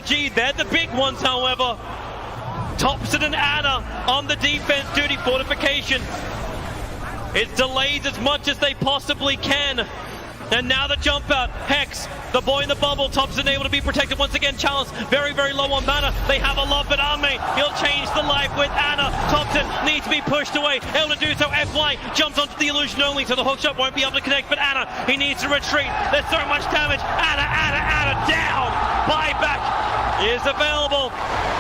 OG, they're the big ones, however. Thompson and Anna on the defense duty. Fortification. It's delayed as much as they possibly can. And now the jump out. Hex, the boy in the bubble. Thompson able to be protected once again. Chalice very, very low on mana. They have a lot, but Arme, he'll change the life with Anna. Thompson needs to be pushed away. Able to do so. FY jumps onto the illusion only, so the hookshot won't be able to connect. But Anna, he needs to retreat. There's so much damage. Anna down. Buyback is available.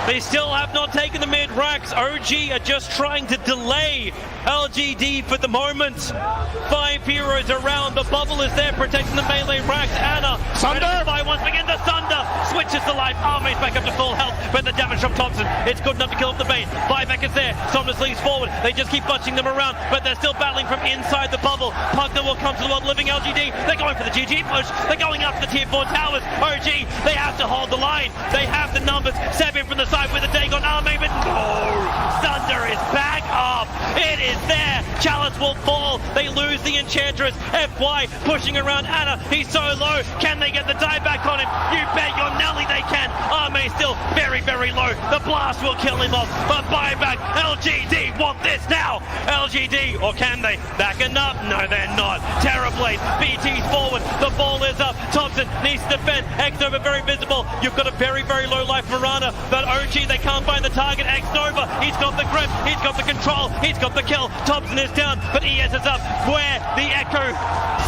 They still have not taken the mid racks. OG are just trying to delay LGD for the moment. 5 heroes around. The bubble is there protecting the melee racks. Anna, Sunder! Once again, the Sunder switches to life. Arme's back up to full health, but the damage from Thompson, it's good enough to kill off the bait. Buyback is there. Somnus leads forward. They just keep bunching them around, but they're still battling from inside the bubble. Pugner will come to the world living LGD. They're going for the GG push. They're going up the tier 4 towers. OG, they have to hold the line. They have the numbers. 7 from the side with a take on Arme, but no! Sunder is back up. It is there. Chalice will fall. They lose the Enchantress. FY pushing around Anna. He's so low. Can they get the die back on him? You bet your Nelly they can. Arme still very, very low. The blast will kill him off. But buyback. LGD want this now. LGD, or can they? Backing up? No, they're not. Terrorblade. BT's forward. The ball is up. Thompson needs to defend. X-Nova very visible. You've got a very, very low life Mirana. But OG, they can't find the target. X-Nova, he's got the grip. He's got the control. He's got the kill. Thompson is down, but ES is up. Where the Echo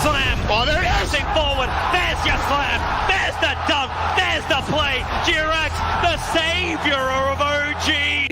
slam. Oh, there it is. Bouncing forward. There's your slam. There's the dunk. There's the play. Jirax, the savior of OG.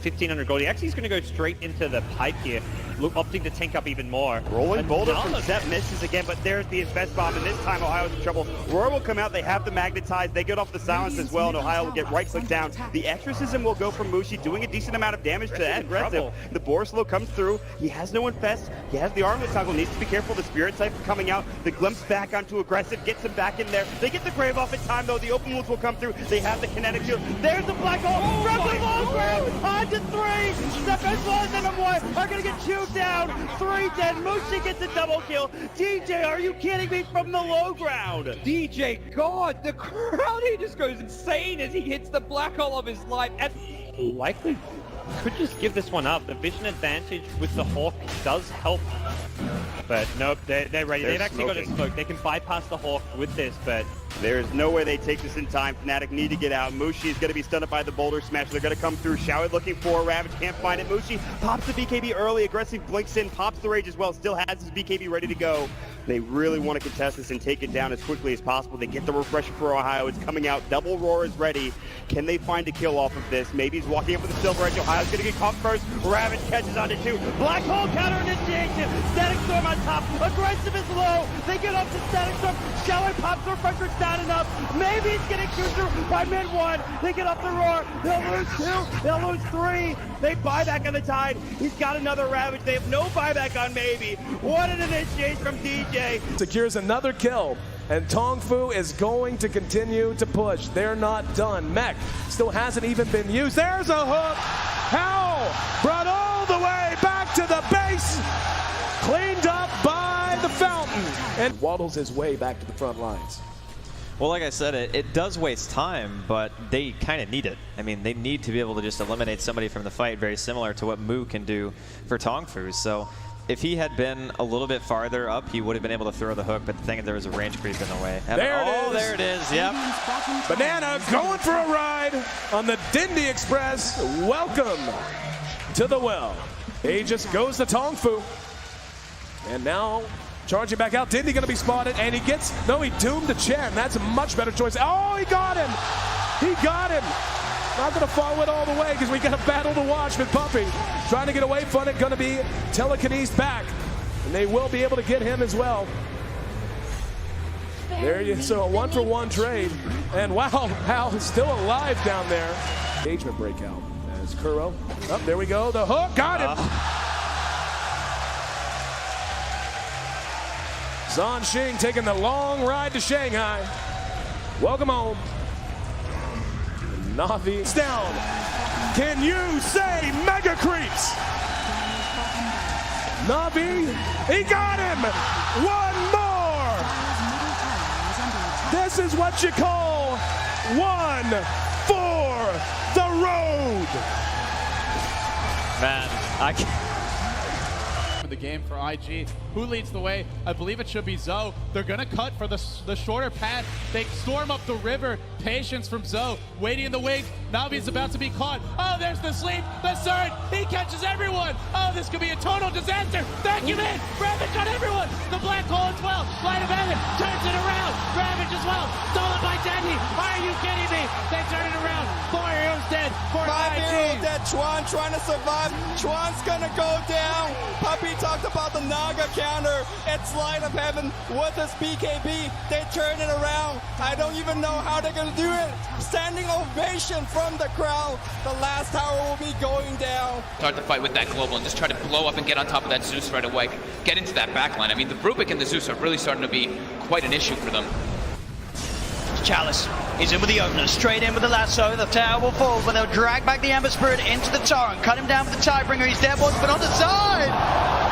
1500 gold. He actually is going to go straight into the pipe here, opting to tank up even more. Rolling boulder from Zep misses again, but there's the invest bomb, and this time Ohio's in trouble. Roar will come out, they have the magnetize, they get off the silence as well, and Ohio will get right click down. The exorcism will go from Mushi, doing a decent amount of damage to that aggressive. The Borslow comes through, he has no infest, he has the armlet toggle, needs to be careful, the Spirit Siphon coming out, the glimpse back onto aggressive, gets him back in there. They get the Grave off in time though, the open wounds will come through, they have the kinetic shield. There's the black hole, from the low ground, on to 3, Zep as well as M1 are gonna get chewed down. 3 dead. Mushi gets a double kill. DJ, are you kidding me? From the low ground. DJ, God, the crowd, he just goes insane as he hits the black hole of his life. And Likely could just give this one up. The vision advantage with the Hawk does help. But nope, they're ready. They've actually got a smoke. They can bypass the Hawk with this, but there is no way they take this in time. Fnatic need to get out. Mushi is going to be stunned by the boulder smash. They're going to come through. Shower looking for a Ravage. Can't find it. Mushi pops the BKB early. Aggressive blinks in. Pops the rage as well. Still has his BKB ready to go. They really want to contest this and take it down as quickly as possible. They get the refresher for Ohio. It's coming out. Double Roar is ready. Can they find a kill off of this? Maybe he's walking up with the Silver Edge. Ohio's going to get caught first. Ravage catches onto 2. Black Hole counter initiation. Static Storm on top. Aggressive is low. They get up to Static Storm. Shower pops the refresher. It's not enough. Maybe he's getting cruiser by mid 1. They get up the Roar. They'll lose 2. They'll lose 3. They buy back on the Tide. He's got another Ravage. They have no buyback on Maybe. What an initiation from DJ. Secures another kill, and Tongfu is going to continue to push. They're not done. Mech still hasn't even been used. There's a hook. Howl brought all the way back to the base. Cleaned up by the fountain. And waddles his way back to the front lines. Well, like I said, it does waste time, but they kind of need it. I mean, they need to be able to just eliminate somebody from the fight, very similar to what Mu can do for Tongfu. So if he had been a little bit farther up, he would have been able to throw the hook, but the thing is there was a range creep in the way. There it is, yep. Banana going for a ride on the Dindy Express. Welcome to the well. Aegis goes to Tongfu. And now charging back out. Dindy gonna be spotted, and he gets, no, he doomed the Chen. That's a much better choice. Oh, he got him. He got him. Not gonna follow it all the way because we got a battle to watch with Puppy. Trying to get away from it, gonna be telekinesed back. And they will be able to get him as well. There you so a 1-for-1 trade. And wow, Hal is still alive down there. Engagement breakout as Kuro. Oh, there we go. The hook got him. Zhan Xing taking the long ride to Shanghai. Welcome home. Navi is down. Can you say mega creeps? Navi, he got him. One more. This is what you call one for the road. Man, I can't. The game for IG. Who leads the way? I believe it should be Zoe. They're gonna cut for the shorter path. They storm up the river. Patience from Zoe. Waiting in the wings. Navi's about to be caught. Oh, there's the sleep. The surge. He catches everyone. Oh, this could be a total disaster. Vacuum in. Ravage on everyone. The black hole as well. Light of heaven turns it around. Ravage as well. Stolen by Denny. Are you kidding me? They turn it around. 4 heroes dead. 4 heroes dead. Chuan trying to survive. Chuan's gonna go down. Puppy talked about the Naga counter. It's Light of Heaven with his BKB. They turn it around. I don't even know how they're gonna do it. Standing ovation from the crowd. The last tower will be going down. Start the fight with that global and just try to blow up and get on top of that Zeus right away. Get into that backline. I mean, the Rubik and the Zeus are really starting to be quite an issue for them. Chalice is in with the opener, straight in with the lasso. The tower will fall, but they'll drag back the Ember Spirit into the torrent. Cut him down with the Tidebringer. He's dead, but on the side.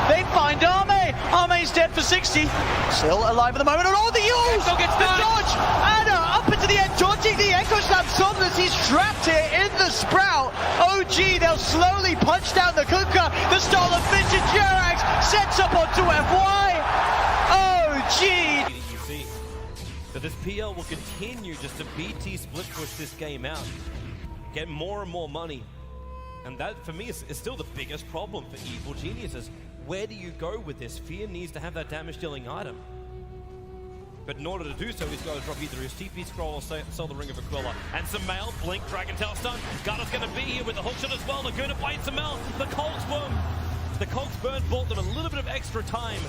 They find Arme. Arme's dead for 60. Still alive at the moment. And all the use! The dodge! Anna up into the end, dodging the Echo Slam. Somnus, he's trapped here in the Sprout. OG, they'll slowly punch down the Kuka. The stolen vintage Jerax sets up onto FY. OG! So this PL will continue just to BT split push this game out, get more and more money. And that, for me, is still the biggest problem for Evil Geniuses. Where do you go with this? Fear needs to have that damage-dealing item. But in order to do so, he's got to drop either his TP scroll or sell the Ring of Aquila. And Samel, blink, Dragon Tail stun. Garda's going to be here with the hookshot as well. Laguna bite Samel. The Colts burn bought them a little bit of extra time.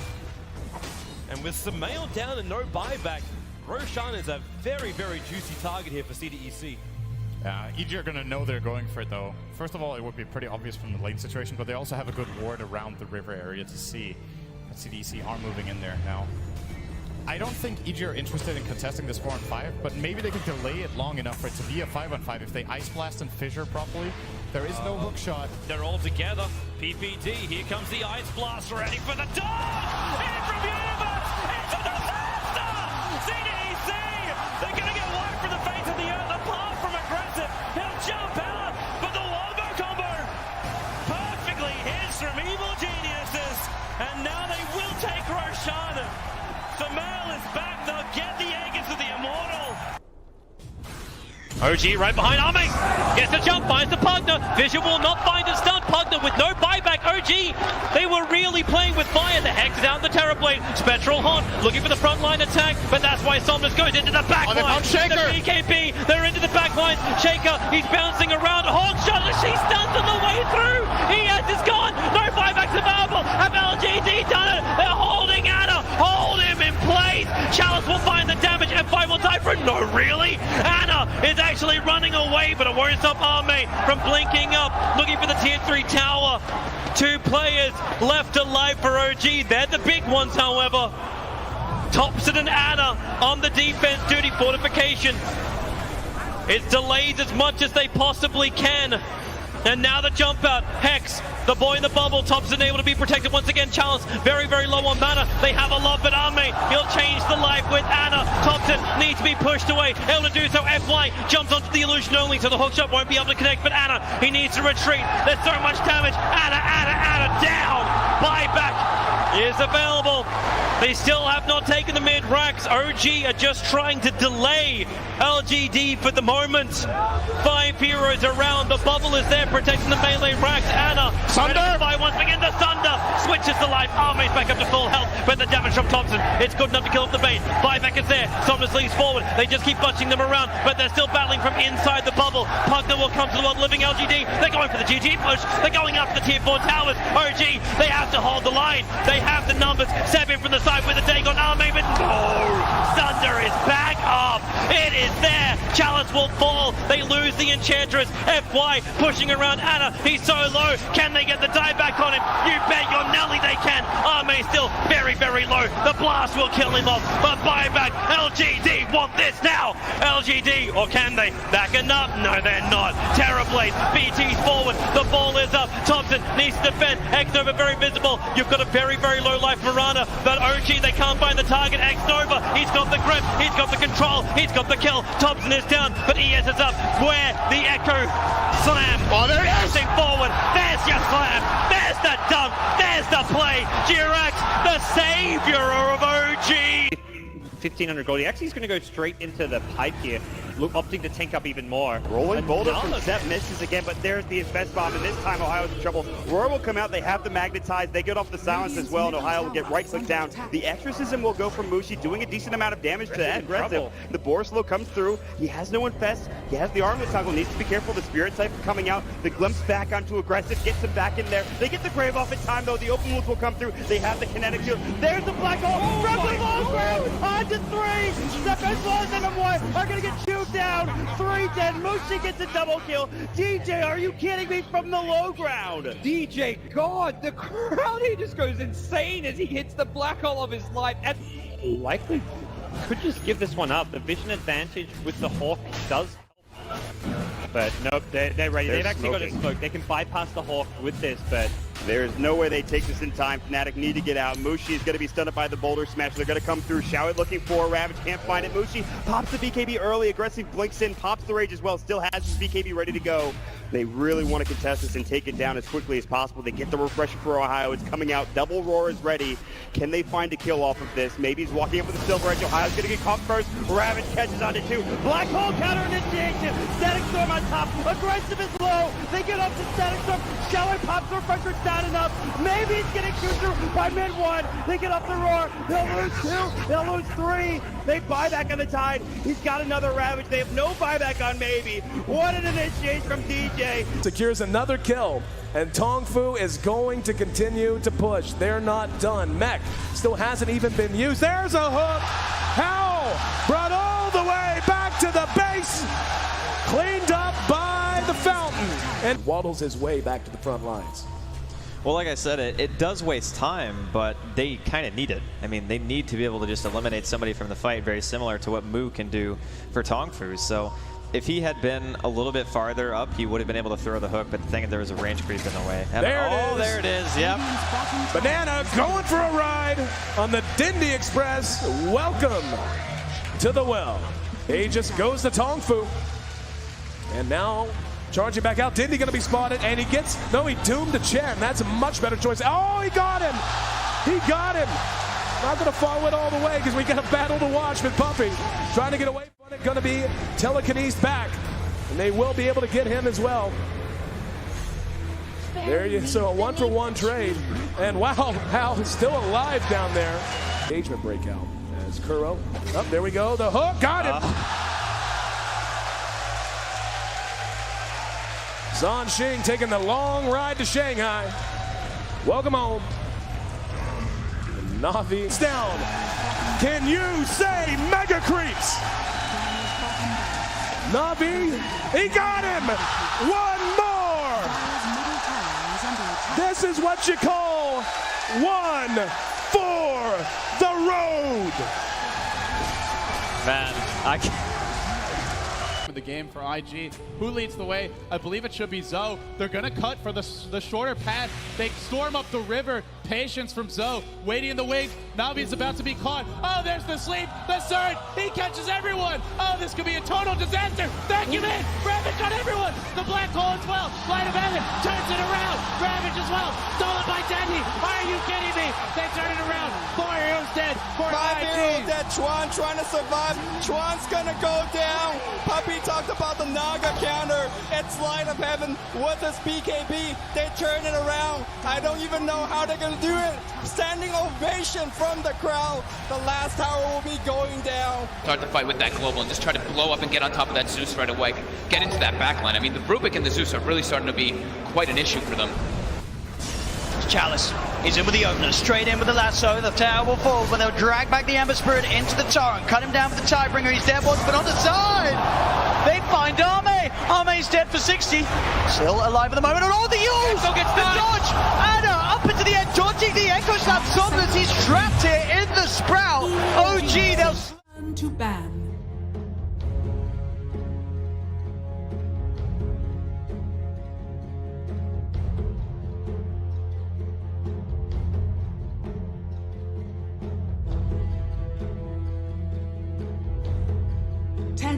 And with Samel down and no buyback, Roshan is a very, very juicy target here for CDEC. EG are going to know they're going for it, though. First of all, it would be pretty obvious from the lane situation, but they also have a good ward around the river area to see that CDEC are moving in there now. I don't think EG are interested in contesting this 4-on-5, but maybe they can delay it long enough for it to be a 5-on-5 if they Ice Blast and Fissure properly. There is no hook shot. They're all together. PPD, here comes the Ice Blast, ready for the dodge! In from Universe! It's a disaster! CDEC! They're gonna get wiped from the face of the earth, apart from aggressive. He'll jump out, but the wombo combo perfectly hits from Evil Geniuses, and now they will take Roshan. Samel is back, they'll get the egg into the Immortal. OG right behind Arme, gets the jump, finds the Pugner. Vision will not find a stun. Pugner with no buyback. OG, they were really playing with fire. The Hex is out in the Terrorblade. Spectral Haunt looking for the frontline attack, but that's why Somnus goes into the backline. The BKB, they're into the backline. Shaker, he's bouncing around. Hawk shot, she stuns on the way through. Is gone. No buybacks available. Have LGD done it? They're holding Anna. Hold him in place. Chalice will find the damage. F5 will die for it. No, really? Anna is actually running away, but it won't stop Arme from blinking up, looking for the tier 3 tower. 2 players left alive for OG. They're the big ones, however. Thompson and Anna on the defense duty. Fortification. It's delayed as much as they possibly can. And now the jump out. Hex, the boy in the bubble. Thompson able to be protected once again. Chalice very, very low on mana. They have a lot, but Arme, he'll change the life with Anna. Thompson needs to be pushed away. Able to do so. FY jumps onto the illusion only, so the hookshot won't be able to connect. But Anna, he needs to retreat. There's so much damage. Anna down. Buyback is available. They still have not taken the mid racks. OG are just trying to delay LGD for the moment. 5 heroes around. The bubble is there protecting the melee racks. Anna, Sunder! Once again, the Sunder switches to life. Arme's back up to full health, but the damage from Thompson, it's good enough to kill off the bait. Buyback is there. Somnus leads forward. They just keep bunching them around, but they're still battling from inside the bubble. Pugner will come to the world living LGD. They're going for the GG push. They're going after the tier 4 towers. OG, they have to hold the line. They have the numbers. 7 from the side with a take on Arme, but no! Sunder is back up. It is there. Chalice will fall. They lose the Enchantress. FY pushing around Anna. He's so low. Can they get the die back on him? You bet your Nelly they can. Arme still very, very low. The blast will kill him off. But buyback. LGD want this now. LGD, or can they? Backing up? No, they're not. Terrorblade. BT's forward. The ball is up. Thompson needs to defend. X-Nova very visible. You've got a very, very low life Mirana, but OG, they can't find the target. X-Nova, he's got the grip, he's got the control, he's got the kill. Thompson is down, but ES is up. Where the Echo slam. Oh, there it is. Forward. There's your slam. There's the dunk. There's the play. Jirax, the savior of OG. 1500 gold. He actually is going to go straight into the pipe here, opting to tank up even more. Rolling boulders from Zep misses again, but there's the invest bomb, and this time Ohio's in trouble. Roar will come out, they have the magnetize, they get off the silence as well, and Ohio will get right click down. The exorcism will go from Mushi, doing a decent amount of damage to that aggressive. The Borslow comes through, he has no infest, he has the armlet toggle, needs to be careful, the Spirit Cypher coming out, the glimpse back onto aggressive, gets him back in there. They get the Grave off in time though, the open wounds will come through, they have the kinetic shield. There's the black hole, from the low ground, on to 3, Zep as well as NM1 are gonna get chewed down. 3 dead. Mushi gets a double kill. DJ, are you kidding me, from the low ground? DJ, God, the crowd, he just goes insane as he hits the black hole of his life. And Likely could just give this one up. The vision advantage with the Hawk does help. But nope, they're ready. They've actually got a smoke. They can bypass the Hawk with this, but there's no way they take this in time. Fnatic need to get out. Mushi is going to be stunned by the boulder smash. They're going to come through. Showit looking for Ravage. Can't find it. Mushi pops the BKB early. Aggressive blinks in. Pops the rage as well. Still has his BKB ready to go. They really want to contest this and take it down as quickly as possible. They get the refresher for Ohio. It's coming out. Double Roar is ready. Can they find a kill off of this? Maybe he's walking up with the Silver Edge. Ohio's going to get caught first. Ravage catches onto 2. Black Hole counter initiation. Static Storm on top. Aggressive is low. They get up to Static Storm. Showit pops the refresher. It's not enough. Maybe it's getting chewed through by mid 1. They get off the Roar. They'll lose 2. They'll lose 3. They buy back on the Tide. He's got another Ravage. They have no buyback on Maybe. What an initiation from DJ. Secures another kill, and Tongfu is going to continue to push. They're not done. Mech still hasn't even been used. There's a hook. Howl brought all the way back to the base. Cleaned up by the fountain, and waddles his way back to the front lines. Well, like I said, it does waste time, but they kind of need it. I mean, they need to be able to just eliminate somebody from the fight, very similar to what Mu can do for Tongfu. So if he had been a little bit farther up, he would have been able to throw the hook, but the thing is there was a range creep in the way. And there it is, yep. Banana going for a ride on the Dindy Express. Welcome to the well. Aegis goes to Tongfu. And now charging back out. Dindy going to be spotted, and he gets, no, he doomed to Chen. That's a much better choice. Oh, he got him. He got him. Not going to follow it all the way because we got a battle to watch with Puppy. Trying to get away from it. Going to be telekinesed back. And they will be able to get him as well. There you so a 1-for-1 trade. And wow, Hal is still alive down there. Engagement breakout as Kuro. Oh, there we go. The hook. Got him. Zhan Xing taking the long ride to Shanghai. Welcome home. Navi down. Can you say mega creeps? Navi, he got him. One more. This is what you call one for the road. Man, I can't. The game for IG. Who leads the way? I believe it should be Zoe. They're gonna cut for the shorter path. They storm up the river. Patience from Zoe. Waiting in the wings. Navi's about to be caught. Oh, there's the sleep. The surge. He catches everyone. Oh, this could be a total disaster. Vacuum in. Ravage on everyone. The black hole as well. Light of heaven turns it around. Ravage as well. Stolen by Dendy. Are you kidding me? They turn it around. 4 heroes dead. 5 heroes dead. Chuan trying to survive. Chuan's gonna go down. Puppy talked about the Naga counter. It's Light of Heaven with his BKB. They turn it around. I don't even know how they're gonna do it. Standing ovation from the crowd. The last tower will be going down. Start the fight with that global and just try to blow up and get on top of that Zeus right away. Get into that backline. I mean, the Rubik and the Zeus are really starting to be quite an issue for them. Chalice, he's in with the opener, straight in with the lasso. The tower will fall, but they'll drag back the Ember Spirit into the torrent, cut him down with the Tidebringer. He's dead once, but on the side, they find Arme. Arme's dead for 60. Still alive at the moment, and all the use! The dodge! Anna up into the end, dodging the Echo Slap. Somnus, he's trapped here in the Sprout. OG, they'll... To ban.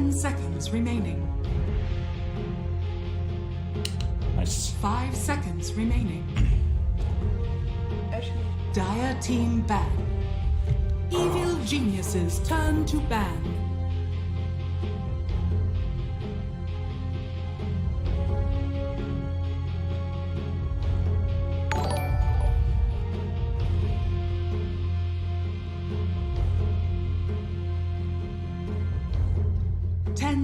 10 seconds remaining. Nice. 5 seconds remaining. Dire team ban. Evil geniuses turn to ban.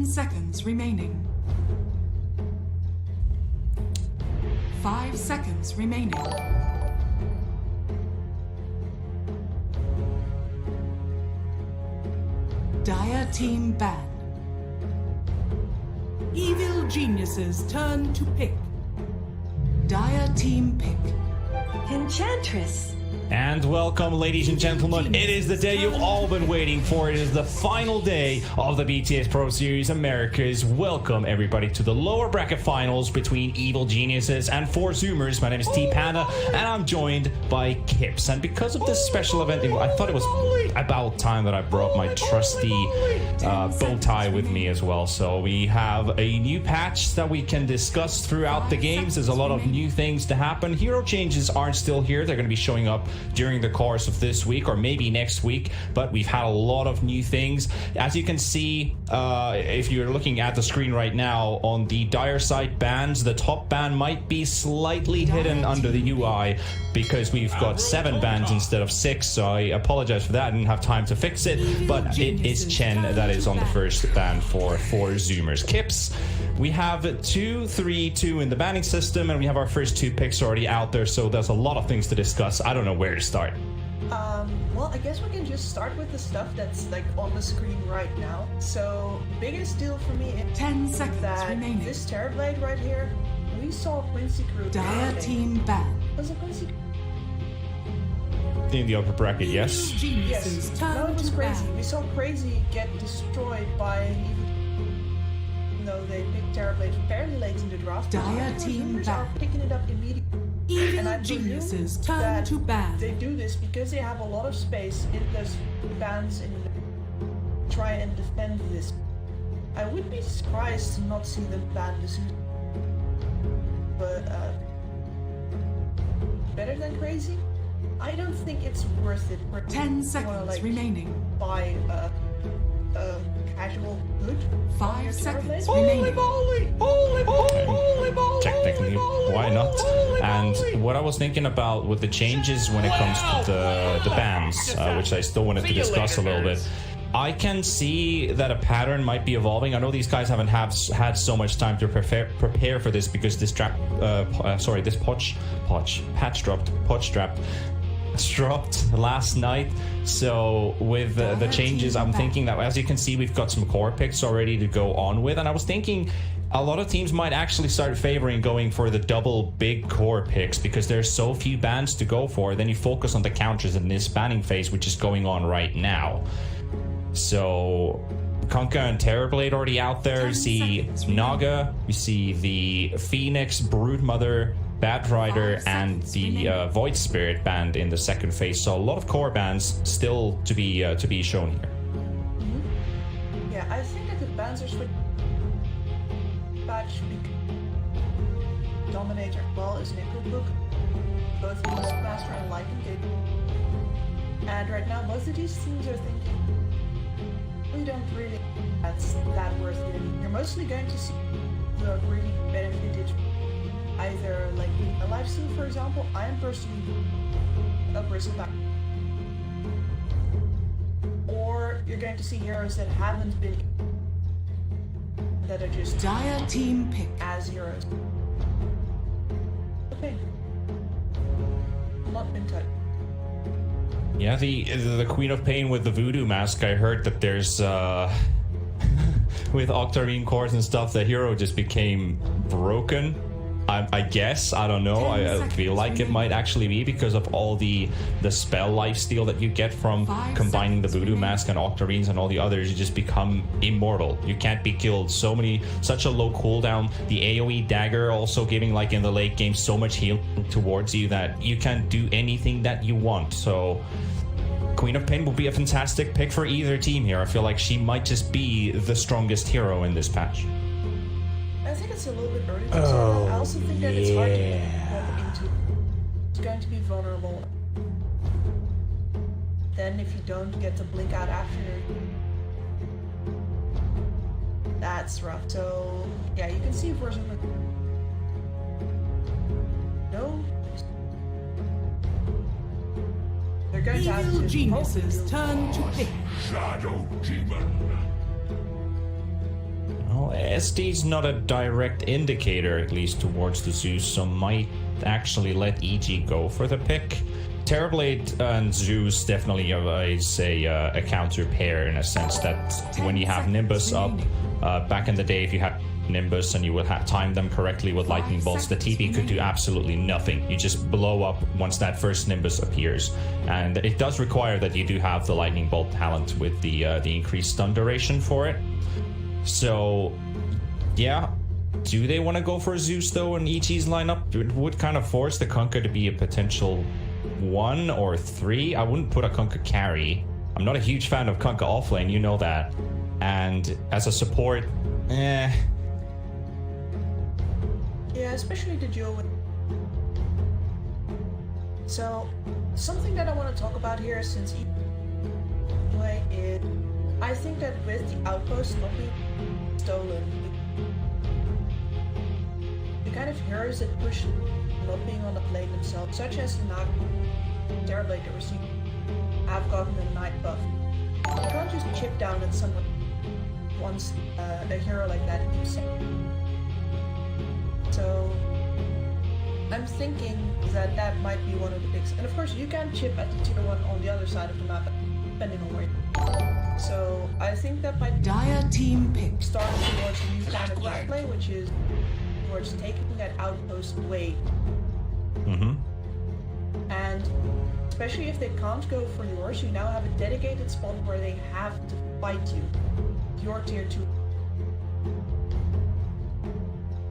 Seconds remaining. 5 seconds remaining. Dire team ban. Evil geniuses turn to pick. Dire team pick. Enchantress. And welcome, ladies and gentlemen. It is the day you've all been waiting for. It is the final day of the BTS Pro Series Americas. Welcome, everybody, to the lower bracket finals between Evil Geniuses and 4 Zoomers. My name is T Panda, and I'm joined by Kips. And because of this special event, I thought it was about time that I brought my trusty bow tie with me as well. So we have a new patch that we can discuss throughout the games. There's a lot of new things to happen. Hero changes aren't still here. They're going to be showing up during the course of this week or maybe next week, but we've had a lot of new things. As you can see, if you're looking at the screen right now, on the Dire side bans, the top ban might be slightly hidden under the UI because we've got 7 bans instead of 6, so I apologize for that. I didn't have time to fix it, but it is Chen that is on the first ban for 4 Zoomers. Kips, we have 2, 3, 2 in the banning system, and we have our first 2 picks already out there, so there's a lot of things to discuss. I don't know where to start. Well, I guess we can just start with the stuff that's like on the screen right now. So, biggest deal for me is 10 seconds that remaining. this Terrorblade right here, we saw Quincy Crew. Dire team ban. Was it Quincy? In the upper bracket, yes. Yes. No, it was crazy. We saw Crazy get destroyed by even though they picked Terrorblade fairly late in the draft. Dire team Zoomers ban. are picking it up immediately. Evil geniuses turn to ban. They do this because they have a lot of space in those bans and try and defend this. I would be surprised to not see them ban the suit. But better than Crazy? I don't think it's worth it. 10 seconds remaining. Buy a casual hood. 5 seconds remaining. Technically, why not? And what I was thinking about with the changes when it comes to the bans, which I still wanted to discuss a little bit, I can see that a pattern might be evolving. I know these guys haven't had so much time to prepare for this because this this patch dropped last night. So with the changes, I'm thinking that, as you can see, we've got some core picks already to go on with, and I was thinking a lot of teams might actually start favoring going for the double big core picks because there's so few bans to go for. Then you focus on the counters in this banning phase, which is going on right now. So Kunkka and Terrorblade already out there. You see Naga, you see the Phoenix, Broodmother, Bad Rider, and the Void Spirit banned in the second phase. So a lot of core bans still to be shown here. Yeah, I think that the bans are switching. Patch Dominator well is an input book. Both Master and Lycan did. And right now, most of these teams are thinking, we don't really that's that worth it. You're mostly going to see the really benefited either like a live steal, for example. I am personally a bristle back. Or you're going to see heroes that haven't been that are just Dire team pick as heroes. Okay. Not been touched. Yeah, the Queen of Pain with the voodoo mask. I heard that there's with Octarine cores and stuff, the hero just became broken. I guess, I don't know. I feel like it might actually be because of all the spell lifesteal that you get from combining the voodoo mask and Octarines and all the others. You just become immortal. You can't be killed. Such a low cooldown. The AoE dagger also giving, like in the late game, so much healing towards you that you can do anything that you want. So Queen of Pain will be a fantastic pick for either team here. I feel like she might just be the strongest hero in this patch. I think it's a little bit early to say that. I also think that it's hard to walk into. It's going to be vulnerable. Then if you don't get to blink out after, that's rough. So yeah, you can see for example. No. They're going to have Evil to geniuses turn to pick. Shadow Demon. Well, SD's not a direct indicator, at least towards the Zeus, so might actually let EG go for the pick. Terrorblade and Zeus definitely is a counter pair in a sense that when you have Nimbus up, back in the day if you had Nimbus and you would have timed them correctly with lightning bolts, the TP could do absolutely nothing. You just blow up once that first Nimbus appears, and it does require that you do have the lightning bolt talent with the increased stun duration for it. So yeah, do they want to go for Zeus though in EG's lineup? It would kind of force the Kunkka to be a potential 1 or 3. I wouldn't put a Kunkka carry. I'm not a huge fan of Kunkka offlane, you know that. And as a support, Yeah, especially the duo with... So, something that I want to talk about here since anyway is... I think that with the outpost not being stolen, the kind of heroes that push not being on the plane themselves, such as the Terrorblade that receive, have gotten a night buff. You can't just chip down at someone once a hero like that keeps saying. So I'm thinking that that might be one of the picks. And of course you can chip at the tier 1 on the other side of the map, depending on where you are. So I think that might be Dire team pick. starting towards a new kind of gameplay, which is towards taking that outpost away. And especially if they can't go for yours, you now have a dedicated spot where they have to fight you. Your tier 2.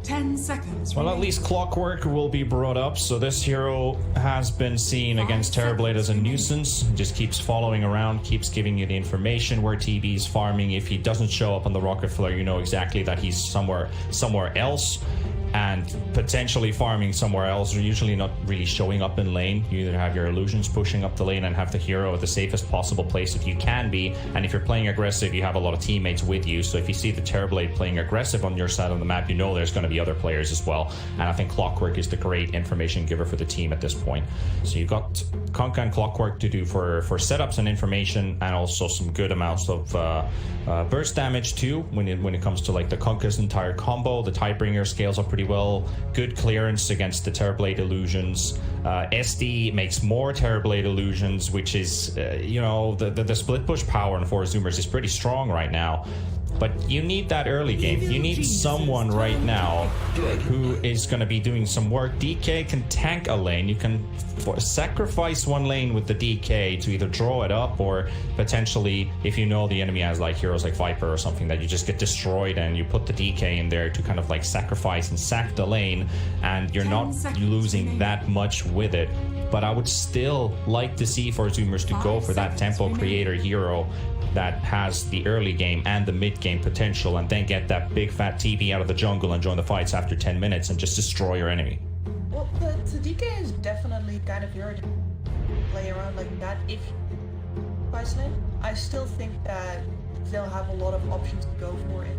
10 seconds. well, at least Clockwork will be brought up, so this hero has been seen against Terrorblade as a nuisance. Just keeps following around, keeps giving you the information where TB's farming. If he doesn't show up on the rocket flare, you know exactly that he's somewhere else, and potentially farming somewhere else, or usually not really showing up in lane. You either have your illusions pushing up the lane and have the hero at the safest possible place if you can be, and if you're playing aggressive, you have a lot of teammates with you, so if you see the Terrorblade playing aggressive on your side of the map, you know there's going to be other players as well, and I think Clockwork is the great information giver for the team at this point. So you've got Kunkka and Clockwork to do for setups and information, and also some good amounts of burst damage too, when it comes to like the Kunkka's entire combo. The Tidebringer scales up pretty well, good clearance against the Terrorblade illusions. SD makes more Terrorblade illusions, which is, you know, the split push power on 4 Zoomers is pretty strong right now. But you need that early game. You need someone right now who is going to be doing some work. DK can tank a lane. You can sacrifice one lane with the DK to either draw it up, or potentially, if you know the enemy has like heroes like Viper or something, that you just get destroyed and you put the DK in there to kind of like sacrifice and sack the lane, and you're not losing that much with it. But I would still like to see for Zoomers to go for that tempo creator hero that has the early game and the mid game potential, and then get that big fat TP out of the jungle and join the fights after 10 minutes and just destroy your enemy. Well, the DK is definitely kind of hero to play around like that if lane. I still think that they'll have a lot of options to go for it.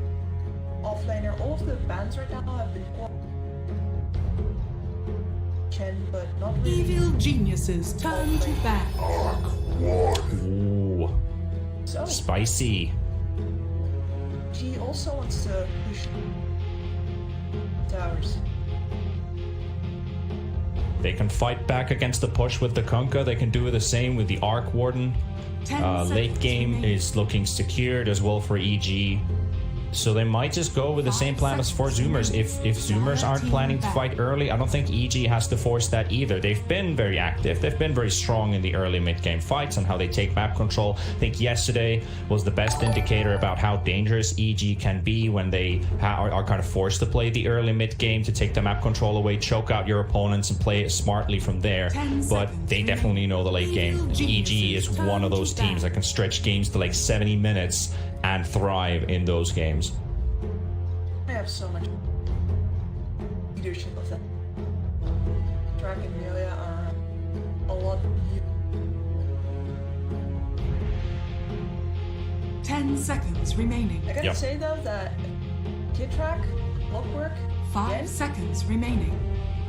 Offlaner, all of the bans right now have been but not really. Evil geniuses turn to bad. Ooh. So, Spicy. G also wants to push towers. They can fight back against the push with the Kunkka. They can do the same with the Arc Warden. Late game is looking secured as well for EG. So they might just go with the same plan as for Zoomers. If Zoomers aren't planning to fight early, I don't think EG has to force that either. They've been very active. They've been very strong in the early mid-game fights and how they take map control. I think yesterday was the best indicator about how dangerous EG can be when they are kind of forced to play the early mid-game to take the map control away, choke out your opponents, and play it smartly from there. But they definitely know the late game. EG is one of those teams that can stretch games to like 70 minutes and thrive in those games. I have so much leadership of that. Drag and Amelia are a lot. 10 seconds remaining. I gotta say though that Kid Track, Clockwork, 5 seconds remaining.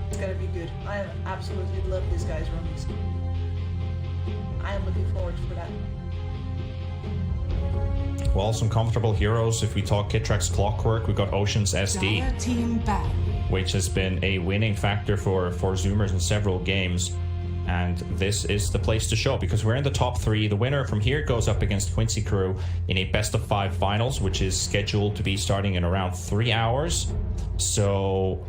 It's gonna be good. I absolutely love this guy's runs. I am looking forward for that. Well, some comfortable heroes. If we talk Kid Track's Clockwork, we got Ocean's SD, which has been a winning factor for Zoomers in several games. And this is the place to show, because we're in the top 3. The winner from here goes up against Quincy Crew in a best-of-5 finals, which is scheduled to be starting in around 3 hours. So,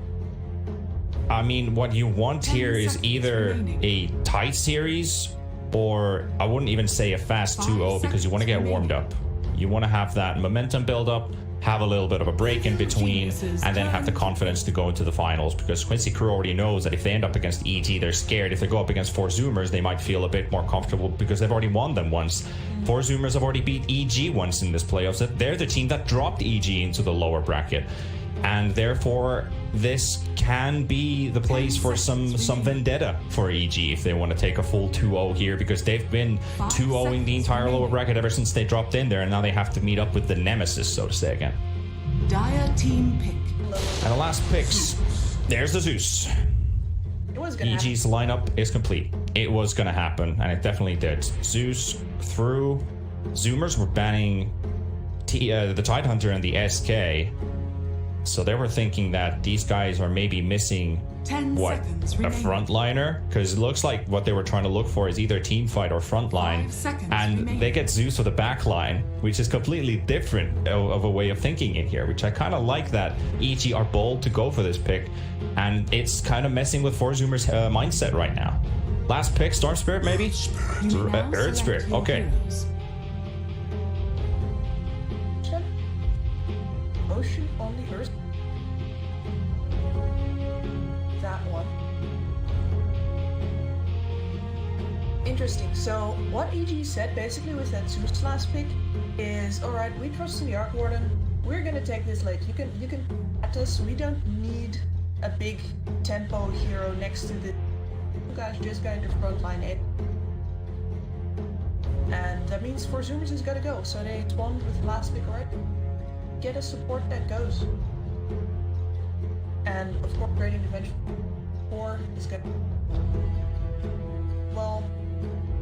I mean, what you want here is either a tight series, or I wouldn't even say a fast 2-0, because you want to get warmed up. You want to have that momentum build up, have a little bit of a break in between, and then have the confidence to go into the finals, because Quincy Crew already knows that if they end up against EG, they're scared. If they go up against 4 Zoomers, they might feel a bit more comfortable because they've already won them once. 4 Zoomers have already beat EG once in this playoffs. They're the team that dropped EG into the lower bracket. And therefore, this can be the place for some vendetta for EG if they want to take a full 2-0 here, because they've been 2-0ing the entire lower bracket ever since they dropped in there, and now they have to meet up with the nemesis, so to say, again. Dire team pick. And the last picks, there's the Zeus. EG's lineup is complete. It was going to happen, and it definitely did. Zeus through. Zoomers were banning the Tidehunter and the SK. So they were thinking that these guys are maybe missing what, a frontliner? Because it looks like what they were trying to look for is either team fight or frontline. And they get Zeus with a backline, which is completely different of a way of thinking in here, which I kind of like that EG are bold to go for this pick. And it's kind of messing with 4 Zoomers' mindset right now. Last pick, Storm Spirit maybe? Earth Spirit, okay. Ocean only Earth. That one. Interesting. So what EG said basically with that Zeus last pick is, all right, we trust in the Arc Warden. We're gonna take this late. You can at us. We don't need a big tempo hero next to the. You guys just got into front line 8. And that means 4 Zoomers is gotta go. So they spawned with the last pick, alright? Get a support that goes. And of course, Gradient Dimension 4 is good. Well,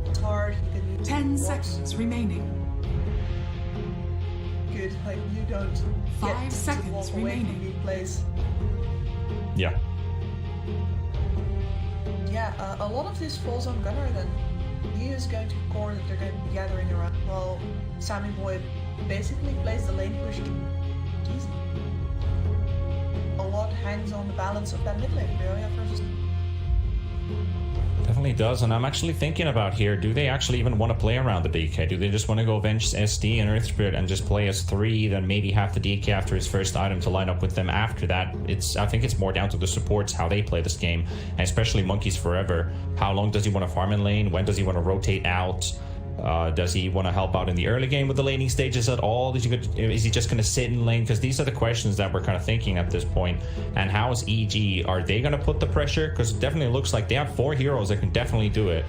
it's hard. You can use 10 seconds remaining. Good, like you don't 5 seconds remaining. From place. Yeah. Yeah, a lot of this falls on Gunnar then. He is going to core that they're going to be gathering around. While Sammy Boy basically plays the lane push easy. A lot hangs on the balance of that mid lane. Definitely does, and I'm actually thinking about here, do they actually even want to play around the DK? Do they just want to go Avenge SD and Earth Spirit and just play as 3, then maybe have the DK after his first item to line up with them after that? I think it's more down to the supports, how they play this game, and especially Monkeys Forever. How long does he want to farm in lane? When does he want to rotate out? Does he want to help out in the early game with the laning stages at all? Is he just going to sit in lane? Because these are the questions that we're kind of thinking at this point. And how is EG? Are they going to put the pressure? Because it definitely looks like they have 4 heroes that can definitely do it.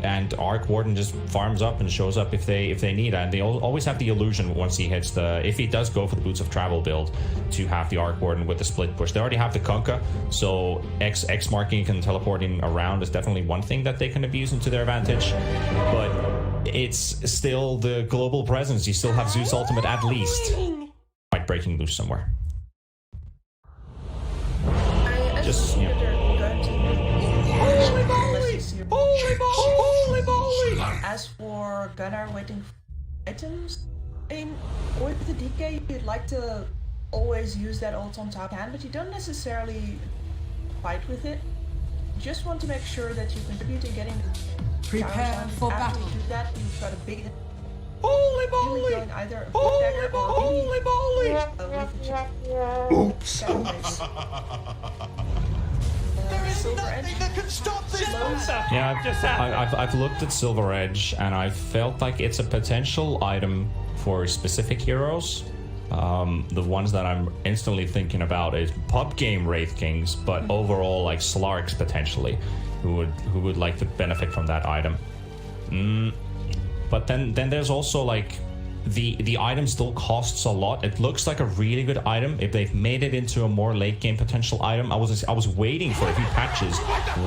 And Arc Warden just farms up and shows up if they need it. And they always have the illusion once he hits if he does go for the Boots of Travel build, to have the Arc Warden with the split push. They already have the Kunkka, so X marking and teleporting around is definitely one thing that they can abuse into their advantage. But it's still the global presence. You still have Zeus Ultimate at least. Might breaking loose somewhere. Just, yeah. Holy moly! As for Gunnar waiting for items, With the DK, you'd like to always use that ult on top hand, but you don't necessarily fight with it. You just want to make sure that you contribute in getting the Prepare for After battle. you do that, you've got a big hit. Holy Usually moly! going either a Holy dagger or moly, moly! with the chip. Oops. There is nothing that can stop this. Yeah, I've looked at Silver Edge and I felt like it's a potential item for specific heroes. The ones that I'm instantly thinking about is pub game Wraith Kings, but overall like Slarks potentially, who would like to benefit from that item. But then there's also like the item still costs a lot. It looks like a really good item if they've made it into a more late game potential item. I was waiting for a few patches.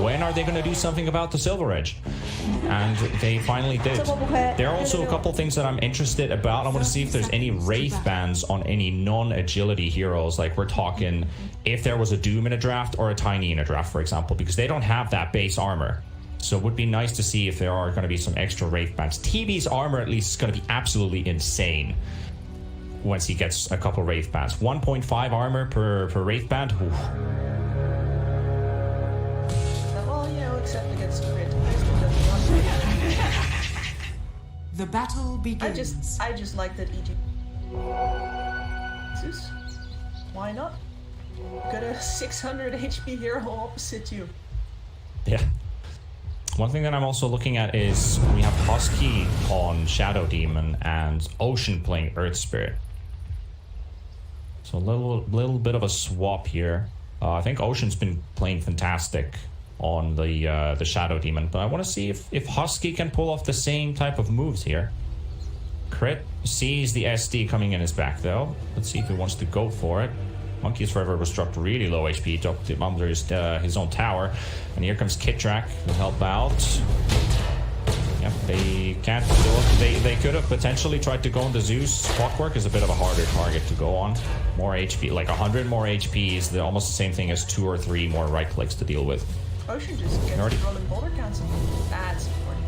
When are they going to do something about the Silver Edge? And they finally did. There are also a couple things that I'm interested about. I want to see if there's any Wraith bans on any non-agility heroes. Like we're talking if there was a Doom in a draft or a Tiny in a draft, for example, because they don't have that base armor. So it would be nice to see if there are going to be some extra Wraith bans. TB's armor at least is going to be absolutely insane once he gets a couple Wraith bans. 1.5 armor per Wraith band. Oof. Well, you know, except against crit. The battle begins. I just like that EG. Zeus? Why not? Got a 600 HP hero opposite you. Yeah. One thing that I'm also looking at is we have Husky on Shadow Demon and Ocean playing Earth Spirit. So a little bit of a swap here. I think Ocean's been playing fantastic on the Shadow Demon, but I want to see if Husky can pull off the same type of moves here. Crit sees the SD coming in his back though. Let's see if he wants to go for it. Monkey's Forever was dropped really low HP, dropped it under his own tower. And here comes Kitrak to help out. Yep, they can't do it. They could have potentially tried to go on the Zeus. Clockwork is a bit of a harder target to go on. More HP, like 100 more HP is almost the same thing as 2 or 3 more right clicks to deal with. Ocean just gets Already- rolling boulder cancel. That's important.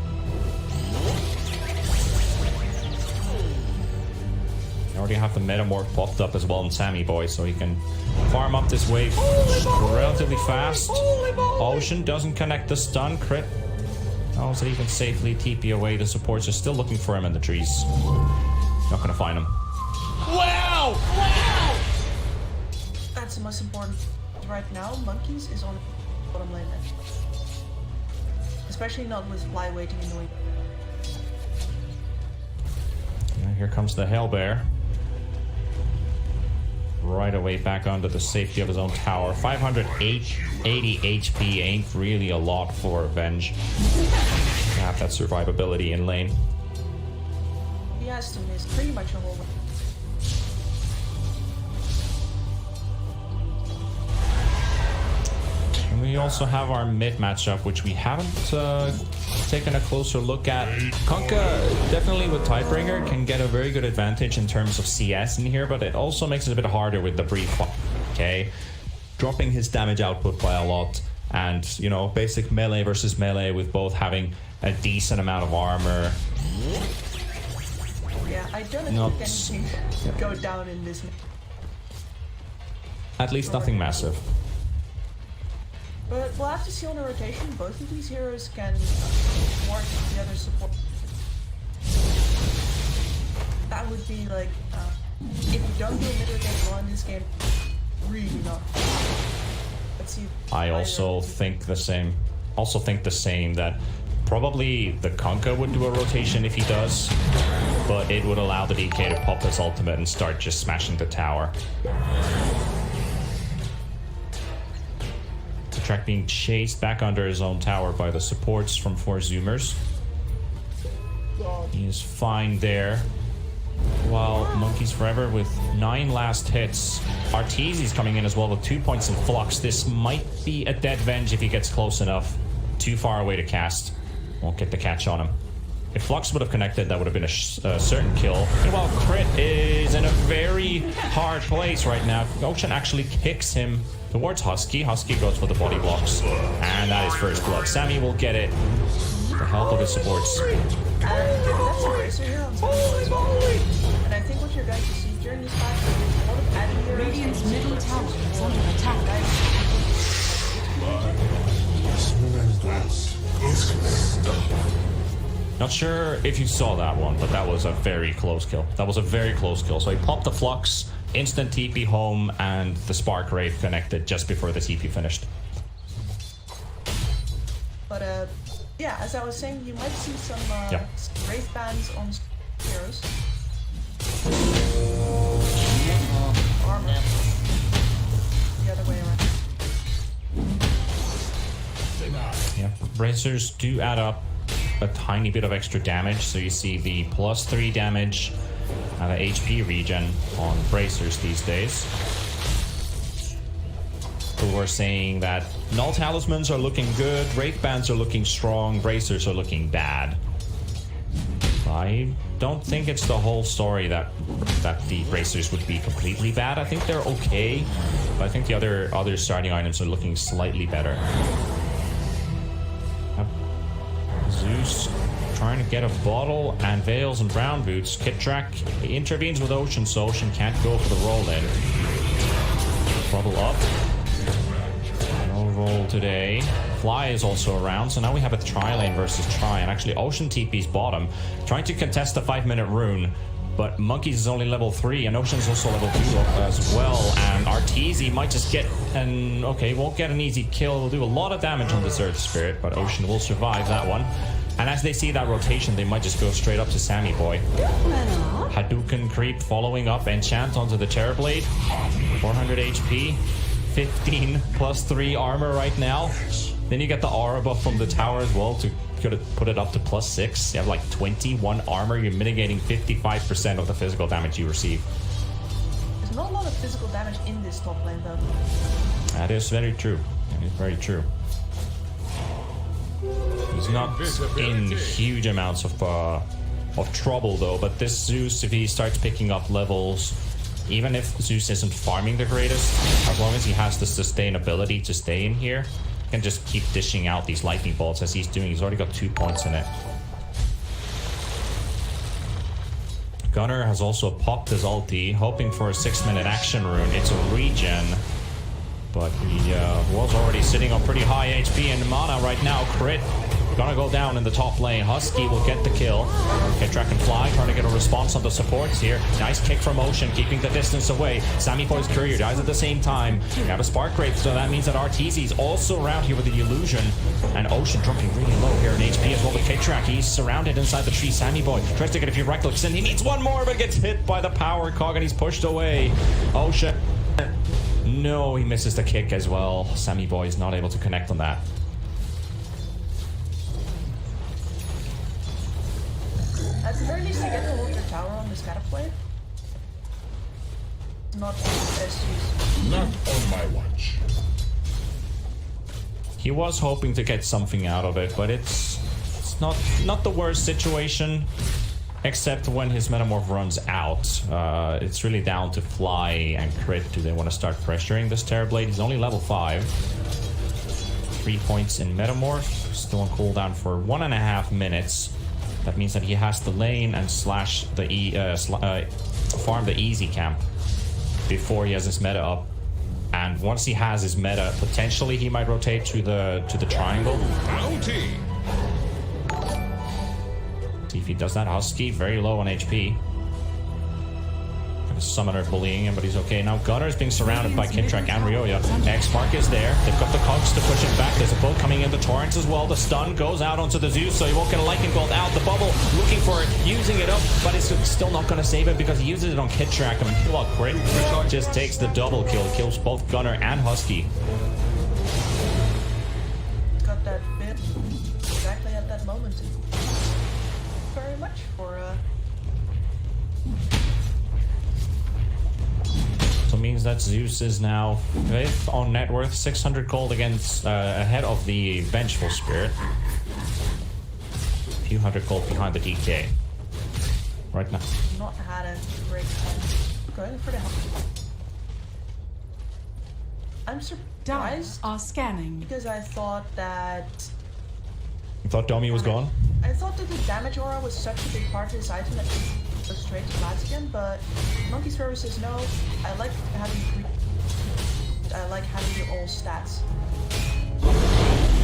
I already have the Metamorph popped up as well in Sammy Boy, so he can farm up this wave relatively fast. Ocean doesn't connect the stun. Crit knows that he can safely TP away. The supports are still looking for him in the trees. Not gonna find him. Wow! Wow! That's the most important. Right now, Monkeys is on bottom lane edge. Especially not with Fly waiting in the wing. And here comes the Hellbear. Right away back onto the safety of his own tower. 580 HP ain't really a lot for Avenge. Have that survivability in lane. He has to miss pretty much a whole way. And we also have our mid matchup, which we haven't taken a closer look at. Kunkka, definitely with Tidebringer, can get a very good advantage in terms of CS in here, but it also makes it a bit harder with the brief. Okay, dropping his damage output by a lot, and you know, basic melee versus melee with both having a decent amount of armor. Yeah, I don't expect anything to go down in this. At least nothing massive. But we'll have to see on the rotation. Both of these heroes can work the other support. That would be like, if you don't do a mid rotation well in this game, really not. Let's see. I also think the same. Also think the same that probably the Kunkka would do a rotation if he does, but it would allow the DK to pop his ultimate and start just smashing the tower. Track being chased back under his own tower by the supports from 4 Zoomers. He is fine there. While Monkeys Forever with 9 last hits. Arteezy's coming in as well with 2 points in Flux. This might be a dead Venge if he gets close enough. Too far away to cast. Won't get the catch on him. If Flux would have connected, that would have been a certain kill. And while Crit is in a very hard place right now, Ocean actually kicks him towards Husky. Husky goes for the body blocks. And that is first blood. Sammy will get it with the help of his supports. That's a racer here on Sammy. And I think what you're going to see during this match. There's a lot of anti-heroes. Radiant's middle tower is under attack. Not sure if you saw that one, but that was a very close kill. That was a very close kill. So he popped the Flux, instant TP home, and the Spark Wraith connected just before the TP finished. But yeah, as I was saying, you might see some Wraith bans on heroes. Armor. The other way around. Yeah, bracers do add up a tiny bit of extra damage, so you see the +3 damage and the HP regen on bracers these days. People were saying that null talismans are looking good, wraith bands are looking strong, bracers are looking bad. I don't think it's the whole story that the bracers would be completely bad. I think they're okay, but I think the other starting items are looking slightly better. Zeus trying to get a bottle, and Veils and Brown Boots. Kittrack intervenes with Ocean, so Ocean can't go for the roll in. Bubble up. No roll today. Fly is also around, so now we have a tri-lane versus tri, and actually Ocean TP's bottom, trying to contest the 5-minute rune, but Monkeys is only level 3, and Ocean's also level 2 as well, and Arteezy might just get an... okay, won't get an easy kill, will do a lot of damage on this Earth Spirit, but Ocean will survive that one. And as they see that rotation, they might just go straight up to Sammy Boy. Hadouken creep following up, enchant onto the Terrorblade. 400 HP, 15 +3 armor right now. Then you get the aura buff from the tower as well to put it up to +6. You have like 21 armor, you're mitigating 55% of the physical damage you receive. There's not a lot of physical damage in this top lane though. That is very true. That is very true. He's not in huge amounts of trouble though, but this Zeus, if he starts picking up levels, even if Zeus isn't farming the greatest, as long as he has the sustainability to stay in here, he can just keep dishing out these lightning bolts as he's doing. He's already got 2 points in it. Gunnar has also popped his ulti, hoping for a 6-minute action rune. It's a regen, but he was already sitting on pretty high HP and mana right now. Crit gonna go down in the top lane. Husky will get the kill. Okay, Track and Fly trying to get a response on the supports here. Nice kick from Ocean, keeping the distance away. Sammy Boy's courier dies at the same time. We have a Spark Wraith, so that means that Arteezy's also around here with the illusion. And Ocean dropping really low here in HP as well with K-Track. He's surrounded inside the tree. Sammy Boy tries to get a few right clicks in. He needs one more, but gets hit by the power cog and he's pushed away. Ocean. No, he misses the kick as well. Sammy Boy is not able to connect on that. At the very least, they get to hold their tower on this catapult. Not the best use. Not on my watch. He was hoping to get something out of it, but it's not the worst situation, except when his Metamorph runs out. It's really down to Fly and Crit. Do they want to start pressuring this Terrorblade? He's only level 5. 3 points in Metamorph. Still on cooldown for 1.5 minutes. That means that he has to lane and slash the farm the easy camp before he has his meta up. And once he has his meta, potentially he might rotate to the triangle. Bounty. See if he does that. Husky very low on HP. Summoner bullying him, but he's okay. Now Gunnar is being surrounded by Kittrack and Ryoya. X-Mark is there. They've got the cogs to push him back. There's a bolt coming in the Torrents as well. The stun goes out onto the Zeus, so he won't get a lightning bolt out. The bubble looking for it, using it up, but it's still not going to save it because he uses it on Kittrack. I mean, well, Crit just takes the double kill, kills both Gunnar and Husky. Got that bit exactly at that moment. Very much for So it means that Zeus is now 5th on net worth, 600 gold against ahead of the Vengeful Spirit. A few hundred gold behind the DK. Right now. not had a great time going for the help. I'm surprised are scanning because I thought that You thought Domi was gone? I thought that the damage aura was such a big part of this item that go straight to flats again, but Monkey's Forever says no. I like having your all stats.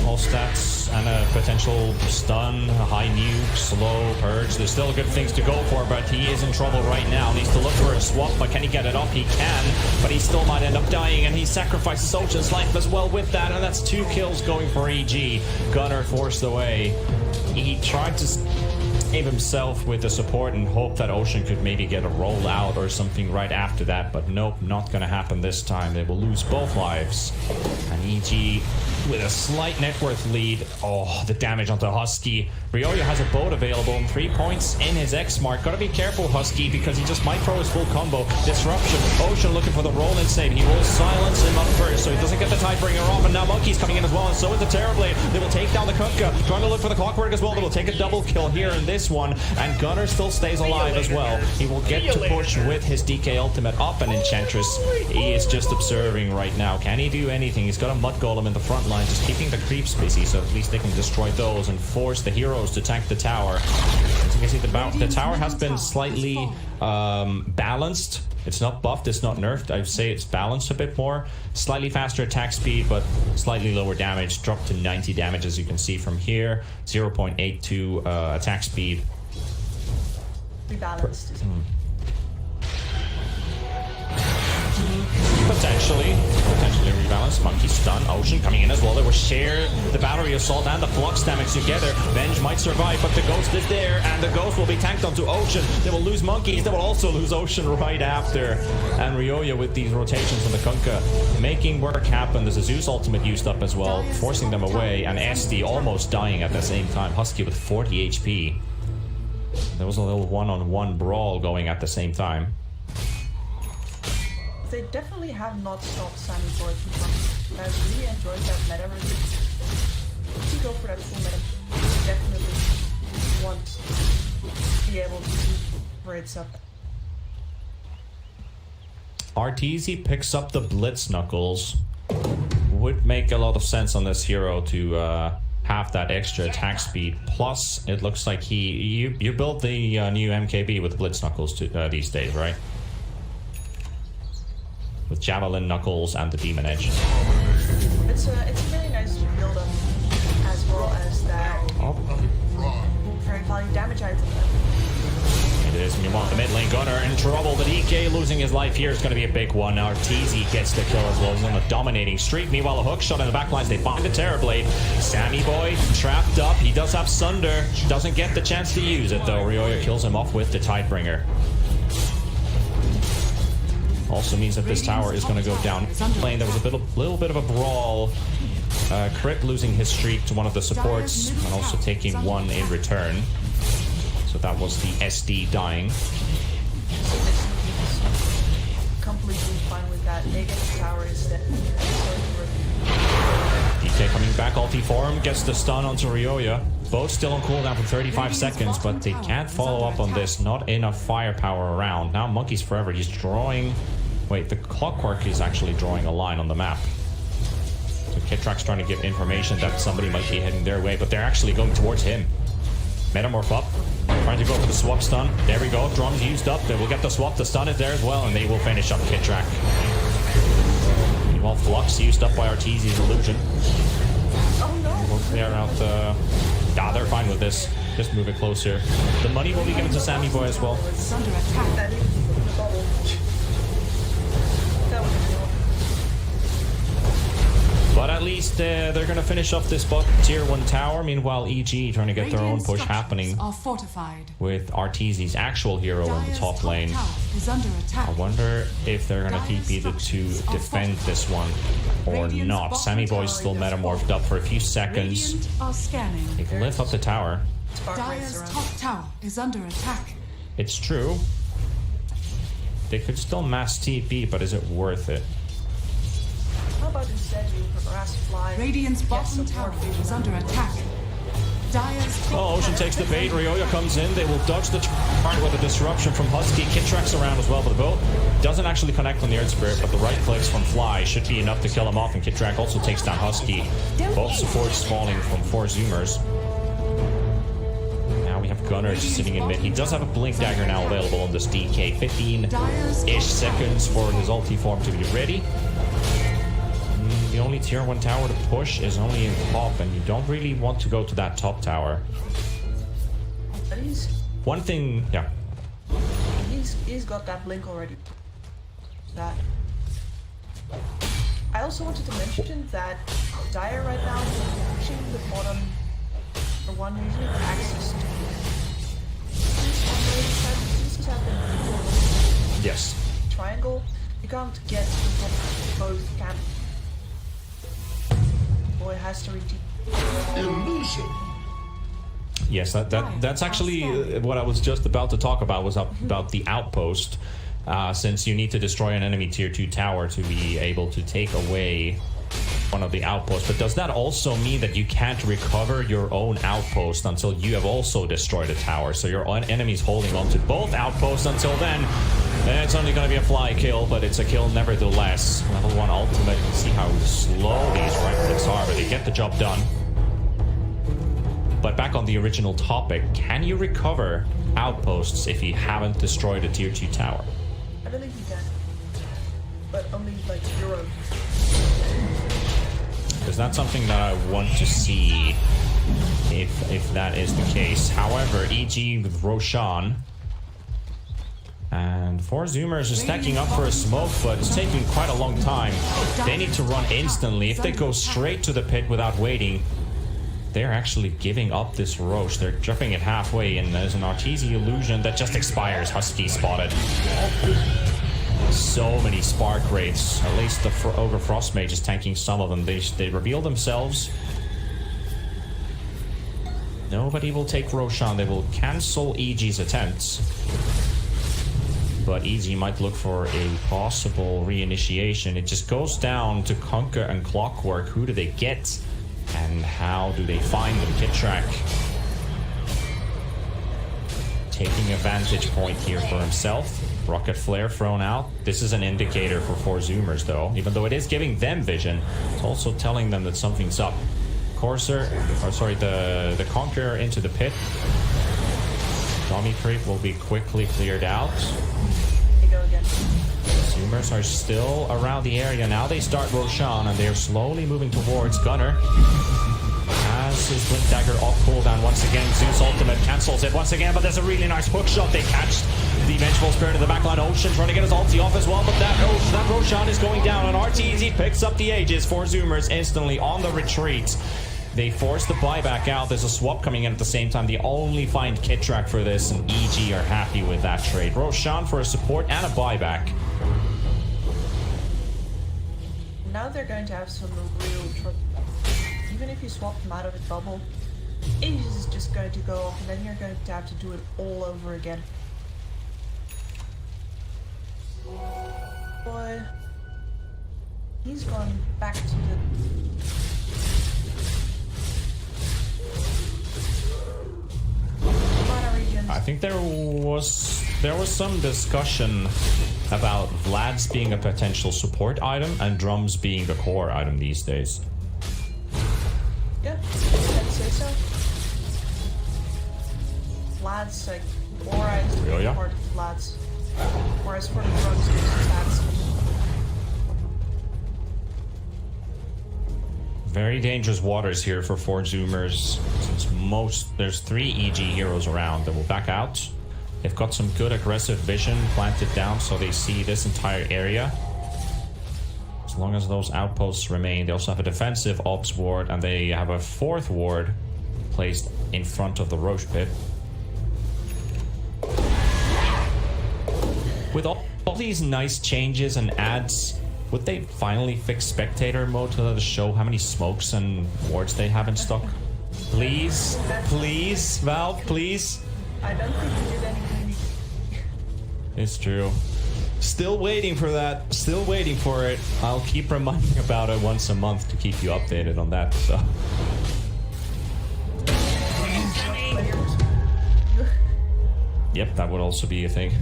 All stats and a potential stun, a high nuke, slow purge. There's still good things to go for, but he is in trouble right now. Needs to look for a swap, but can he get it up? He can, but he still might end up dying, and he sacrifices Ocean's life as well with that, and that's 2 kills going for EG. Gunner forced away. He tried to save himself with the support and hope that Ocean could maybe get a roll out or something right after that, but nope, not gonna happen this time. They will lose both lives. And EG with a slight net worth lead. Oh, the damage onto Husky. Ryoya has a boat available and 3 points in his X mark. Gotta be careful, Husky, because he just might throw his full combo. Disruption. Ocean looking for the roll-in save. He will silence him up first, so he doesn't get the Tidebringer off. And now Monkey's coming in as well, and so is the Terrorblade. They will take down the Kunkka. Trying to look for the Clockwork as well. They will take a double kill here in this one. And Gunner still stays alive as well. He will get to push with his DK ultimate up, and Enchantress, he is just observing right now. Can he do anything? He's got a Mud Golem in the front line, just keeping the creeps busy, so at least they can destroy those and force the heroes to tank the tower. As you can see, the tower has been slightly balanced. It's not buffed, it's not nerfed. I'd say it's balanced a bit more. Slightly faster attack speed, but slightly lower damage. Dropped to 90 damage, as you can see from here. 0.82 attack speed. Rebalanced. Potentially rebalanced. Monkey stun. Ocean coming in as well. They will share the battery assault and the flux damage together. Venge might survive, but the ghost is there, and the ghost will be tanked onto Ocean. They will lose Monkeys. They will also lose Ocean right after. And Ryoya with these rotations on the Kunkka making work happen. There's a Zeus ultimate used up as well, forcing them away, and SD almost dying at the same time. Husky with 40 HP. There was a little one-on-one brawl going at the same time. They definitely have not stopped Sammy Boy from coming. I really enjoyed that meta release. If you go for that full meta, you definitely want to be able to do raids up. Arteezy picks up the Blitz Knuckles. Would make a lot of sense on this hero to have that extra attack speed. Plus, it looks like you built the new MKB with Blitz Knuckles these days, right? With Javelin Knuckles and the Demon Edge. It's really nice to build up as well as that very value damage item. It is. Meanwhile, the mid lane Gunner in trouble. The DK losing his life here is going to be a big one. Arteezy gets the kill as well. He's on a dominating streak. Meanwhile, a hook shot in the backlines. They find the Terrorblade. Sammy Boy trapped up. He does have Sunder. Doesn't get the chance to use it though. Ryoya kills him off with the Tidebringer. Also means that this tower is going to go down lane. There was a little bit of a brawl. Crip losing his streak to one of the supports and also taking one in return. So that was the SD dying. Completely fine with that. They get the tower instead. DK coming back, ulti for him, gets the stun onto Ryoya. Both still on cooldown for 35 seconds, but they can't follow up on this. Not enough firepower around. Now Monkey's Forever, he's drawing... Wait, the Clockwork is actually drawing a line on the map. So Kitrak's trying to give information that somebody might be heading their way, but they're actually going towards him. Metamorph up, trying to go for the swap stun. There we go, drums used up. They will get the swap, the stun is there as well, and they will finish up Kitrak. Meanwhile, Flux used up by Arteezy's illusion. Oh no! We'll clear out Nah, they're fine with this. Just move it closer. The money will be given to Sammy Boy as well. Under attack. But at least they're going to finish up this tier 1 tower. Meanwhile, EG trying to get their own push happening Are fortified. with Arteezy's actual hero in the top lane. Is under attack. I wonder if they're going to TP the two defend this one or not. Sammy Boy's still metamorphed up for a few seconds. Radiant are scanning. They can lift up the tower. Dire's top tower is under attack. It's true. They could still mass TP, but is it worth it? How about instead you progress fly? Radiant's bottom tower is under attack. Dire's Oh, Ocean takes the bait. Ryoya comes in. They will dodge the turn with a disruption from Husky. Kitrak's around as well, but the boat doesn't actually connect on the Earth Spirit, but the right clicks from Fly should be enough to kill him off, and Kitrak also takes down Husky. Both supports falling from 4 Zoomers. Now we have Gunner is sitting in mid. He does have a Blink Dagger now available on this DK. 15-ish seconds for his ulti form to be ready. The only tier 1 tower to push is only in top, and you don't really want to go to that top tower. One thing, yeah. He's got that blink already. That. I also wanted to mention that Dire right now is pushing the bottom for one reason, access to Yes. Triangle. You can't get to the top of both camps. Boy has to reach. Illusion. Yes, that's actually what I was just about to talk about, was about the outpost. Since you need to destroy an enemy tier 2 tower to be able to take away one of the outposts. But does that also mean that you can't recover your own outpost until you have also destroyed a tower? So your enemy's holding on to both outposts until then. It's only going to be a fly kill, but it's a kill nevertheless. Level 1 ultimate. See how slow these right clicks are, but they get the job done. But back on the original topic, can you recover outposts if you haven't destroyed a tier 2 tower? I believe you can. But only like your own. Because that's something that I want to see if that is the case. However, EG with Roshan and 4 Zoomers are stacking up for a smoke, but it's taking quite a long time. They need to run instantly. If they go straight to the pit without waiting, they're actually giving up this Roche. They're dropping it halfway, and there's an Arteezy illusion that just expires. Husky spotted. So many spark rates. At least the Ogre Frost Mage is tanking some of them. They reveal themselves. Nobody will take Roshan. They will cancel EG's attempts. But EG might look for a possible reinitiation. It just goes down to Conquer and Clockwork. Who do they get? And how do they find them? Kittrack taking a vantage point here for himself. Rocket Flare thrown out. This is an indicator for 4 Zoomers, though. Even though it is giving them vision, it's also telling them that something's up. Courser, or sorry, the Conqueror into the pit. Dummy creep will be quickly cleared out. They go again. Zoomers are still around the area. Now they start Roshan, and they're slowly moving towards Gunner. Has his Blink Dagger off cooldown once again. Zeus ultimate cancels it once again, but there's a really nice hook shot. They catch the Vengeful Spirit in the backline. Ocean trying to get his ulti off as well, but that Roshan is going down, and Arteezy picks up the Aegis. 4 Zoomers instantly on the retreat. They force the buyback out. There's a swap coming in at the same time. They only find Kittrack for this, and EG are happy with that trade. Roshan for a support and a buyback. Now they're going to have some real trouble. Even if you swap them out of a bubble, Aegis is just going to go off, and then you're going to have to do it all over again. Boy, he's gone back to the... I think there was some discussion about Vlad's being a potential support item and drums being the core item these days. Yeah, I'd say so. Vlad's like Aura is the part of Vlad's. Whereas for the drums, there's stats. Very dangerous waters here for 4 Zoomers, since there's 3 EG heroes around that will back out. They've got some good aggressive vision planted down, so they see this entire area. As long as those outposts remain, they also have a defensive ops ward, and they have a 4th ward placed in front of the Roche pit. With all these nice changes and adds, would they finally fix spectator mode to let us show how many smokes and wards they have in stock? Please, please, Valve, please. I don't think we did anything. It's true. Still waiting for that. Still waiting for it. I'll keep reminding about it once a month to keep you updated on that. So. Yep, that would also be a thing.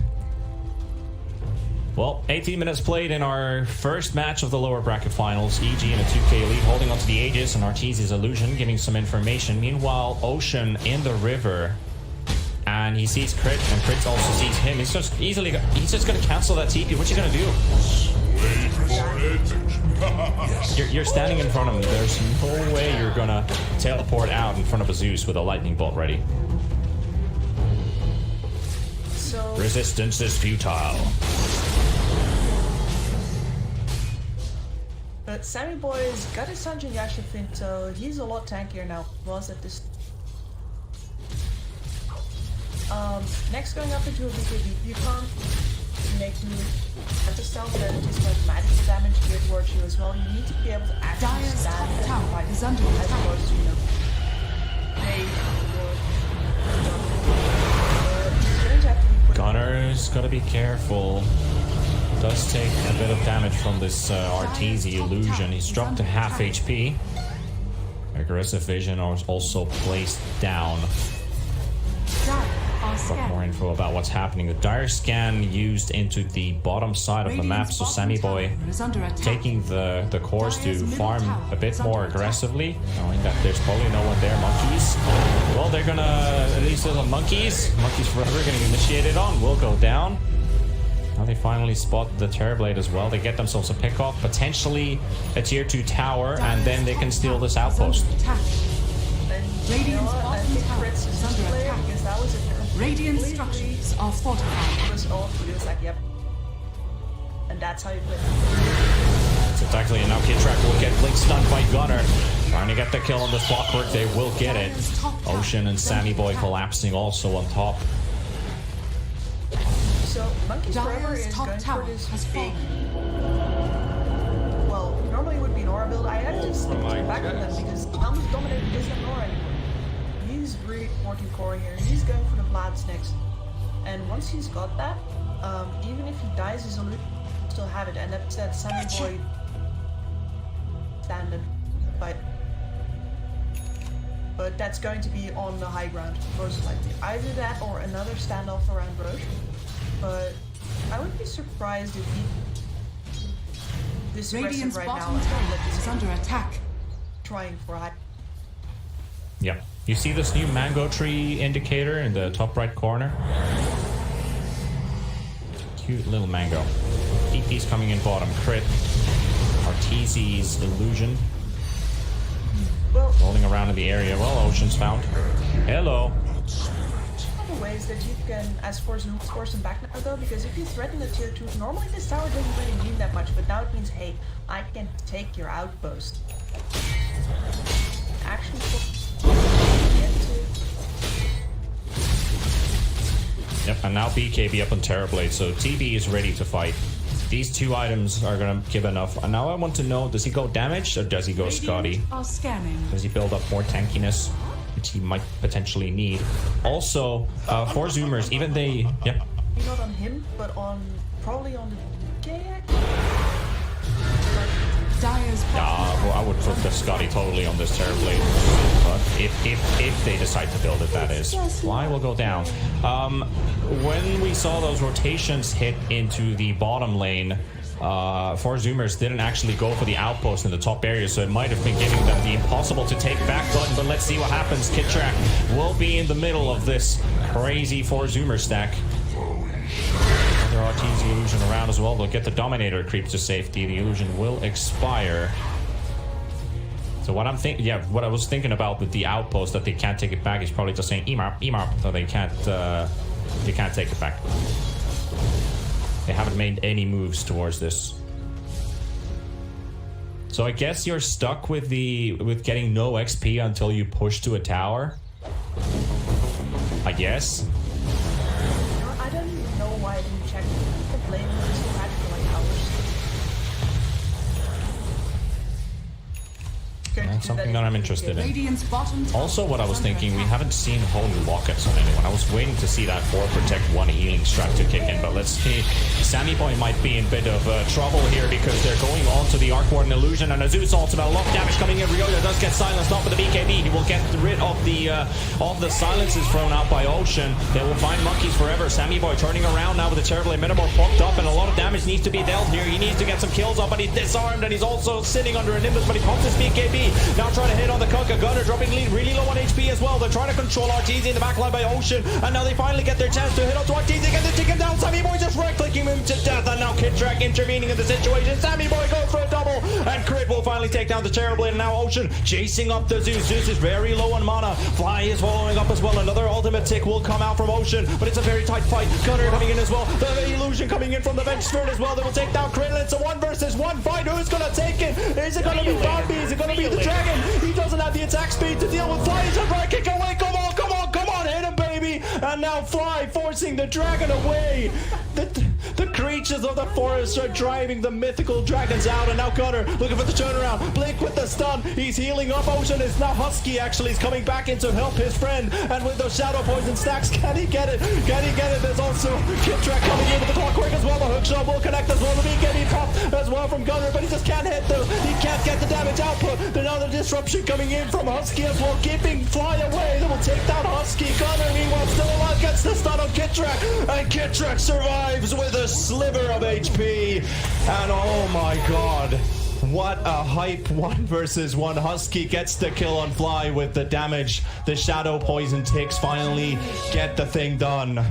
Well, 18 minutes played in our first match of the lower bracket finals. EG in a 2k lead, holding onto the Aegis, and Arteezy's illusion, giving some information. Meanwhile, Ocean in the river and he sees Crit, and Crit also sees him. He's just gonna cancel that TP. What's he gonna do? You're standing in front of him. There's no way you're gonna teleport out in front of a Zeus with a lightning bolt ready. So Resistance is futile. But Sammy Boy's got his Sanjin Yashafin, so he's a lot tankier now. Was at this. Next going up into a BKB, you can't make me at the stealth that just like magical damage geared towards you as well. You need to be able to actually Dire's stand top and tower fight is under as attack. opposed to, you know, he's going to have to be put Gunner's gotta be careful. Does take a bit of damage from this Arteezy illusion. He's dropped to half HP. Aggressive vision is also placed down. Got more info about what's happening. The dire scan used into the bottom side of the map, so Sammy Boy taking the course to farm a bit more aggressively, knowing that there's probably no one there. Monkeys, well, they're gonna, at least the monkeys forever getting initiated on will go down. Now they finally spot the Terrorblade as well. They get themselves a pick-off, potentially a tier 2 tower, and then they can steal this outpost. Radiant's bottom tower is under attack. Radiant structures are fortified. It was all through. It was like, yep. And that's how you play. It's exactly, and now Kid Track will get Blink stunned by Gunner. Trying to get the kill on this blockwork, they will get it. Ocean and Sammy Boy collapsing also on top. So, Monkey's Forever is going for this big... Well, normally it would be Nora build. I had to stick back with them because Helm's dominated isn't Nora anymore. He's really wanting core here. He's going for the Vlads next. And once he's got that, even if he dies, he's already still have it. And that's that Sammy Boy standard fight. But that's going to be on the high ground, most likely. Either that or another standoff around Roche. But I would be surprised if he this aggressive right now is under attack. Trying for high. Yeah. You see this new mango tree indicator in the top right corner? Cute little mango. TP's coming in bottom. Crit. Arteezy's illusion. Well, rolling around in the area. Well, Ocean's found. Hello. Other ways that you can, as force him back now though, because if you threaten the tier 2, normally this tower doesn't really mean that much, but now it means, hey, I can take your outpost. Actually, Yep, and now BKB up on Terrorblade, so TB is ready to fight. These two items are gonna give enough. And now I want to know, does he go damaged or does he go Scotty? Does he build up more tankiness, which he might potentially need? Also, for Zoomers, even they... Yep. Not on him, but on probably on the KX. Well, I would put the Scotty totally on this Terrorblade. But if they decide to build it, that is. Fly will go down. When we saw those rotations hit into the bottom lane, four Zoomers didn't actually go for the outpost in the top area, so it might have been giving them the impossible to take back button, but let's see what happens. Kid Track will be in the middle of this crazy four Zoomer stack. Another Arteezy illusion around as well. They'll get the Dominator creep to safety. The illusion will expire. So what I'm thinking, what I was thinking about with the outpost that they can't take it back is probably just saying EMARP, so they can't take it back. They haven't made any moves towards this. So I guess you're stuck with getting no XP until you push to a tower. I guess. I don't even know why I didn't check the blame was so bad for like hours. That's something that I'm interested in. Also, what I was thinking, we haven't seen Holy Lockets on anyone. I was waiting to see that 4 Protect 1 healing strat to kick in, but let's see. Sammy Boy might be in a bit of trouble here because they're going on to the Arc Warden illusion, and a Zeus ultimate. A lot of damage coming in. Ryoya does get silenced, not with the BKB. He will get rid of the silences thrown out by Ocean. They will find monkeys forever. Sammy Boy turning around now with the Terrorblade Minimum fucked up, and a lot of damage needs to be dealt here. He needs to get some kills up, but he's disarmed, and he's also sitting under a Nimbus, but he pops his BKB. BKB. Now trying to hit on the Kunkka. Gunner dropping lead really low on HP as well. They're trying to control RTZ in the backline by Ocean, and now they finally get their chance to hit onto RTZ. Get to take him down. Sammy Boy just right-clicking him to death, and now Kidtrack intervening in the situation. Sammy Boy goes for a double, and Crit will finally take down the Terrorblade, and now Ocean chasing up the Zeus. Zeus is very low on mana. Fly is following up as well. Another ultimate tick will come out from Ocean, but it's a very tight fight. Gunner coming in as well. The illusion coming in from the bench spirit as well. They will take down Crit. It's a 1 versus 1 fight. Who's gonna take it? Is it gonna be Bambi? Is it gonna be the Dragon? He doesn't have the attack speed to deal with Fly. He's a right kick away. Come on, come on, come on, hit him, baby! And now Fly forcing the Dragon away. The creatures of the forest are driving the mythical dragons out, and now Gunner looking for the turnaround. Blink with the stun. He's healing up. Ocean is now Husky actually. He's coming back in to help his friend, and with those shadow poison stacks, can he get it? Can he get it? There's also Kidtrack coming in with the clockwork as well. The hook shot will connect as well. The BKB pop as well from Gunner, but he just can't hit though. He can't get the damage output. Another disruption coming in from Husky as well, keeping Fly away. They will take down Husky. Gunner, meanwhile, still alive, gets the stun on Kidtrack, and Kidtrack survives with a sliver of HP. And oh my god, what a hype 1 versus 1. Husky gets the kill on Fly with the damage. The shadow poison ticks finally get the thing done.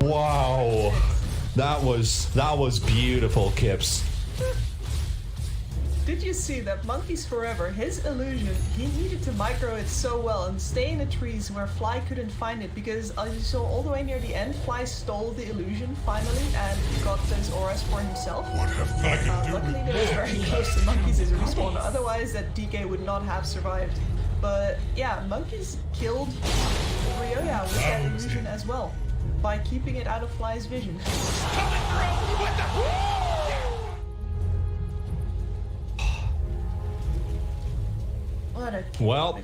Wow, that was beautiful, Kips. Did you see that Monkeys Forever, his illusion, he needed to micro it so well and stay in the trees where Fly couldn't find it, because as you saw all the way near the end, Fly stole the illusion finally and got those auras for himself. Luckily they were very close to Monkeys' respawn, otherwise that DK would not have survived. But yeah, Monkeys killed Ryoya with that illusion as well, by keeping it out of Fly's vision. Well,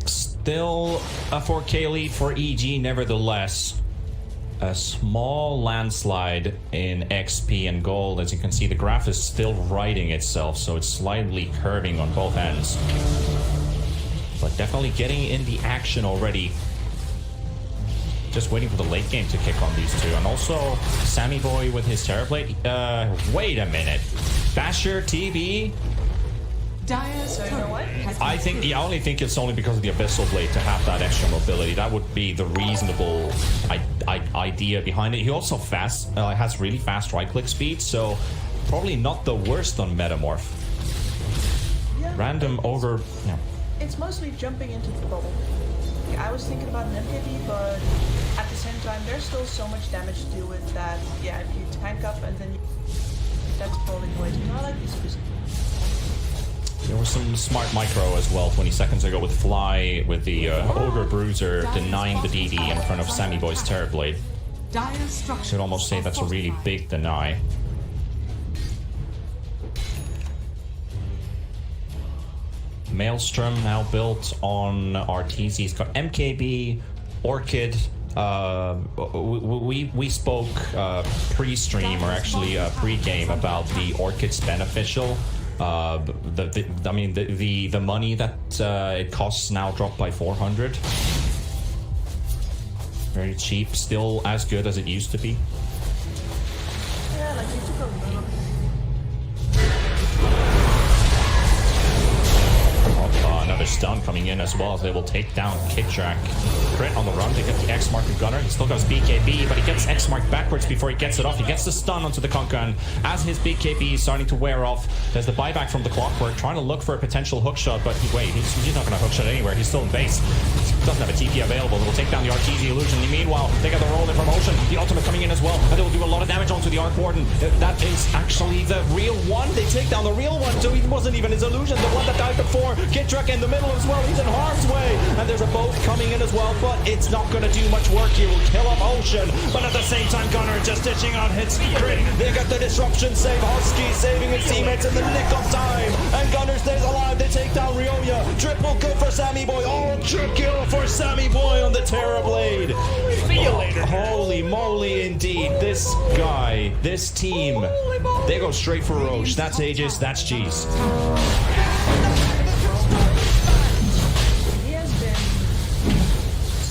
still a 4K lead for EG, nevertheless. A small landslide in XP and gold. As you can see, the graph is still righting itself, so it's slightly curving on both ends. But definitely getting in the action already. Just waiting for the late game to kick on these two. And also, Sammy Boy with his Terrorblade. Wait a minute. Basher, TB... I only think it's only because of the Abyssal Blade to have that extra mobility. That would be the reasonable idea behind it. He also has really fast right-click speed, so probably not the worst on Metamorph. Yeah, random over... Yeah. It's mostly jumping into the bubble. I was thinking about an MKB, but at the same time, there's still so much damage to deal with that, yeah, if you tank up and then that's probably the way to go. I like this boost. There was some smart micro as well 20 seconds ago with Fly, with the Ogre Bruiser denying the DD in front of Sammy Boy's Terrorblade. Should almost say that's a really big deny. Maelstrom now built on RTZ. He's got MKB, Orchid. We spoke pre-stream, or actually pre-game, about the Orchid's beneficial. The money that it costs now dropped by 400. Very cheap, still as good as it used to be. Yeah, like you took a little. Another stun coming in as well, as they will take down Kidtrack. Crit on the run to get the X mark of Gunner. He still goes BKB, but he gets X mark backwards before he gets it off. He gets the stun onto the Kunkka, and as his BKB is starting to wear off, there's the buyback from the Clockwork, trying to look for a potential hookshot, but he's not going to hookshot anywhere. He's still in base. He doesn't have a TP available. They will take down the RTZ illusion. Meanwhile, they got the roll in from Ocean. The ultimate coming in as well, and they will do a lot of damage onto the Arc Warden. That is actually the real one. They take down the real one, so he wasn't even his illusion. The one that died before. Kidtrack in the middle as well. He's in harm's way, and there's a boat coming in as well, but it's not going to do much work. He will kill up Ocean, but at the same time, Gunner just ditching on hits. Crit. They got the disruption save. Husky saving his teammates in the nick of time, and Gunner stays alive. They take down Ryoya. Triple kill for Sammy Boy. Ultra kill for Sammy Boy on the Terrorblade. Holy moly, indeed. This guy, this team, they go straight for Roche. That's Aegis, that's G's.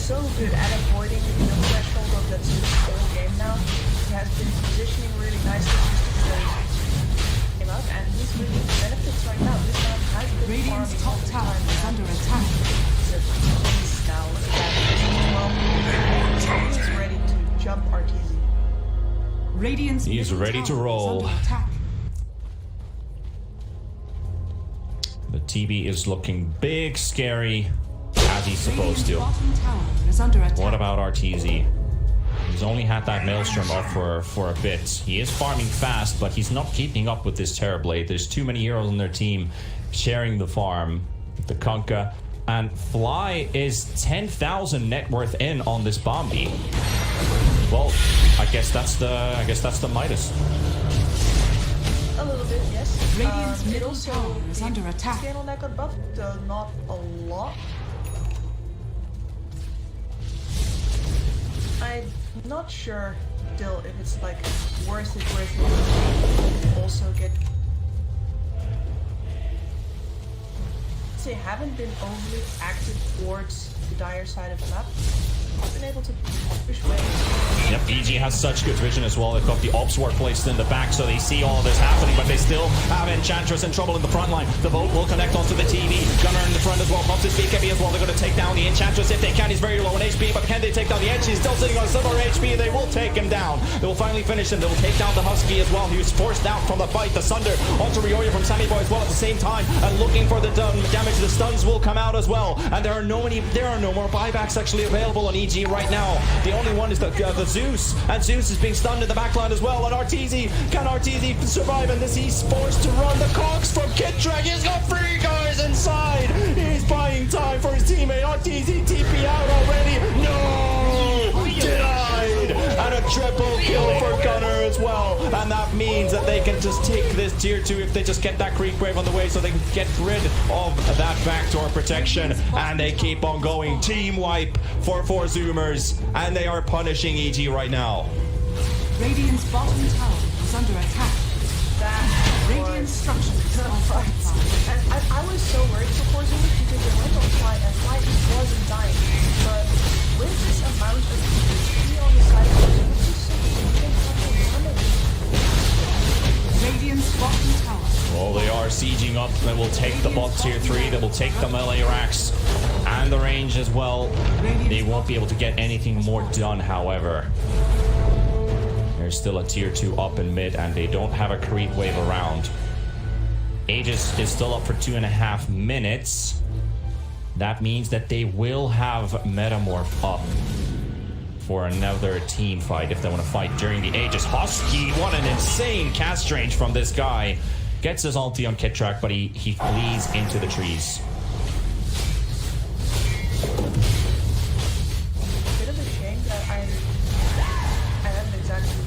So good at avoiding the threshold of that whole game now. He has been positioning really nicely just to came out, and he's really benefits right now. This man has been farming Radiant's He's middle ready to tower is roll. under attack. The TB is looking big, scary, as he's supposed to. Bottom tower is under attack. What about RTZ? He's only had that Maelstrom up for a bit. He is farming fast, but he's not keeping up with this Terrorblade. There's too many heroes on their team sharing the farm. The Kunkka. And Fly is 10,000 net worth in on this Bombi. Well, I guess that's the Midas. A little bit, yes. Radiant's It middle also tower is under attack. Scale that got buffed, though not a lot. I'm not sure still if it's like worth it to also get. They haven't been overly active towards the dire side of the map. I've been able to push away. Yep, EG has such good vision as well. They've got the Ops Ward placed in the back, so they see all of this happening, but they still have Enchantress in trouble in the front line. The boat will connect onto the TV. Gunner in the front as well. Pops his BKB as well. They're going to take down the Enchantress if they can. He's very low on HP, but can they take down the Edge? He's still sitting on similar HP. They will take him down. They will finally finish him. They will take down the Husky as well. He was forced out from the fight. The Sunder onto Ryoya from Sammy Boy as well at the same time, and looking for the damage. The stuns will come out as well, and there are no more buybacks actually available on EG right now. The only one is the Zeus, and Zeus is being stunned in the backline as well. And RTZ, can RTZ survive in this? He's forced to run the Cox from Kittrek. He's got 3 guys inside. He's buying time for his teammate. RTZ TP out already. No! Denied! And a triple kill for Gunner as well. And that means that they can just take this tier 2 if they just get that creep wave on the way, so they can get rid of that backdoor protection. And they keep on going. Team wipe for 4 Zoomers. And they are punishing EG right now. Radiant's bottom tower is under attack. Radiant structures are fortified. And I was so worried for Zoomers because they went on Fly and Fly wasn't dying. But with this amount of HP on the side of Zoomers, Radiant's bottom tower. Well, they are sieging up. They will take the bot tier 3. They will take the melee racks and the range as well. They won't be able to get anything more done, however. There's still a tier 2 up in mid, and they don't have a creep wave around. Aegis is still up for 2.5 minutes. That means that they will have Metamorph up for another team fight if they want to fight during the Aegis. Husky, what an insane cast range from this guy. Gets his ulti on Kittrek, but he flees into the trees. bit of a shame that I haven't exactly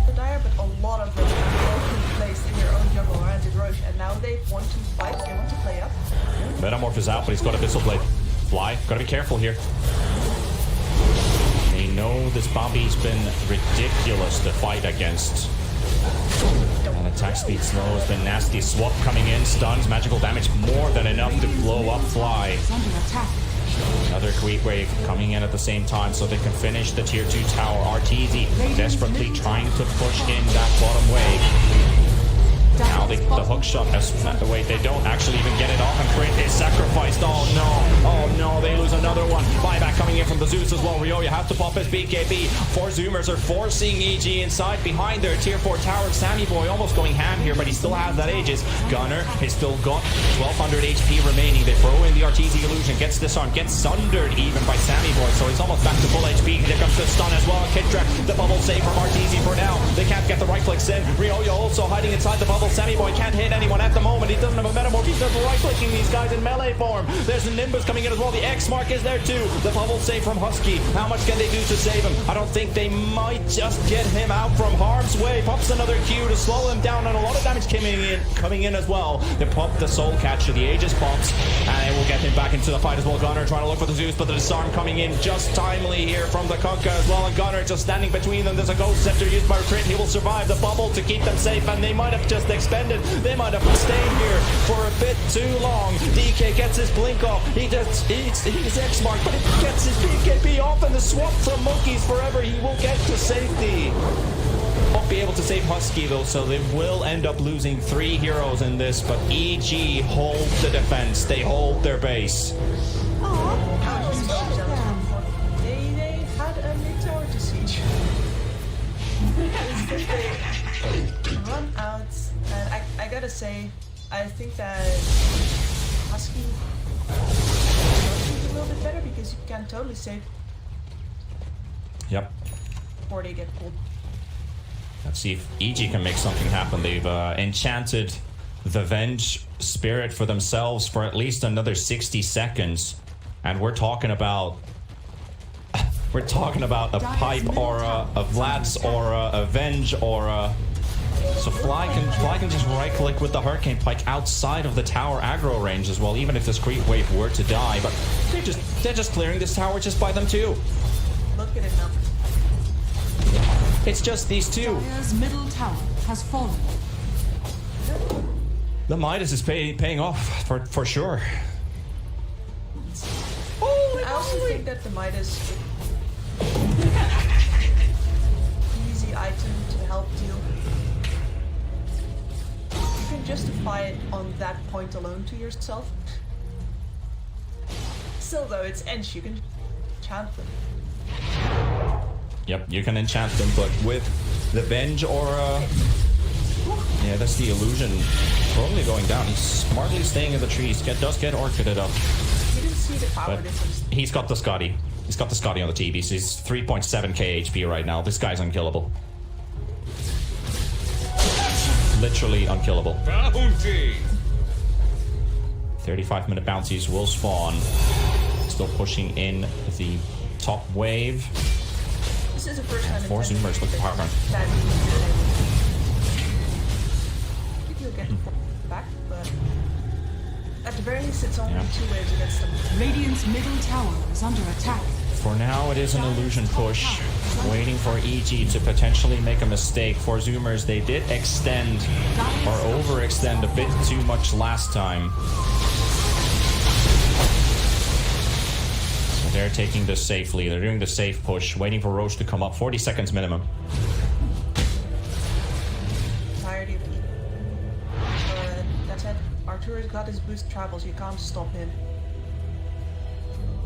the dire, but a lot of them are placed in their own jungle around the Roche, and now they want to fight, they want to play up. Metamorph is out, but he's got Abyssal Blade. Fly, gotta be careful here. They know this Bombi's been ridiculous to fight against. And attack speed slow has been nasty. Swap coming in, stuns, magical damage more than enough to blow up Fly. Another creep wave coming in at the same time so they can finish the tier 2 tower. RTZ desperately trying to push in that bottom wave. Now the hook shot has... Wait, they don't actually even get it off, and Crit is sacrificed. Oh no, oh no, they lose another one. Buyback coming in from the Zeus as well. Ryoya has to pop his BKB. 4 Zoomers are forcing EG inside behind their tier 4 tower. Sammy Boy almost going ham here, but he still has that Aegis. Gunner has still got 1200 HP remaining. They throw in the RTZ illusion, gets disarmed, gets sundered even by Sammy Boy, so he's almost back to full HP. There comes the stun as well. Kittrek, the bubble save from RTZ for now. They can't get the right clicks in. Ryoya also hiding inside the bubble. Sammy Boy can't hit anyone at the moment. He doesn't have a Metamorph. He's just right-clicking these guys in melee form. There's a Nimbus coming in as well. The X mark is there too. The bubble save from Husky. How much can they do to save him? I don't think they might just get him out from harm's way. Pops another Q to slow him down, and a lot of damage coming in as well. They pop the Soul Catcher. The Aegis pops, and it will get him back into the fight as well. Gunner trying to look for the Zeus, but the disarm coming in just timely here from the Kunkka as well. And Gunner just standing between them. There's a Ghost Scepter used by Crit. He will survive the bubble to keep them safe, and they might have just expended. They might have stayed here for a bit too long. DK gets his blink off. He just eats his X mark, but he gets his BKB off, and the swap from Monkeys forever. He will get to safety. Won't be able to save Husky though, so they will end up losing 3 heroes in this, but EG hold the defense. They hold their base. They had a mid tower to siege. if they run out, and I gotta say, I think that Husky is a little bit better because you can totally save. Yep. Before they get pulled. Let's see if EG can make something happen. They've enchanted the Venge Spirit for themselves for at least another 60 seconds. And we're talking about a Pipe aura, a Vlad's aura, a Venge aura. So Fly can just right click with the Hurricane Pike outside of the tower aggro range as well, even if this creep wave were to die. But they're just clearing this tower just by them too. Look at it now. It's just these two. Dire's middle tower has fallen. The Midas is paying off for sure. I also think that the Midas easy item to help deal. You can justify it on that point alone to yourself. Still though, it's Ench, you can enchant them. Yep, you can enchant them, but with the Venge aura... Yeah, that's the illusion. Probably going down. He's smartly staying in the trees. Does get Orchided up. You didn't see the power But difference. he's got the Scotty. He's got the Scotty on the TV. So he's 3.7k HP right now. This guy's unkillable. Literally unkillable. Bounty! 35-minute bounties will spawn. Still pushing in the top wave. This is the first time Four Zoomers with the power run. You'll get back, but at the very least, it's only 2 waves against them. Radiant's middle tower is under attack. For now, it is an illusion push. Waiting for EG to potentially make a mistake. For Zoomers, they did extend or overextend a bit too much last time. So they're taking this safely. They're doing the safe push, waiting for Roche to come up. 40 seconds minimum. Tired of it. That's it. Artura's got his boost travels. You can't stop him.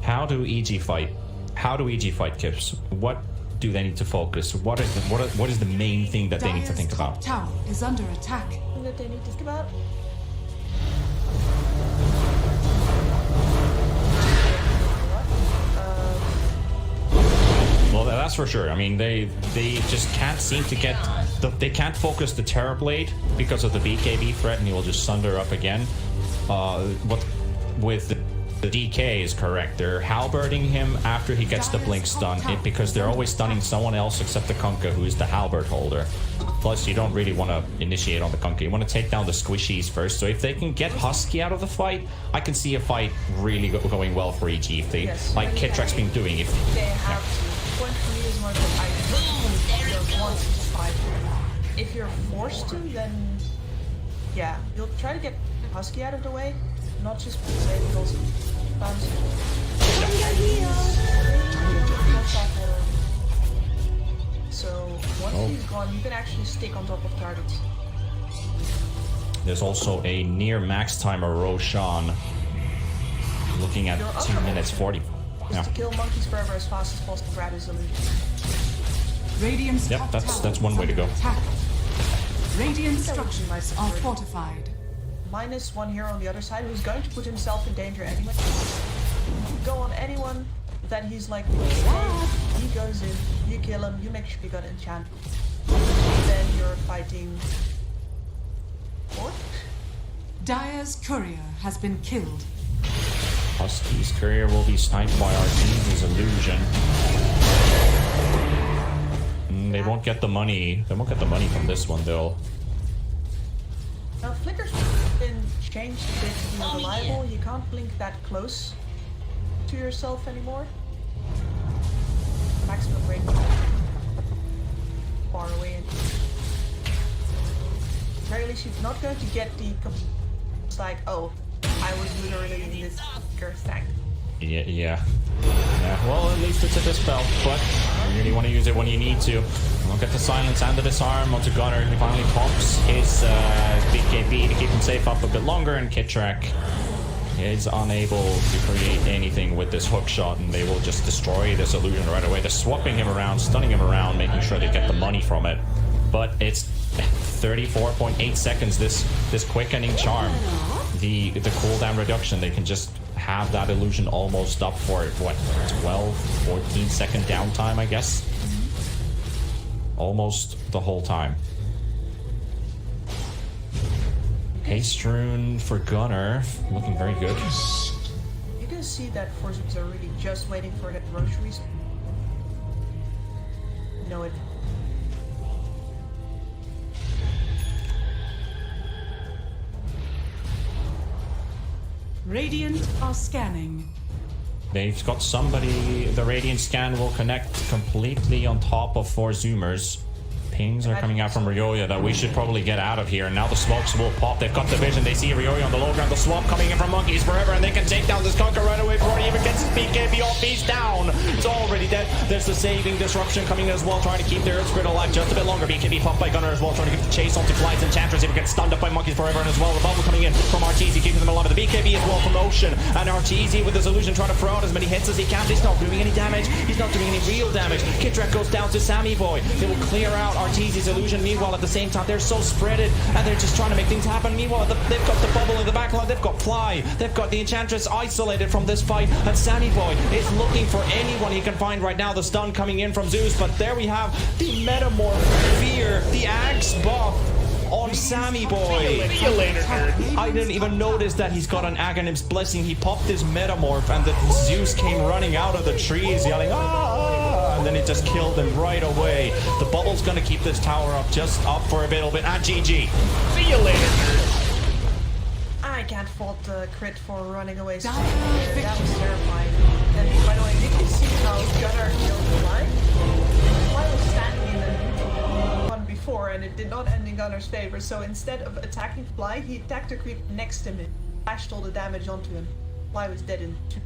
How do EG fight? How do EG fight, Kips? What do they need to focus? What is the main thing that they need to think about? Tower is under attack. Thing that they need to think about. Well, that's for sure. I mean, they just can't seem to get... They can't focus the Terror Blade because of the BKB threat, and he will just sunder up again. What with the DK is correct. They're halberding him after he gets the blink stun, because they're always stunning someone else except the Kunkka, who is the halberd holder. Plus, you don't really want to initiate on the Kunkka. You want to take down the squishies first. So if they can get Husky out of the fight, I can see a fight really going well for EG. If they, like Kitrak's been doing. If they have to. Point for me is more that I don't want to fight. If you're forced to, then yeah, you'll try to get Husky out of the way, not just say those bounce. So once he's gone, you can actually stick on top of targets. There's also a near max timer Roshan. Looking at 2 minutes 40. Just to kill monkeys forever as fast as possible, grab his illusion. Radiant's Yep, that's one way to go. Radiant structures are fortified. -1 here on the other side, who's going to put himself in danger anyway. Go on anyone that he's like, he goes in, you kill him, you make sure you got enchant. Then you're fighting. What? Dire's courier has been killed. Husky's courier will be sniped by our team's illusion. They won't get the money. They won't get the money from this one, though. Now Flicker's been changed a bit to be more reliable. You can't blink that close to yourself anymore. Maximum range. Far away. And very least you're not going to get the. It's like, oh, I was literally in this girth tank. Yeah. Well, at least it's a dispel, but you really want to use it when you need to. Look at the silence and the disarm onto Gunner. He finally pops his BKB to keep him safe up a bit longer, and Kitrak is unable to create anything with this hook shot, and they will just destroy this illusion right away. They're swapping him around, stunning him around, making sure they get the money from it. but it's 34.8 seconds. This quickening charm, the cooldown reduction, they can just have that illusion almost up for what, 12-14 second downtime, I guess. Almost the whole time. Haste rune for Gunner, looking very good. You can see that Forzumes are really just waiting for the groceries. No, it. Radiant are scanning. They've got somebody, the Radiant scan will connect completely on top of 4 Zoomers. Pings are coming out from Ryoya that we should probably get out of here. And now the smokes will pop. They've got the vision. They see Ryoya on the low ground. The swap coming in from Monkeys Forever, and they can take down this Conquer right away before he even gets his BKB off. He's down. It's already dead. There's the saving disruption coming in as well, trying to keep their Earth Grid alive just a bit longer. BKB popped by Gunner as well, trying to give the chase onto Flights. Enchantress even gets stunned up by Monkeys Forever, and as well the bubble coming in from Arteezy, keeping them alive. The BKB as well from Ocean, and Arteezy with his illusion trying to throw out as many hits as he can. He's not doing any damage. He's not doing any real damage. Kidrak goes down to Sammy Boy. They will clear out Arteezy's illusion. Meanwhile, at the same time, they're so spreaded and they're just trying to make things happen. Meanwhile, they've got the bubble in the backline. They've got Fly. They've got the Enchantress isolated from this fight. And Sammy Boy is looking for anyone he can find right now. The stun coming in from Zeus. But there we have the Metamorph Fear, the Axe buff on Sammy Boy. See you later, nerd. I didn't even notice that he's got an Aghanim's Blessing. He popped his Metamorph and the Zeus came running out of the trees yelling, "Ah!" And then it just killed him right away. The bubble's gonna keep this tower up, just up for a little bit. And GG. See you later, nerd. I can't fault the crit for running away. So that was terrifying. And by the way, did you see how Gunner killed the line? Fly was standing in the one before, and it did not end in Gunner's favor. So instead of attacking Fly, he attacked the creep next to him, flashed all the damage onto him. Fly was dead in 2.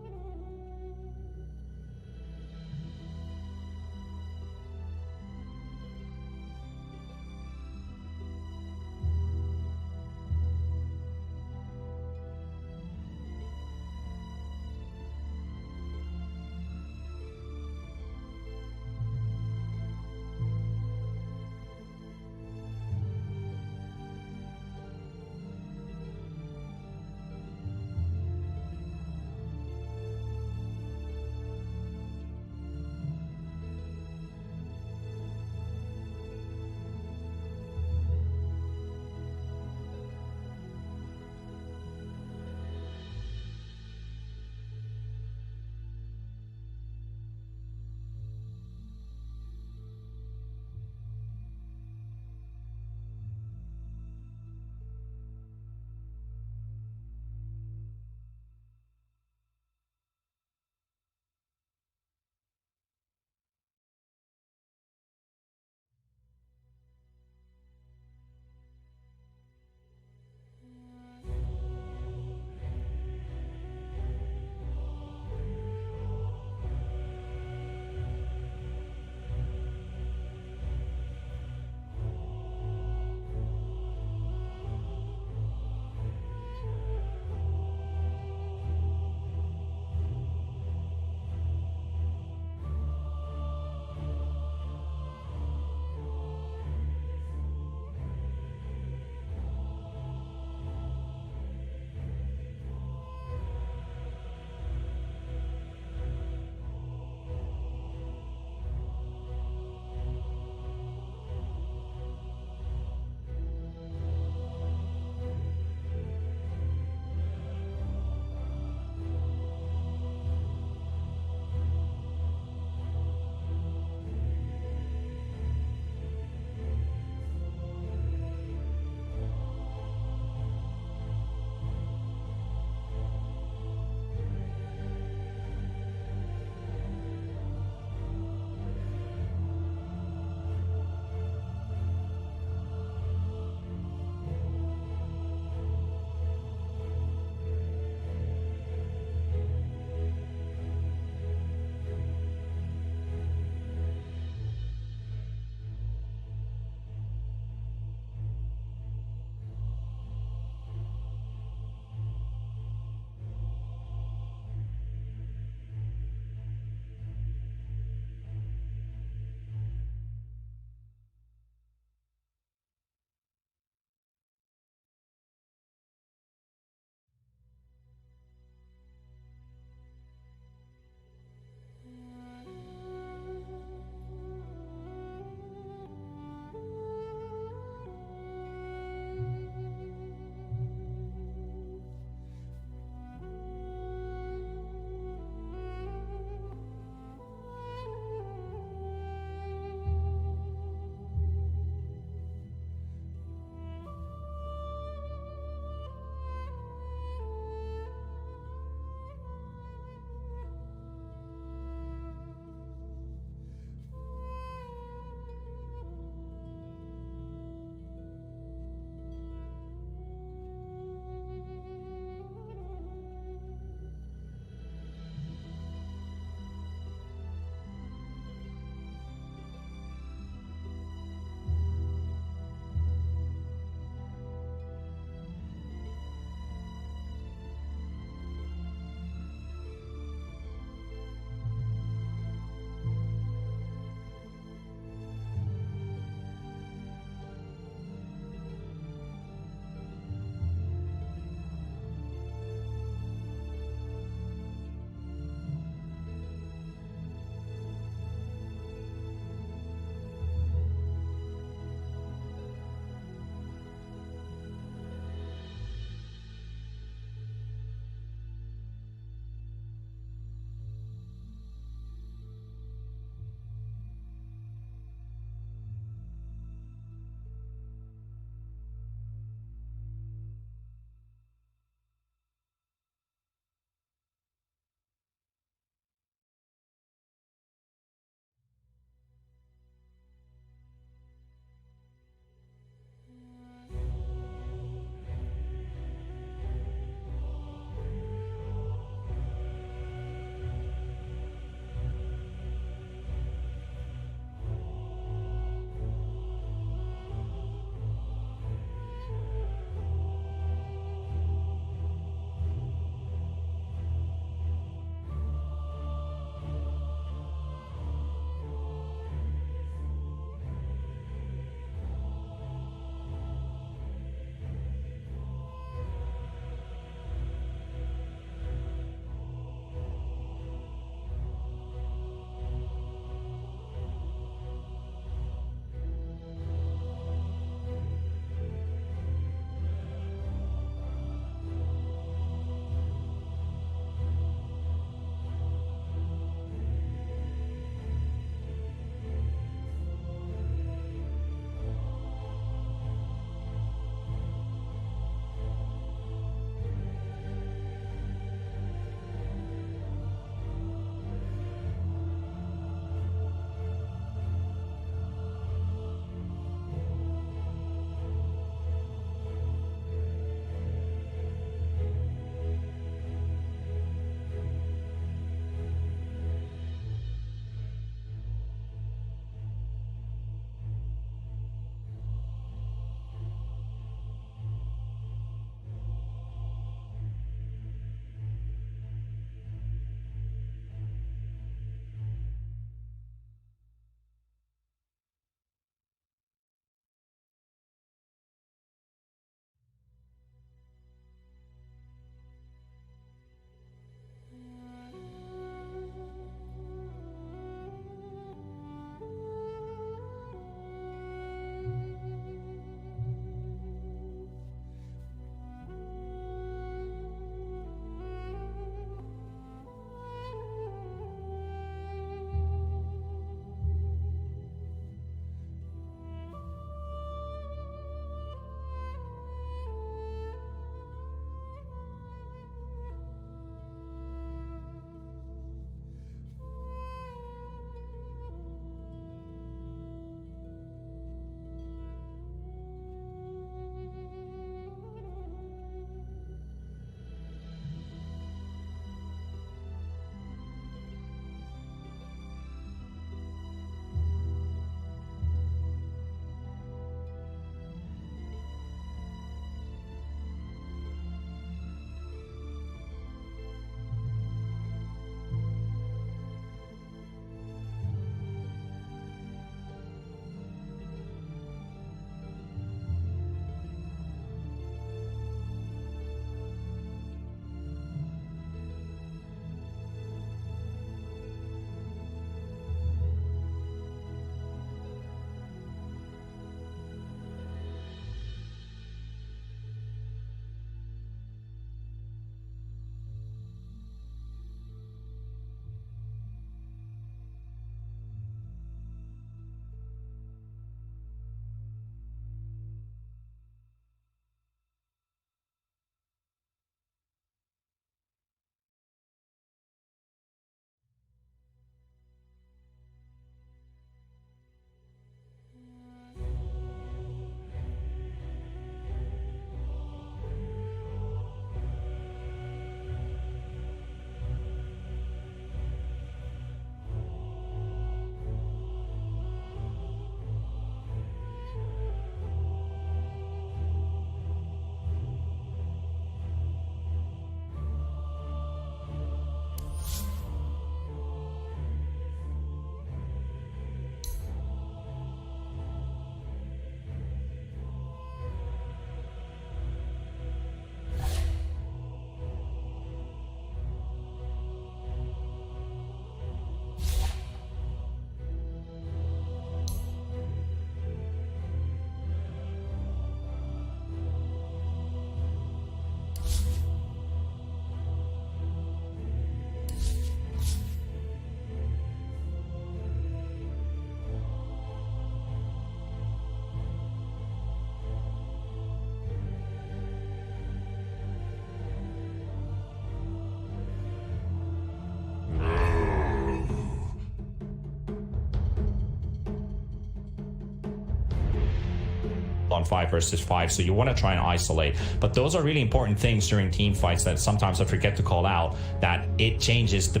on 5 versus 5, so you want to try and isolate. But those are really important things during team fights that sometimes I forget to call out, that it changes the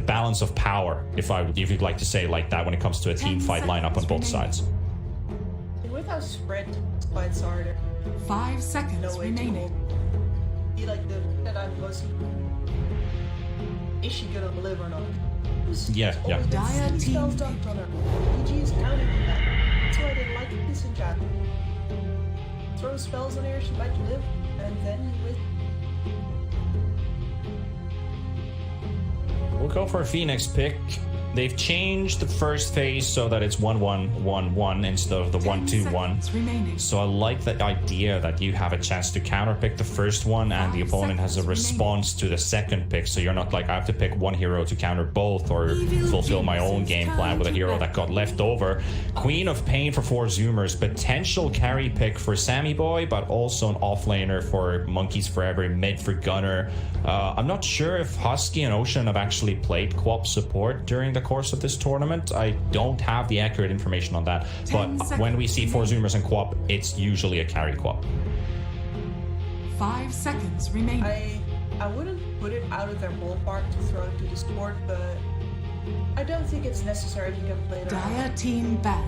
balance of power, if you'd like to say it like that, when it comes to a team fight lineup on both sides. With how spread fights are, there 5 seconds no way remaining. to like that I was. Is she gonna live or not? Yeah. Dire team spells dunked on her. PG is counting on that. That's why they like this in chat. Throw spells on her, she might live, and then with. We'll go for a Phoenix pick. They've changed the first phase so that it's 1-1-1-1 instead of the 1-2-1. So I like the idea that you have a chance to counterpick the first one and the opponent has a response to the second pick. So you're not like, I have to pick one hero to counter both or fulfill my own game plan with a hero that got left over. Queen of Pain for 4 Zoomers. Potential carry pick for Sammy Boy, but also an offlaner for Monkeys Forever, mid for Gunner. I'm not sure if Husky and Ocean have actually played co-op support during the course of this tournament. I don't have the accurate information on that, but when we see 4 Zoomers in co-op, it's usually a carry co-op. 5 seconds remaining. I wouldn't put it out of their ballpark to throw it to the sport, but I don't think it's necessary if you can play it. Dire team bad.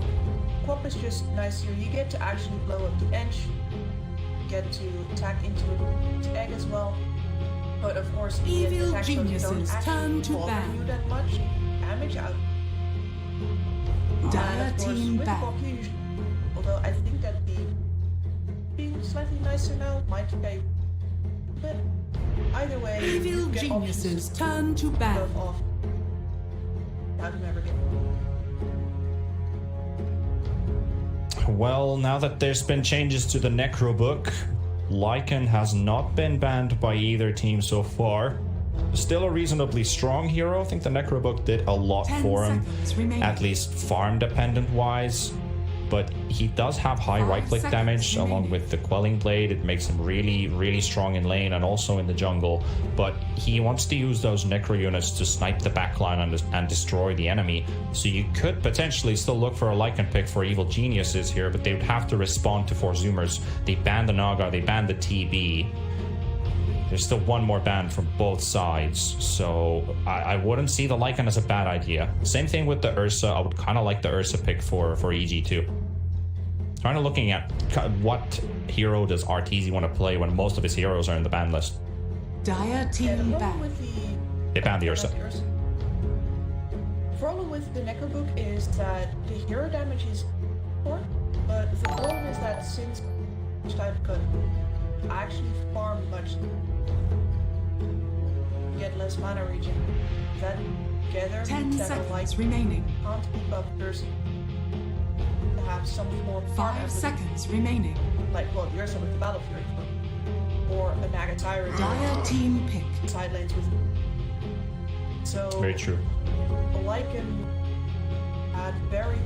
Co-op is just nicer. You get to actually blow up the edge, get to attack into its egg as well. But of course, Evil Geniuses turn to bad. You that much damage out. Dire team bad. Although I think that the being slightly nicer now might pay. But either way, Evil Geniuses turn to bad. Well, now that there's been changes to the Necro book, Lycan has not been banned by either team so far. Still a reasonably strong hero. I think the Necro book did a lot for him, at least farm dependent wise. But he does have high right click damage along with the Quelling Blade. It makes him really, really strong in lane and also in the jungle. But he wants to use those Necro units to snipe the backline and destroy the enemy. So you could potentially still look for a Lycan pick for Evil Geniuses here, but they would have to respond to 4 Zoomers. They banned the Naga, they banned the TB. There's still one more ban from both sides, so I wouldn't see the Lycan as a bad idea. Same thing with the Ursa. I would kind of like the Ursa pick for EG too. Kind of looking at what hero does RTZ want to play when most of his heroes are in the ban list. Dire team bad. They banned the Ursa. The problem with the Necro book is that the hero damage is poor, but the problem is that since type cut, I actually farm much. Get less mana regen. That together 10 that seconds remaining. Can't keep up Ursa. To have some more 5 seconds remaining. Like, well, Ursa with the Battle Fury, or a Naga Tyrant. Dire team pick. Side lanes with. So very true. Lycan had very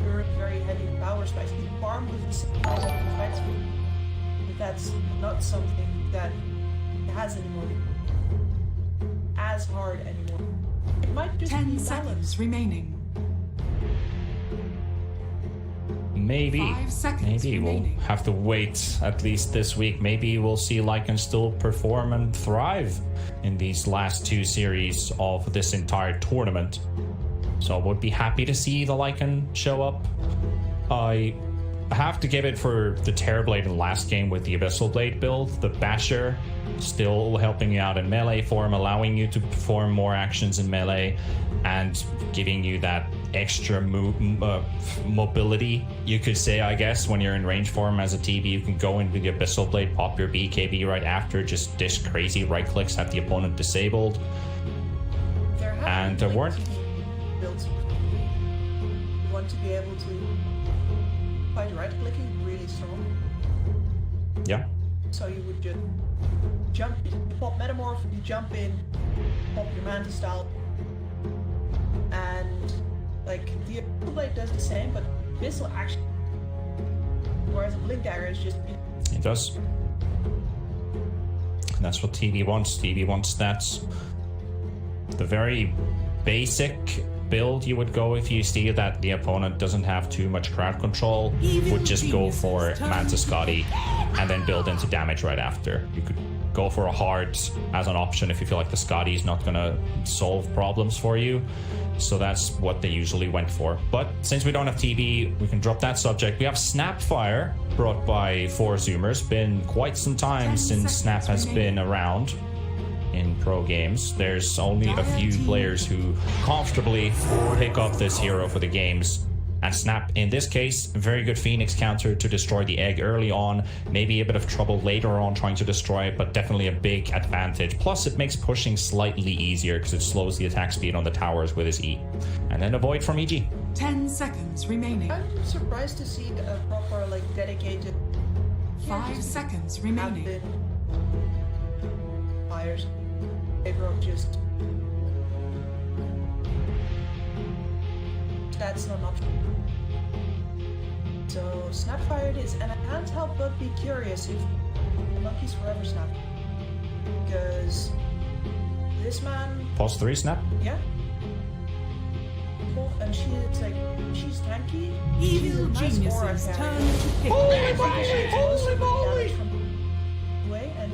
heavy power spikes. He farmed with the 6,000 fight speed. But that's not something that has anymore. As hard anymore. It might just 10 be seconds remaining. Maybe. 5 seconds Maybe remaining. we'll have to wait at least this week. Maybe we'll see Lycan still perform and thrive in these last 2 series of this entire tournament. So I would be happy to see the Lycan show up. I have to give it for the Terrorblade in the last game with the Abyssal Blade build. The Basher still helping you out in melee form, allowing you to perform more actions in melee, and giving you that extra mobility, you could say, I guess. When you're in range form as a TB, you can go into the Abyssal Blade, pop your BKB right after, just dish crazy right clicks, have the opponent disabled. And there weren't... You want to be able to fight right clicking really strong. Yeah. So you would just jump, pop Metamorph, you jump in, pop your Manta style, and like the Abyssal Blade does the same, but Abyssal actually, whereas a Blink Dagger is just. It does. And that's what TB wants. TB wants stats. The very basic build you would go if you see that the opponent doesn't have too much crowd control would just go for Manta Scotty and then build into damage right after. You could go for a hard as an option if you feel like the Scotty is not gonna solve problems for you. So that's what they usually went for. But since we don't have TV, we can drop that subject. We have Snapfire, brought by 4 Zoomers. Been quite some time since Snap has been around in pro games. There's only a few players who comfortably pick up this hero for the games. And Snap, in this case, very good Phoenix counter to destroy the egg early on. Maybe a bit of trouble later on trying to destroy it, but definitely a big advantage. Plus, it makes pushing slightly easier because it slows the attack speed on the towers with his E. And then a void from EG. 10 seconds remaining. I'm surprised to see a proper, like, dedicated... 5 seconds remaining. Fires. Everyone just... That's not an option. So Snapfire it is, and I can't help but be curious if the monkey's forever Snap, because this man. Pause 3 Snap. Yeah. And she's like, she's tanky. Evil She's a nice aura geniuses carrier. turn to pick. Holy moly! Way and.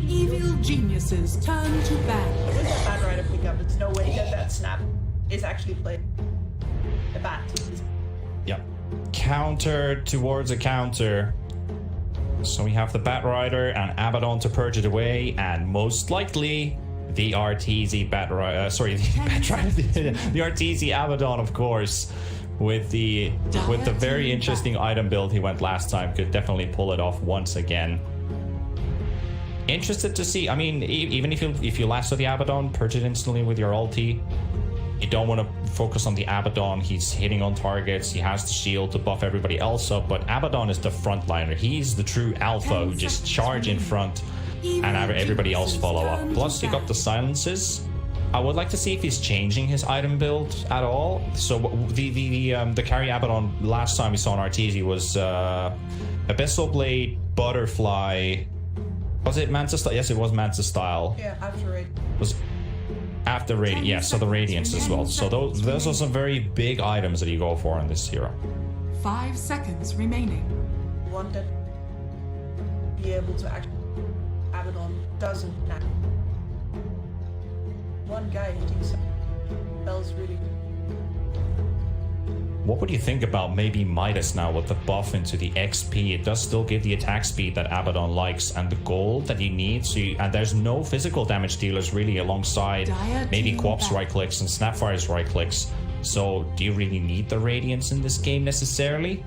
Evil geniuses turn to bad. With that bad rider pickup, it's no way that that Snap is actually played a bat. Yep. Counter towards a counter. So we have the Bat Rider and Abaddon to purge it away, and most likely the RTZ Bat Rider. The Bat Rider, the RTZ Abaddon, of course, with the very interesting item build he went last time. Could definitely pull it off once again. Interested to see. I mean, even if you lasso the Abaddon, purge it instantly with your ulti. You don't want to focus on the Abaddon. He's hitting on targets. He has the shield to buff everybody else up. But Abaddon is the frontliner. He's the true alpha who just charge in front and have everybody else follow up. Plus, you got the silences. I would like to see if he's changing his item build at all. So the carry Abaddon last time we saw on RTZ was Abyssal Blade, Butterfly. Was it Manta style? Yes, it was Manta style. Yeah, after it. Was after Radiant, yeah, so the Radiance as well. So those are some very big items that you go for on this hero. 5 seconds remaining. One that be able to actually Abaddon doesn't now. One guy hitting spells really. What would you think about maybe Midas now with the buff into the XP? It does still give the attack speed that Abaddon likes and the gold that you need. So and there's no physical damage dealers really alongside maybe Quap's right clicks and Snapfire's right clicks. So do you really need the Radiance in this game necessarily?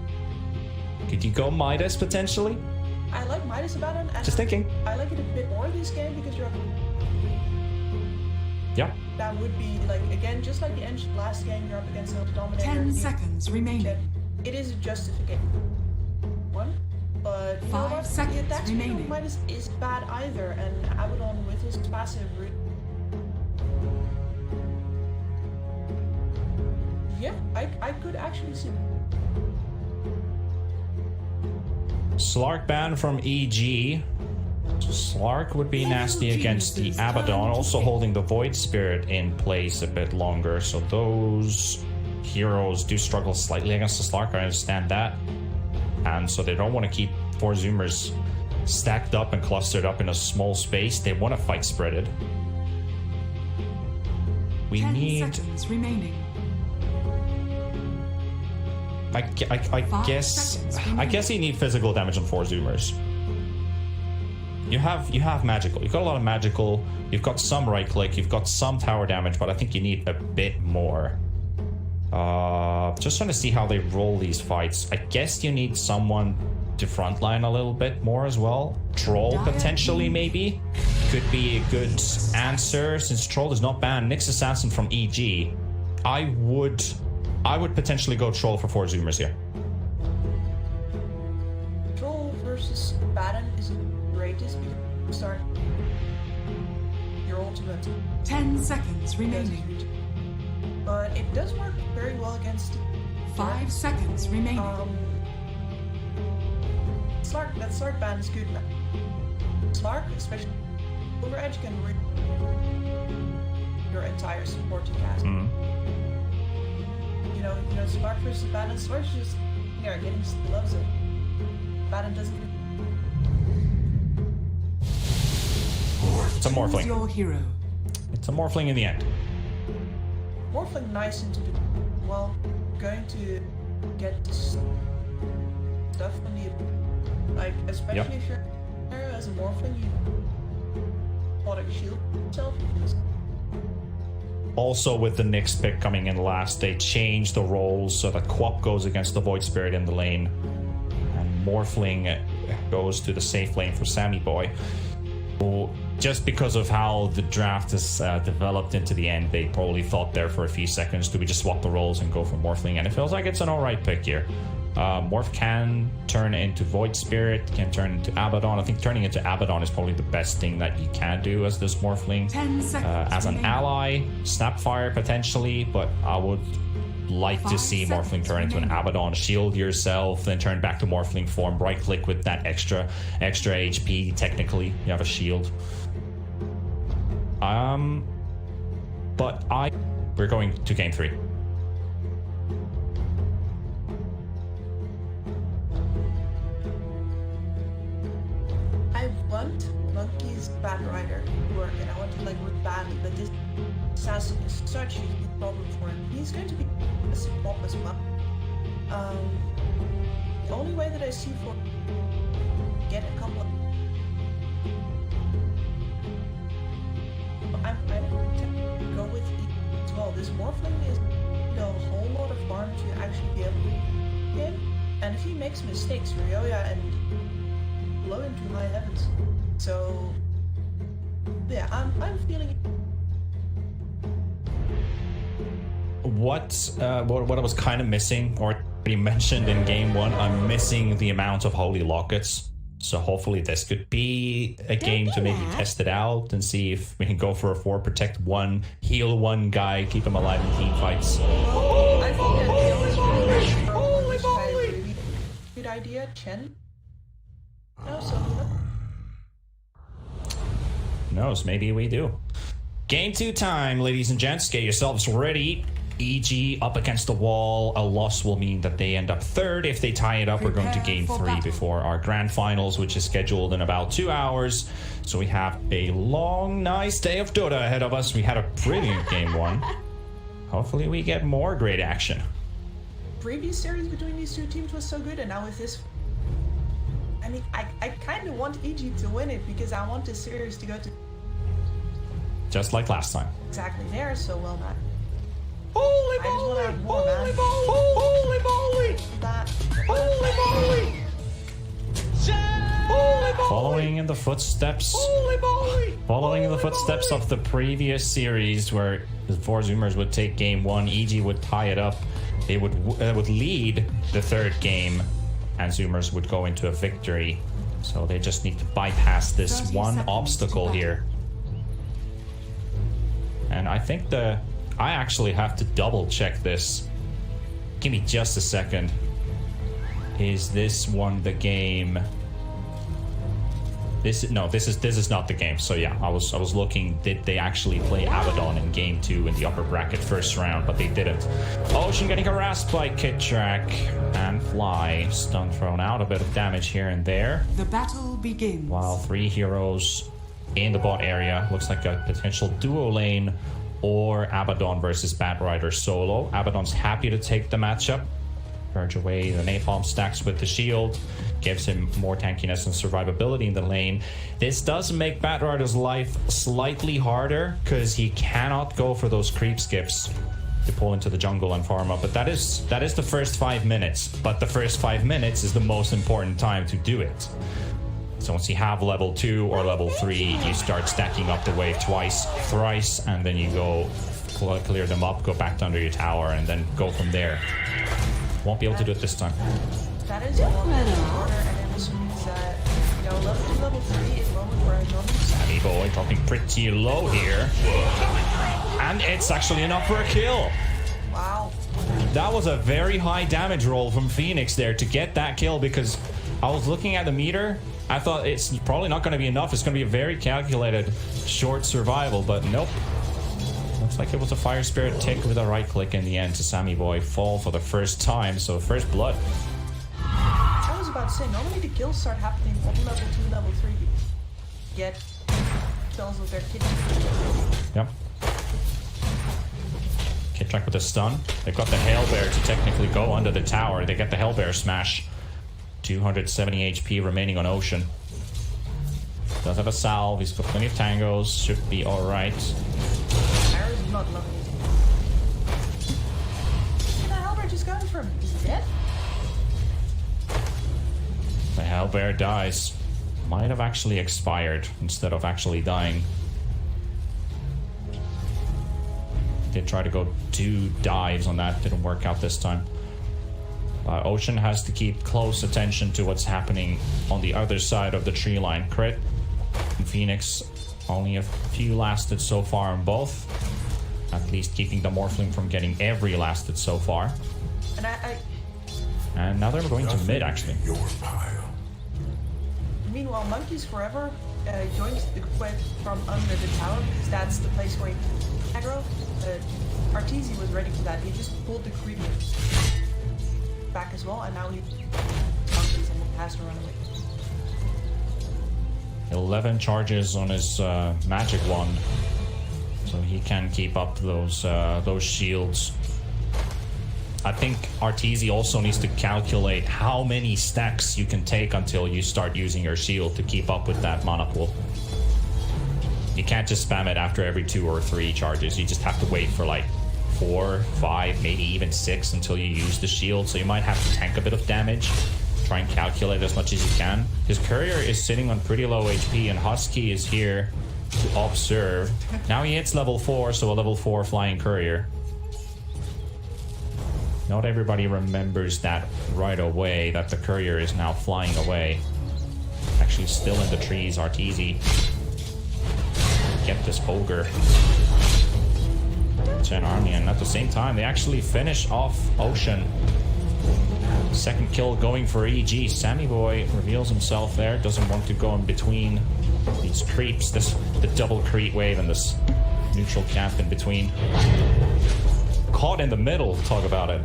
Could you go Midas potentially? I like Midas Abaddon. And Just thinking. I like it a bit more this game because you're. Yeah. That would be like, again, just like the last game, you're up against a Dominator. 10 seconds remaining. It is a justification. One, but you know 5 what? seconds The attack speed remaining. of Midas is bad either, and Abaddon with his passive. Yeah, I could actually see. Slark ban from EG. Slark would be nasty against the Abaddon, also holding the Void Spirit in place a bit longer, so those heroes do struggle slightly against the Slark, I understand that. And so they don't want to keep 4 Zoomers stacked up and clustered up in a small space. They want to fight spreaded. We 10 need... seconds remaining. I guess you need physical damage on 4 Zoomers. You have magical. You've got a lot of magical. You've got some right click. You've got some tower damage, but I think you need a bit more. Just trying to see how they roll these fights. I guess you need someone to frontline a little bit more as well. Troll potentially maybe could be a good answer since Troll is not banned. Nyx Assassin from EG. I would potentially go Troll for 4 Zoomers here. Troll versus Baron is the greatest because you start your ultimate. 10 seconds remaining. But it does work very well against 5 seconds remaining. That Slark ban is good now. Slark, especially over edge, can your entire supporting cast. Mhm. You know, Spark versus Batten. Spark's just getting loves it. Batten doesn't. It's a Morphling. Your hero. It's a Morphling in the end. Morphling nice into the well, going to get this stuff from the like, especially if you're as a Morphling, you product shield yourself. Also, with the Nyx pick coming in last, they changed the roles so that Quap goes against the Void Spirit in the lane, and Morphling goes to the safe lane for Sammy Boy. So, just because of how the draft is developed into the end, they probably thought there for a few seconds, do we just swap the roles and go for Morphling? And it feels like it's an alright pick here. Morph can turn into Void Spirit, can turn into Abaddon. I think turning into Abaddon is probably the best thing that you can do as this Morphling. 10 seconds As an ally, Snapfire potentially, but I would like to see Morphling turn into an Abaddon, shield yourself, then turn back to Morphling form, right click with that extra HP. Technically, you have a shield. But we're going to game 3. I want Monkey's Bat Rider to work, and I want it like work badly, but this assassin is such a huge problem for him. He's going to be a swap as well. The only way that I see for get a couple of I'm going to go with E as well. This Morphling is a whole lot of farm to actually be able to him, and if he makes mistakes, Ryoya and blow into high heavens. So yeah, I'm feeling it. What I was kind of missing, or already mentioned in game 1, I'm missing the amount of holy lockets. So hopefully this could be a game to maybe test it out and see if we can go for a 4, protect 1, heal 1 guy, keep him alive in team fights. I think that holy moly! Good idea, Chen. No, so Who knows, maybe we do. Game 2 time, ladies and gents. Get yourselves ready. EG up against the wall. A loss will mean that they end up 3rd. If they tie it up, we're going to game 3 before our grand finals, which is scheduled in about 2 hours. So we have a long, nice day of Dota ahead of us. We had a brilliant game 1. Hopefully we get more great action. previous series between these two teams was so good, and now with this, I mean, I kind of want EG to win it because I want this series to go to Just like last time. exactly there. So well, man. Holy I just want to have more, Holy man. moly! Holy moly! That. Holy moly! Holy moly! Following in the footsteps. Holy moly! Following in the footsteps of the previous series, where the 4 Zoomers would take game 1, EG would tie it up. They would lead the 3rd game, and Zoomers would go into a victory. So they just need to bypass this one obstacle here. And I think I actually have to double check this. Give me just a second. Is this one the game? This is not the game. So yeah, I was looking. Did they actually play Abaddon in game 2 in the upper bracket first round? But they didn't. Ocean getting harassed by Kit Track and Fly. Stun thrown out, a bit of damage here and there. The battle begins. While 3 heroes in the bot area. Looks like a potential duo lane or Abaddon versus Batrider solo. Abaddon's happy to take the matchup. Purge away the napalm stacks with the shield. Gives him more tankiness and survivability in the lane. This does make Batrider's life slightly harder because he cannot go for those creep skips to pull into the jungle and farm up. But that is the first 5 minutes. But the first 5 minutes is the most important time to do it. So once you have level 2 or level 3, you start stacking up the wave twice, thrice, and then you go clear them up, go back under your tower, and then go from there. Won't be able to do it this time. That is one order, and it also means that, you know, level 2, level 3 is moment where I normally Sammy Boy dropping pretty low here. And it's actually enough for a kill. Wow. That was a very high damage roll from Phoenix there to get that kill, because I was looking at the meter. I thought it's probably not going to be enough. It's going to be a very calculated short survival, but nope. Looks like it was a Fire Spirit tick with a right click in the end to Sammy Boy fall for the first time, so first blood. I was about to say, normally the kills start happening on level 2, level 3. Get kills with their kitchen. Yep. Kid with a stun. They've got the Hail Bear to technically go under the tower. They get the Hail Bear smash. 270 HP remaining on Ocean. Does have a salve. He's got plenty of tangos. Should be alright. Arrow's not loving it. The Hail Bear just got him from. Is he dead? The Hail Bear dies. Might have actually expired instead of actually dying. Did try to go 2 dives on that, didn't work out this time. Ocean has to keep close attention to what's happening on the other side of the tree line. Crit and Phoenix, only a few lasted so far on both. At least keeping the Morphling from getting every lasted so far. And now they're going to mid, actually. Meanwhile, Monkeys Forever joins the quest from under the tower because that's the place where he aggro. Arteezy was ready for that. He just pulled the creep back as well, and now he Monkeys and has to run away. 11 charges on his magic wand, so he can keep up those shields. I think Arteezy also needs to calculate how many stacks you can take until you start using your shield to keep up with that mana pool. You can't just spam it after every 2 or 3 charges. You just have to wait for like 4, 5, maybe even 6 until you use the shield. So you might have to tank a bit of damage. Try and calculate as much as you can. His courier is sitting on pretty low HP and Husky is here to observe. Now he hits level 4, so a level 4 flying courier. Not everybody remembers that right away, that the courier is now flying away. Actually still in the trees, Arteezy. Get this ogre. 10 army, and at the same time they actually finish off Ocean. Second kill going for EG. Sammy Boy reveals himself there, doesn't want to go in between these creeps, the double creep wave and this neutral camp in between. Caught in the middle, talk about it.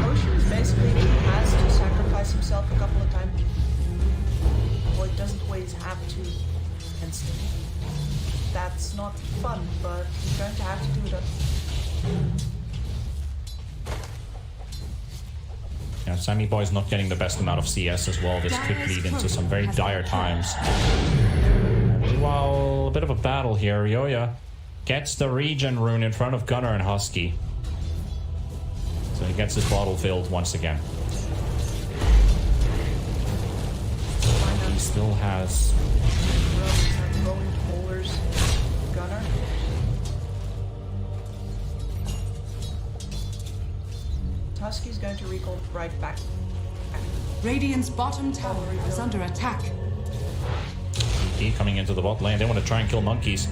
Ocean basically has to sacrifice himself a couple of times. Well, he doesn't always have to. And that's not fun, but he's going to have to do it. Yeah, Sammy Boy's not getting the best amount of CS as well. This could lead into some very dire times. Meanwhile, a bit of a battle here. Yoya gets the regen rune in front of Gunnar and Husky. So he gets his bottle filled once again. He still has... Gunnar. Husky's going to recall right back. Radiant's bottom tower is under attack. TP coming into the bot lane. They want to try and kill monkeys.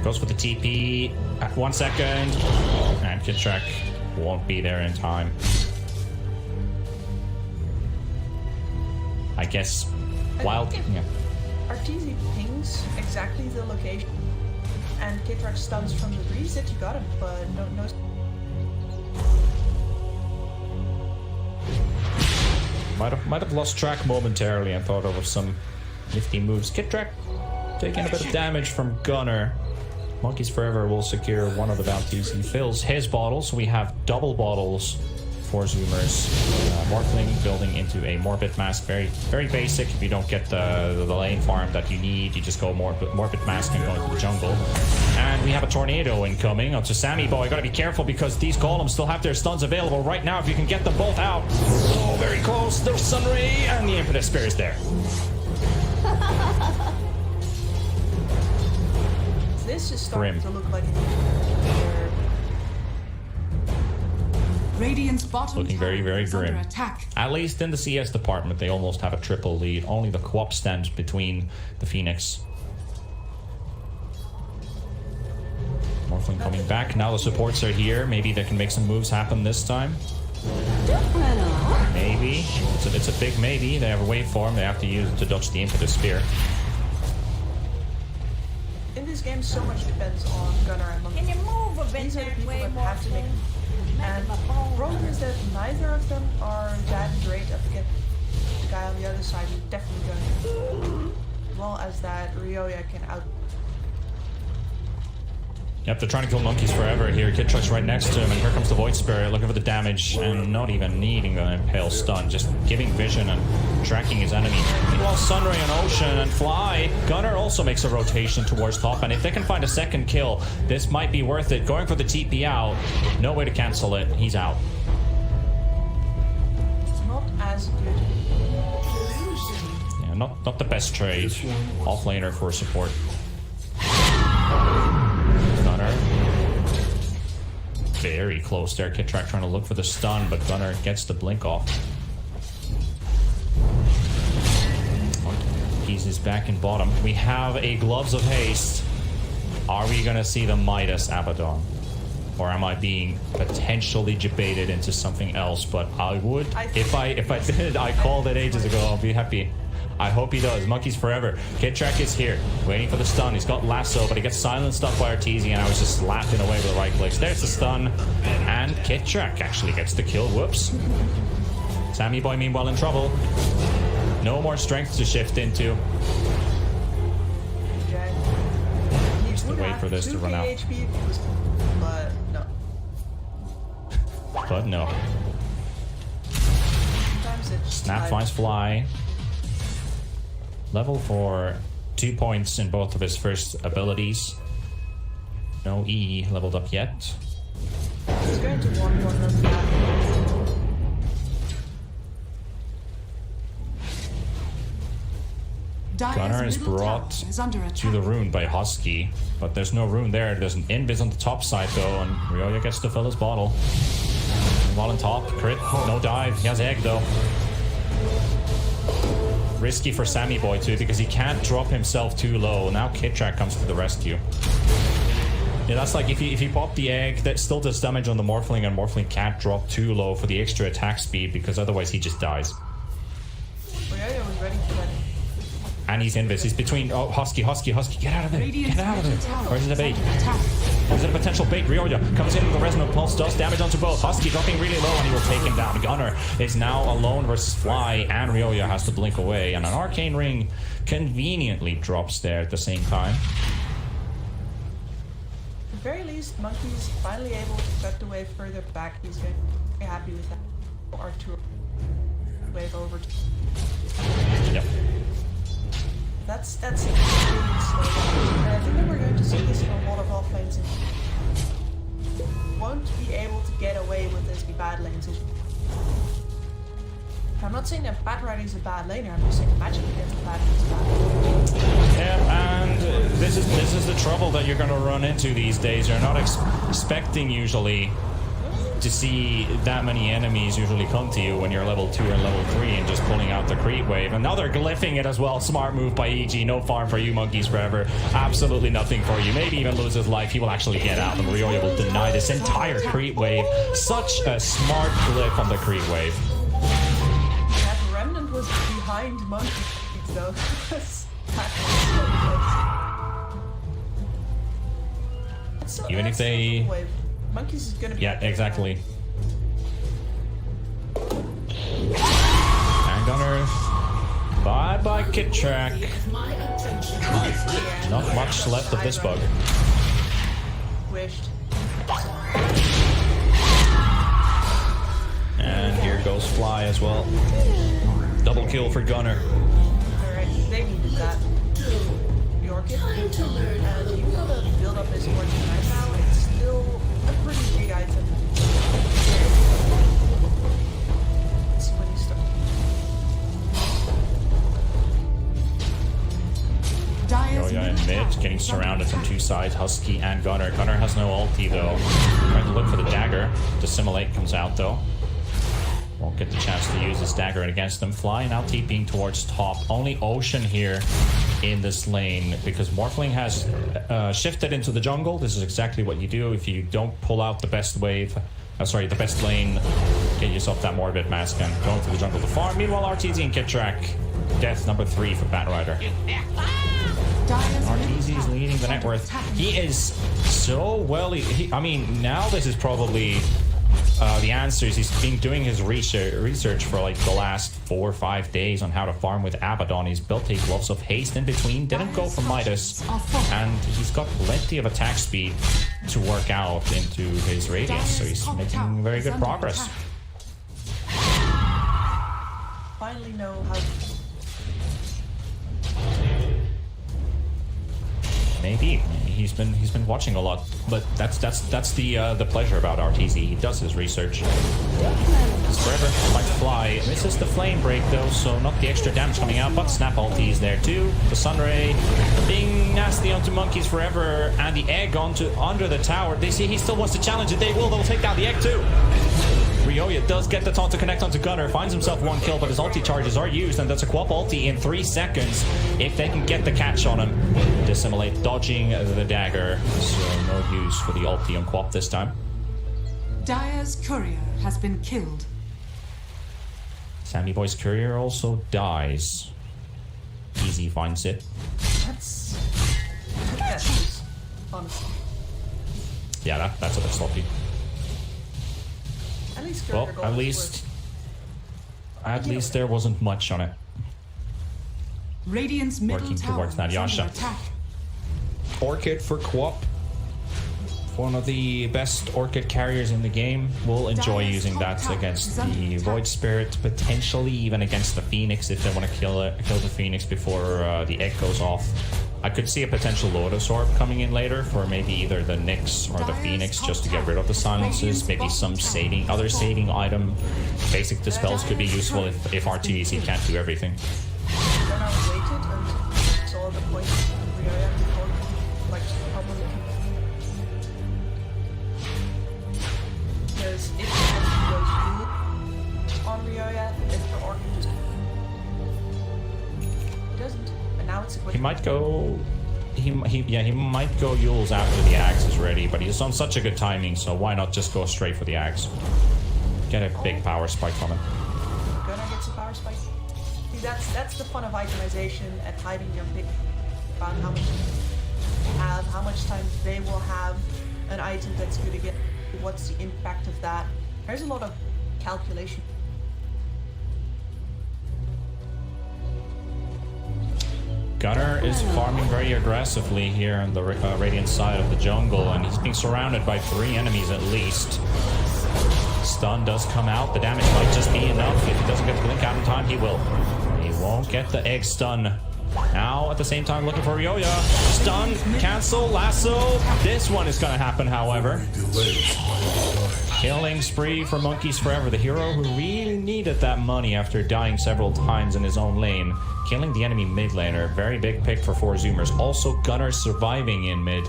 Goes for the TP at 1 second. And Kitrak won't be there in time. I guess wild. Yeah. Arteezy pings exactly the location, and Kitrak stuns from the breeze that you got him, but no. Might have lost track momentarily and thought of some nifty moves. Kitrak taking a bit of damage from Gunnar. Monkeys Forever will secure one of the bounties. He fills his bottles, so we have double bottles for Zoomers. Morphling building into a Morbid Mask. Very, very basic. If you don't get the lane farm that you need, you just go Morbid Mask and go into the jungle. And we have a tornado incoming onto Sammy Boy. Gotta be careful because these columns still have their stuns available right now if you can get them both out. Oh, very close. There's Sunray and the Impetus Spear is there. This is starting to look like Radiant's bottom looking very, very is grim. under attack. At least in the CS department, they almost have a triple lead. Only the co-op stands between the Phoenix. Morphling coming back. Now the supports are here. Maybe they can make some moves happen this time. Maybe. It's a big maybe. They have a waveform. They have to use it to dodge the Impetus Spear. in this game, so much depends on Gunnar and Monkey. Can you move a bit These are the that people way that more? have to make. And the problem is that neither of them are that great at the guy on the other side who's definitely going. As well as that Ryoya can out. Yep, they're trying to kill monkeys forever here. Kid Truck's right next to him, and here comes the Void Spirit looking for the damage and not even needing the Impale stun, just giving vision and tracking his enemy. Meanwhile, Sunray and Ocean and Fly, Gunnar also makes a rotation towards top, and if they can find a second kill, this might be worth it. Going for the TP out, no way to cancel it. He's out. It's not as good. Yeah, not the best trade. Offlaner for support. Gunnar. Very close there. Kid Track trying to look for the stun, but Gunnar gets the blink off. Monkeys is back in bottom. We have a Gloves of Haste. Are we gonna see the Midas Abaddon? Or am I being potentially debated into something else? But I would, if I did, I called it ages ago. I'll be happy. I hope he does. Monkeys forever. Kid Track is here, waiting for the stun. He's got Lasso, but he gets silenced up by Arteezy, and I was just slapping away with the right clicks. There's the stun, and Kid Track actually gets the kill. Whoops. Sammy Boy, meanwhile, in trouble. No more strength to shift into. Just to wait for this to run out. But no. But no. Snap finds Fly. Level for 2 points in both of his first abilities. No E leveled up yet. He's going to 1-1 that. Gunnar is brought to the rune by Husky, but there's no rune there. There's an invis on the top side though, and Ryoya gets to fill his bottle. While on top, crit, no dive. He has egg though. Risky for Sammy Boy too, because he can't drop himself too low. Now Kid Track comes to the rescue. Yeah, that's like if you pop the egg, that still does damage on the Morphling, and Morphling can't drop too low for the extra attack speed, because otherwise he just dies. Ryoya was ready for that. And he's invis. He's between. Oh, Husky, get out of there! Get out of there! Or is it a bait? Is it a potential bait? Ryoya comes in with the Resonant Pulse, does damage onto both. Husky dropping really low, and he will take him down. Gunnar is now alone versus Fly, and Ryoya has to blink away, and an Arcane Ring conveniently drops there at the same time. At the very least, Monkey's finally able to cut the wave further back. He's going to be happy with that. R2 wave over to. Yep. That's really slow. And I think that we're going to see this in a lot of offlanes. Won't be able to get away with this bad lanes. I'm not saying that Bad Riding is a bad laner, I'm just saying matching against the bad is bad. Yeah, and this is the trouble that you're going to run into these days. You're not expecting usually to see that many enemies usually come to you when you're level 2 or level 3 and just pulling out the creep wave. And now they're glyphing it as well. Smart move by EG. No farm for you, Monkeys forever. Absolutely nothing for you. Maybe even lose his life. He will actually get out, and Ryoya will deny this entire creep wave. Such a smart glyph on the creep wave. That Remnant was behind Monkey though. Even if they... Monkeys is gonna be. Yeah, exactly. And Gunnar. Bye-bye, Kid Track. Not much left of this bug. Wished. And here goes Fly as well. Double kill for Gunnar. Alright, they needed that. York it. And even though the build up is working right now, it's still a pretty big item. Let's see when you start. Ryoya in mid, getting surrounded from two sides. Husky and Gunnar. Gunnar has no ulti though. Trying to look for the dagger. Dissimulate comes out though. Won't get the chance to use his dagger against them. Fly now TPing towards top. Only Ocean here in this lane because Morphling has shifted into the jungle. This is exactly what you do if you don't pull out the best wave. The best lane. Get yourself that Morbid Mask and going to the jungle to farm. Meanwhile, Arteezy and Kid Track. Death number 3 for Batrider. Arteezy's leading the net worth. He is so well. I mean, now this is probably the answers. He's been doing his research for like the last 4 or 5 days on how to farm with Abaddon. He's built a Gloves of Haste in between, didn't go for Midas, and he's got plenty of attack speed to work out into his radius, so he's making very good progress. Finally know how. Maybe he's been watching a lot, but that's the pleasure about Arteezy. He does his research. He's forever like to fly. Misses the flame break though, so not the extra damage coming out, but snap ulti is there too. The Sunray being nasty onto Monkeys Forever, and the egg under the tower. They see he still wants to challenge it. They'll take down the egg too. Ryoya does get the taunt to connect onto Gunnar, finds himself 1 kill, but his ulti charges are used, and that's a Quap ulti in 3 seconds if they can get the catch on him. Dissimulate, dodging the dagger, so no use for the ulti on Quap this time. Dire's courier has been killed. Sammy Boy's courier also dies. Easy finds it. That's yes, honestly. Yeah, that's a bit sloppy. At least well, at least there wasn't much on it. Radiant's middle working towards that Yasha. Orchid for Quap. One of the best Orchid carriers in the game. Will enjoy using that against the Void Spirit, potentially even against the Phoenix if they want to kill the Phoenix before the egg goes off. I could see a potential Lotus Orb coming in later for maybe either the Nyx or the Phoenix, just to get rid of the silences. Maybe some other saving item. Basic Dispels could be useful if Arteezy can't do everything. Then I waited and saw the point of Ryoya before, like, probably. Because if it goes you on Ryoya, if the Orchid just doesn't. Now it's he might go. He might go Yules after the axe is ready, but he's on such a good timing, so why not just go straight for the axe? Get a big power spike from him. Gonna get some power spike. See, that's the fun of itemization and hiding your pick about how much you have, how much time they will have an item that's good again. What's the impact of that? There's a lot of calculation. Gunnar is farming very aggressively here on the Radiant side of the jungle, and he's being surrounded by 3 enemies at least. Stun does come out. The damage might just be enough. If he doesn't get the blink out in time, he will. He won't get the egg stun. Now, at the same time, looking for Ryoya. Stun, cancel, lasso. This one is going to happen, however. Killing spree for Monkeys Forever, the hero who really needed that money after dying several times in his own lane. Killing the enemy mid laner, very big pick for 4 Zoomers. Also, Gunnar surviving in mid.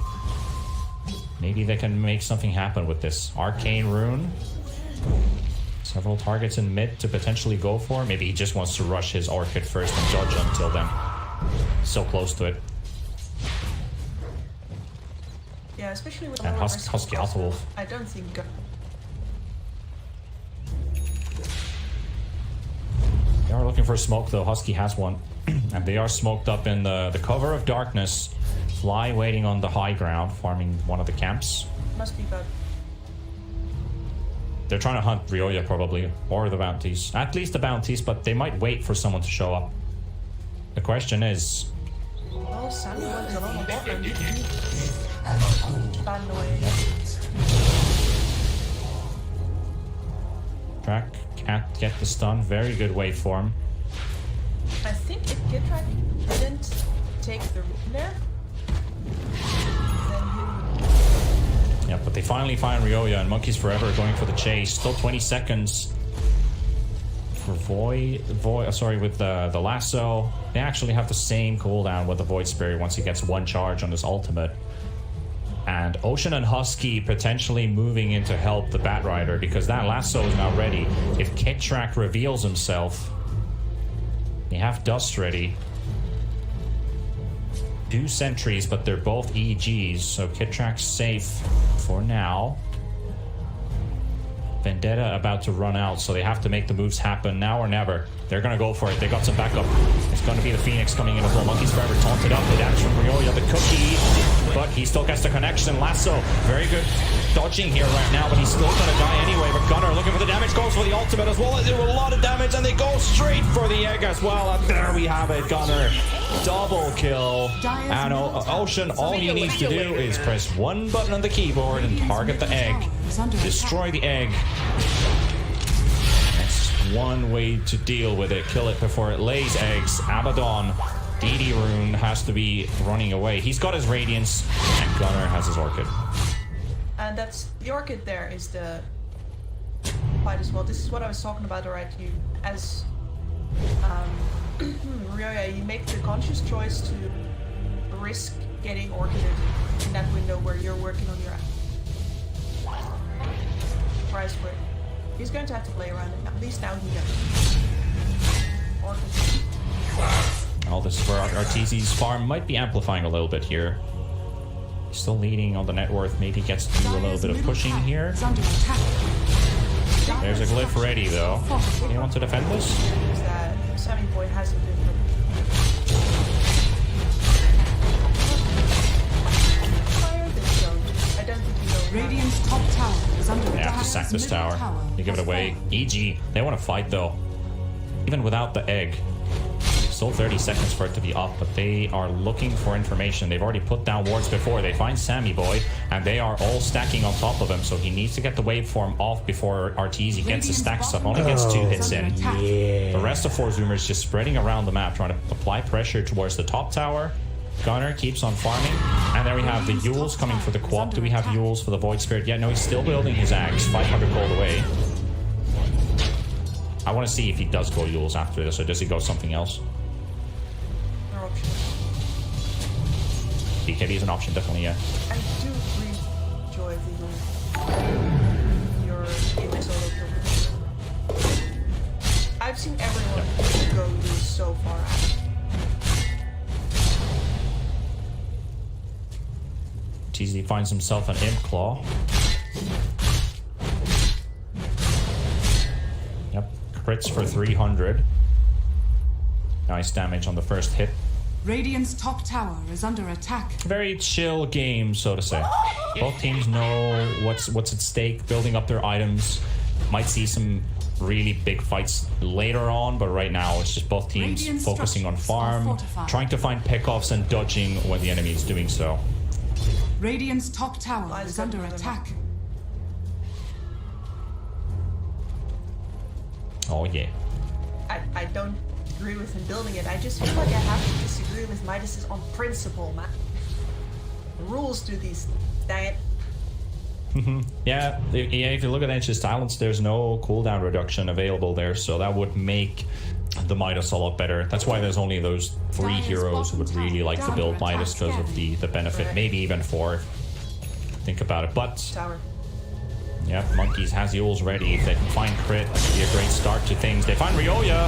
Maybe they can make something happen with this. Arcane Rune. Several targets in mid to potentially go for. Maybe he just wants to rush his Orchid first and dodge until then. So close to it. Yeah, especially with and Husky Alpha Wolf. I don't think. They are looking for smoke though. Husky has one. And they are smoked up in the cover of darkness. Fly waiting on the high ground, farming one of the camps. Must be bad. They're trying to hunt Ryoya probably, or the bounties. At least the bounties, but they might wait for someone to show up. The question is... Oh, Sammy was alone on bot lane. Banned away. Track can't get the stun. Very good wave form. I think if Gitrak didn't take the rune there, then he would... Yeah, but they finally find Ryoya, and Monkeys Forever going for the chase. Still 20 seconds for with the lasso. They actually have the same cooldown with the Void Spirit once he gets 1 charge on his ultimate. And Ocean and Husky potentially moving in to help the Batrider because that lasso is now ready. If Kitrak reveals himself, they have Dust ready. 2 sentries, but they're both EGs, so Kitrak's safe for now. Vendetta about to run out, so they have to make the moves happen now or never. They're gonna go for it. They got some backup. It's gonna be the Phoenix coming in as well. Monkey's forever taunted up. The damage from Ryoya, the cookie, but he still gets the connection. Lasso, very good dodging here right now, but he's still gonna die anyway. But Gunnar looking for the damage, goes for the ultimate as well. They do a lot of damage, and they go straight for the egg as well. And there we have it, Gunnar. Double kill. And Ocean, all he needs to do is press one button on the keyboard and target the egg. Destroy the egg. That's one way to deal with it. Kill it before it lays eggs. Abaddon, DD Rune has to be running away. He's got his Radiance, and Gunnar has his Orchid. And that's the Orchid there is the fight as well. This is what I was talking about, right? You, as Ryoya, you make the conscious choice to risk getting Orchided in that window where you're working on your prize for it. He's going to have to play around it. At least now he knows. Orchid. All this is where Arteezy's farm might be amplifying a little bit here. He's still leading on the net worth. Maybe gets to do a little bit of pushing here. There's a glyph ready though. Anyone to defend this? That Sammy Boy hasn't been. I don't think he will. Radiant's top tower is under attack. They have to sack this tower. You give it away. EG. They want to fight though. Even without the egg. Still 30 seconds for it to be up, but they are looking for information. They've already put down wards before. They find Sammy Boy, and they are all stacking on top of him, so he needs to get the waveform off before Arteezy gets the stacks up. Only gets 2 hits in. The rest of 4 Zoomers just spreading around the map, trying to apply pressure towards the top tower. Gunnar keeps on farming, and there we have the Yules coming for the quad. Do we have Yules for the Void Spirit? Yeah, no, he's still building his axe. 500 gold away. I want to see if he does go Yules after this, or does he go something else? BKB is an option, definitely, yeah. I do enjoy your solo kill. I've seen everyone go lose so far out. TZ finds himself an Imp Claw. Yep, crits for 300. Nice damage on the first hit. Radiant's top tower is under attack. Very chill game, so to say. Both teams know what's at stake, building up their items. Might see some really big fights later on, but right now it's just both teams focusing on farm, trying to find pickoffs and dodging when the enemy is doing so. Radiant's top tower is under attack. Oh yeah. I don't agree with him building it. I just feel like I have to disagree with Midas on principle, man. The rules do these things. Dang it. Yeah, if you look at Edge's talents, there's no cooldown reduction available there, so that would make the Midas a lot better. That's why there's only those 3 heroes who would really like to build Midas because of the benefit. Maybe even 4. Think about it, but yeah, Monkeys has Yules ready. If they can find crit, that could be a great start to things. They find Ryoya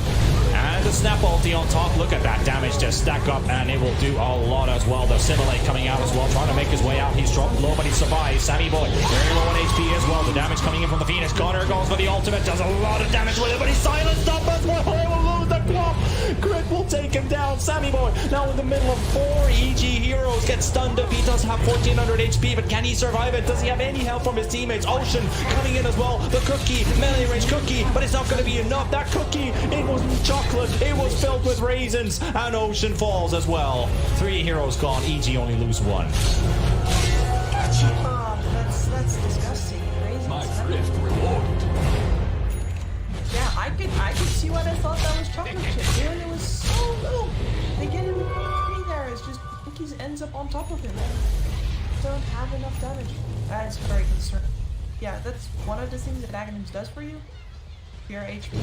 and the snap ulti on top. Look at that damage to stack up, and it will do a lot as well. The Simulate coming out as well, trying to make his way out. He's dropped low, but he survives. Sammy Boy very low on HP as well. The damage coming in from the Phoenix. Gunnar goes for the ultimate, does a lot of damage with it, but he's silenced up as well. He will lose the club. Crit will take him down. Sammy Boy now in the middle of 4 EG heroes, gets stunned up. He does have 1400 HP, but can he survive it? Does he have any help from his teammates? Ocean coming in as well. The cookie, melee range cookie, but it's not going to be enough. That cookie, it was chocolate. It was filled with raisins, and Ocean falls as well. 3 heroes gone. EG only lose 1. That's disgusting. Raisins. My thrift rewarded. Yeah, I could see why they thought that was chocolate chip. Here it was so little. They get him in there. It's just cookies ends up on top of him. Don't have enough damage. That's very concerning. Yeah, that's one of the things that Aghanims does for you. Your HP.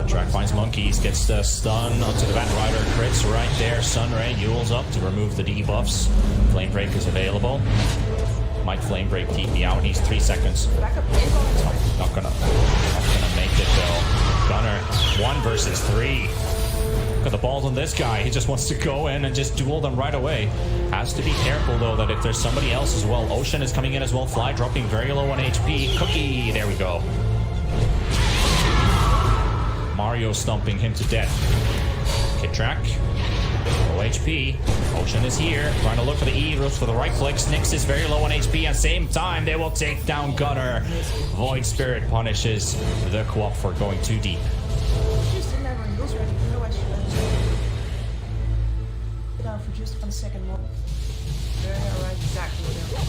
Track finds Monkeys, gets the stun onto the Bat Rider, crits right there. Sunray, Yule's up to remove the debuffs. Flame Break is available. Might Flame Break TP out. He's 3 seconds. Not gonna make it though. Gunnar, 1 versus 3. at the balls on this guy. He just wants to go in and just duel them right away. Has to be careful, though, that if there's somebody else as well. Ocean is coming in as well. Fly dropping very low on HP. Cookie, there we go. Mario stumping him to death. Kid track. Low HP. Ocean is here. Trying to look for the E, looks for the right click. Nyx is very low on HP. At the same time, they will take down Gunner. Void Spirit punishes the co-op for going too deep. Just in there when he goes ready. No extra damage. Get down for just 1 second more. There, right, exactly there.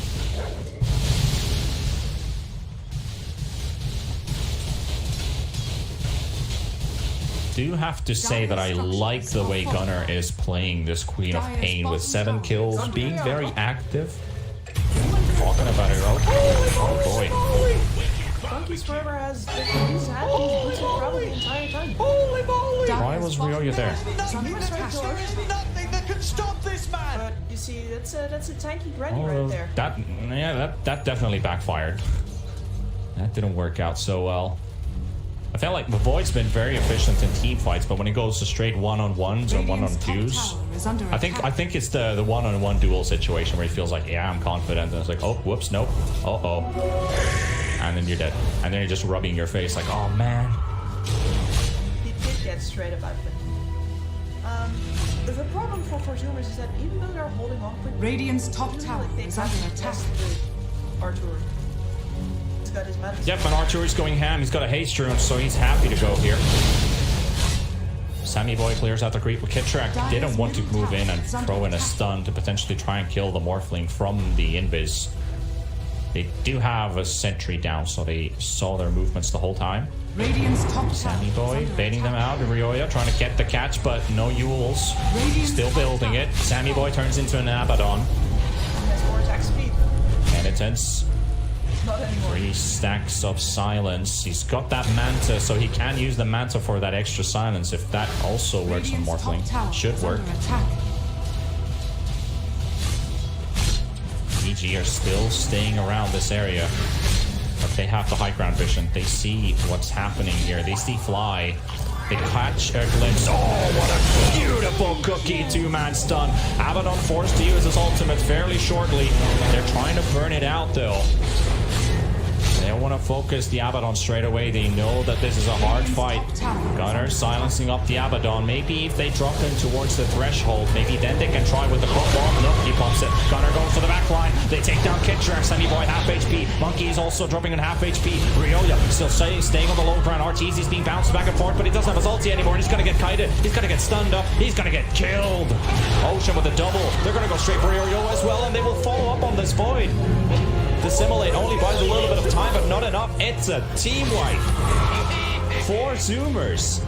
Do have to say that I like the way Gunner is playing this Queen of Pain with 7 kills, being very active. Talking about it, oh boy. Funky's Forever has he's had these boots probably the entire time. Why was Ryoya there? There is nothing that can stop this man. But you see, that's a tanky Granny right there. That definitely backfired. That didn't work out so well. I felt like the Void's been very efficient in team fights, but when it goes to straight one-on-ones or one-on-twos, I think it's the one-on-one duel situation where he feels like, yeah, I'm confident, and it's like, oh, whoops, nope, and then you're dead, and then you're just rubbing your face like, oh man. He did get straight about it. The problem for Zoomers is that even though they're holding on for Radiant's top tower is under attack. Artur. Yep, and Archer is going ham. He's got a haste rune, so he's happy to go here. Sammy Boy clears out the creep with Kid Track. Didn't want to move in and throw in a stun to potentially try and kill the Morphling from the invis. They do have a sentry down, so they saw their movements the whole time. Radiant's top Sammy Boy baiting them out. Ryoya trying to get the catch, but no Yules. Still building it. Sammy Boy turns into an Abaddon. Penitence. 3 stacks of silence. He's got that Manta, so he can use the Manta for that extra silence if that also works on Morphling. Should work. EG are still staying around this area, but they have the high ground vision. They see what's happening here. They see Fly. They catch a glimpse. Oh, what a beautiful cookie 2-man stun. Abaddon forced to use his ultimate fairly shortly. They're trying to burn it out though. They want to focus the Abaddon straight away. They know that this is a hard fight. Gunner silencing up the Abaddon. Maybe if they drop him towards the threshold, maybe then they can try with the pop bomb. Nope, he pops it. Gunner goes for the back line. They take down Kid Track. Sammy Boy half HP. Monkey is also dropping in half HP. Ryoya still staying on the low ground. Arteezy's being bounced back and forth, but he doesn't have his ulti anymore. He's going to get kited. He's going to get stunned up. He's going to get killed. Ocean with a double. They're going to go straight for Ryoya as well, and they will follow up on this Void. Dissimulate only buys a little bit of time, but not enough. It's a team wipe. 4 Zoomers.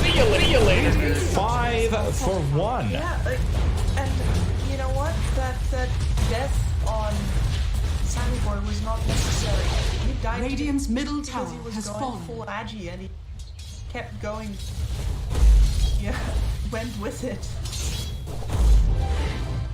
See you later. 5 for 1. Yeah, and you know what? That death on Sammy Boy was not necessary. He died. Radiant's middle tower he was has going fallen. full agi, and he kept going. Yeah, went with it.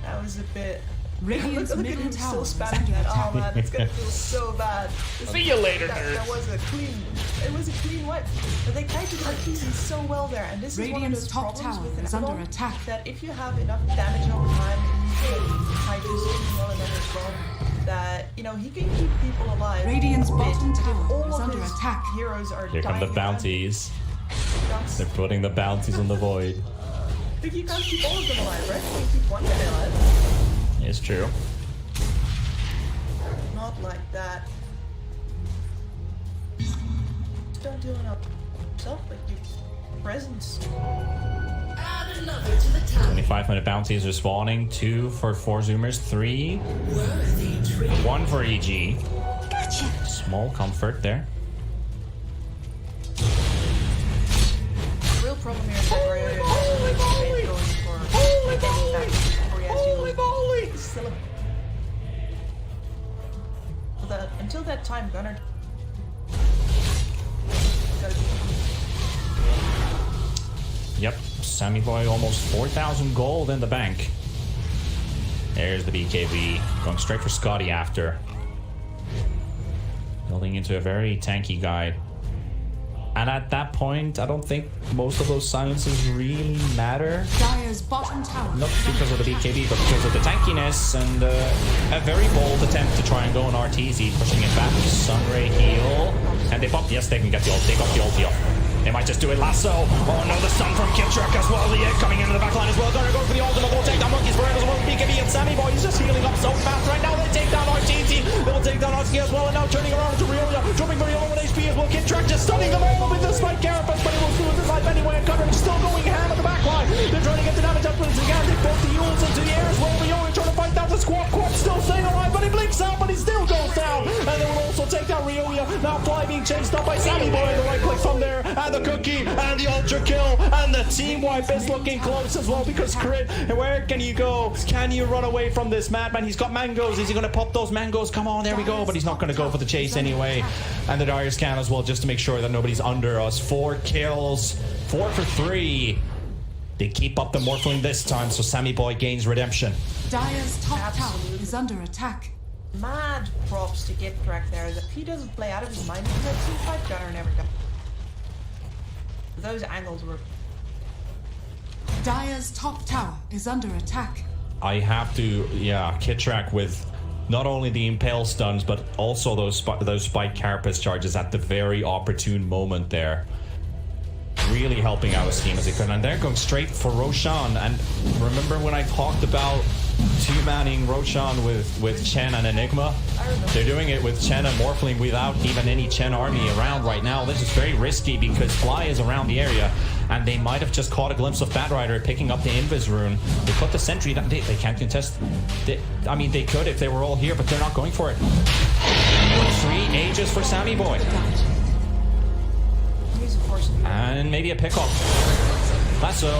That was a bit. Radiant's look at middle him tower still spamming that. Oh man, it's gonna feel so bad. See you later, that, nerds. that was a clean. It was a clean wipe. But they kited Arteezy so well there, and this Radiant's is one of those top problems tower with an is under Abaddon, attack. that if you have enough damage over time, and you kite just well enough as well, that you know he can keep people alive. Radiant's a bit, bottom but if tower all is of under his attack. Heroes are Here come the dying bounties. That's, They're putting the bounties on the Void. but you can't keep all of them alive, right? You can keep one guy alive. It's true. Not like that. Don't do enough stuff, but you presence. 25-minute bounties are spawning. 2 for 4 Zoomers. 3. 1 for EG. Gotcha. Small comfort there. The real problem here is that Ryoya is going for getting back before he has to celebrate. Until that time, Gunner. Yep, Sammy Boy almost 4,000 gold in the bank. There's the BKB, going straight for Scotty after. Building into a very tanky guy. And at that point, I don't think most of those silences really matter. Dire's bottom tower. Not because of the BKB, but because of the tankiness and a very bold attempt to try and go on RTZ, pushing it back. Sunray heal. And they pop. Yes, they can get the ult. They got the ulti off. They might just do it lasso. Oh no, the stun from Killtruck as well. The egg coming into the backline as well. Gonna go for the ultimate. They'll take down Monkey's Bird as well. BKB and Sammy Boy. He's just healing up so fast right now. They take down RTZ. They'll take down RTZ as well. And now turning around to Riolia. Dropping very low on HP as well. Killtruck just stunning them all with the spike carapace, but he will lose his life anyway. And Coverage still going ham at the backline. They're trying to get the damage up once again. They both the Yules into the air as well. Riolia trying to fight down the squad. Quad still staying alive, but he blinks out, but he still goes down. And they will also take down Riolia. Now Fly being chased up by Sammy Boy. The right click from there. And the cookie. And the ultra kill. And the team wipe is looking close as well because Crit, where can you go? Can you run away from this madman? He's got mangoes. Is he going to pop those mangoes? Come on, there we go. But he's not going to go for the chase anyway. And the Dire scan as well, just to make sure that nobody's under us. 4 kills, 4 for 3. They keep up the Morphling this time, so Sammy Boy gains redemption. Dire's top tower is under attack. Mad props to get track there. If he doesn't play out of his mind, because that team fight gunner never got. Those angles were. Dire's top tower is under attack. I have to, yeah, Killtruck with not only the impale stuns, but also those spike carapace charges at the very opportune moment there. Really helping out his team as they could. And they're going straight for Roshan. And remember when I talked about two-manning Roshan with Chen and Enigma? They're doing it with Chen and Morphling without even any Chen army around right now. This is very risky because Fly is around the area. And they might have just caught a glimpse of Batrider picking up the Invis rune. They put the sentry down. They can't contest. I mean, they could if they were all here, but they're not going for it. 3 ages for Sammy Boy. And maybe a pickup. Lasso.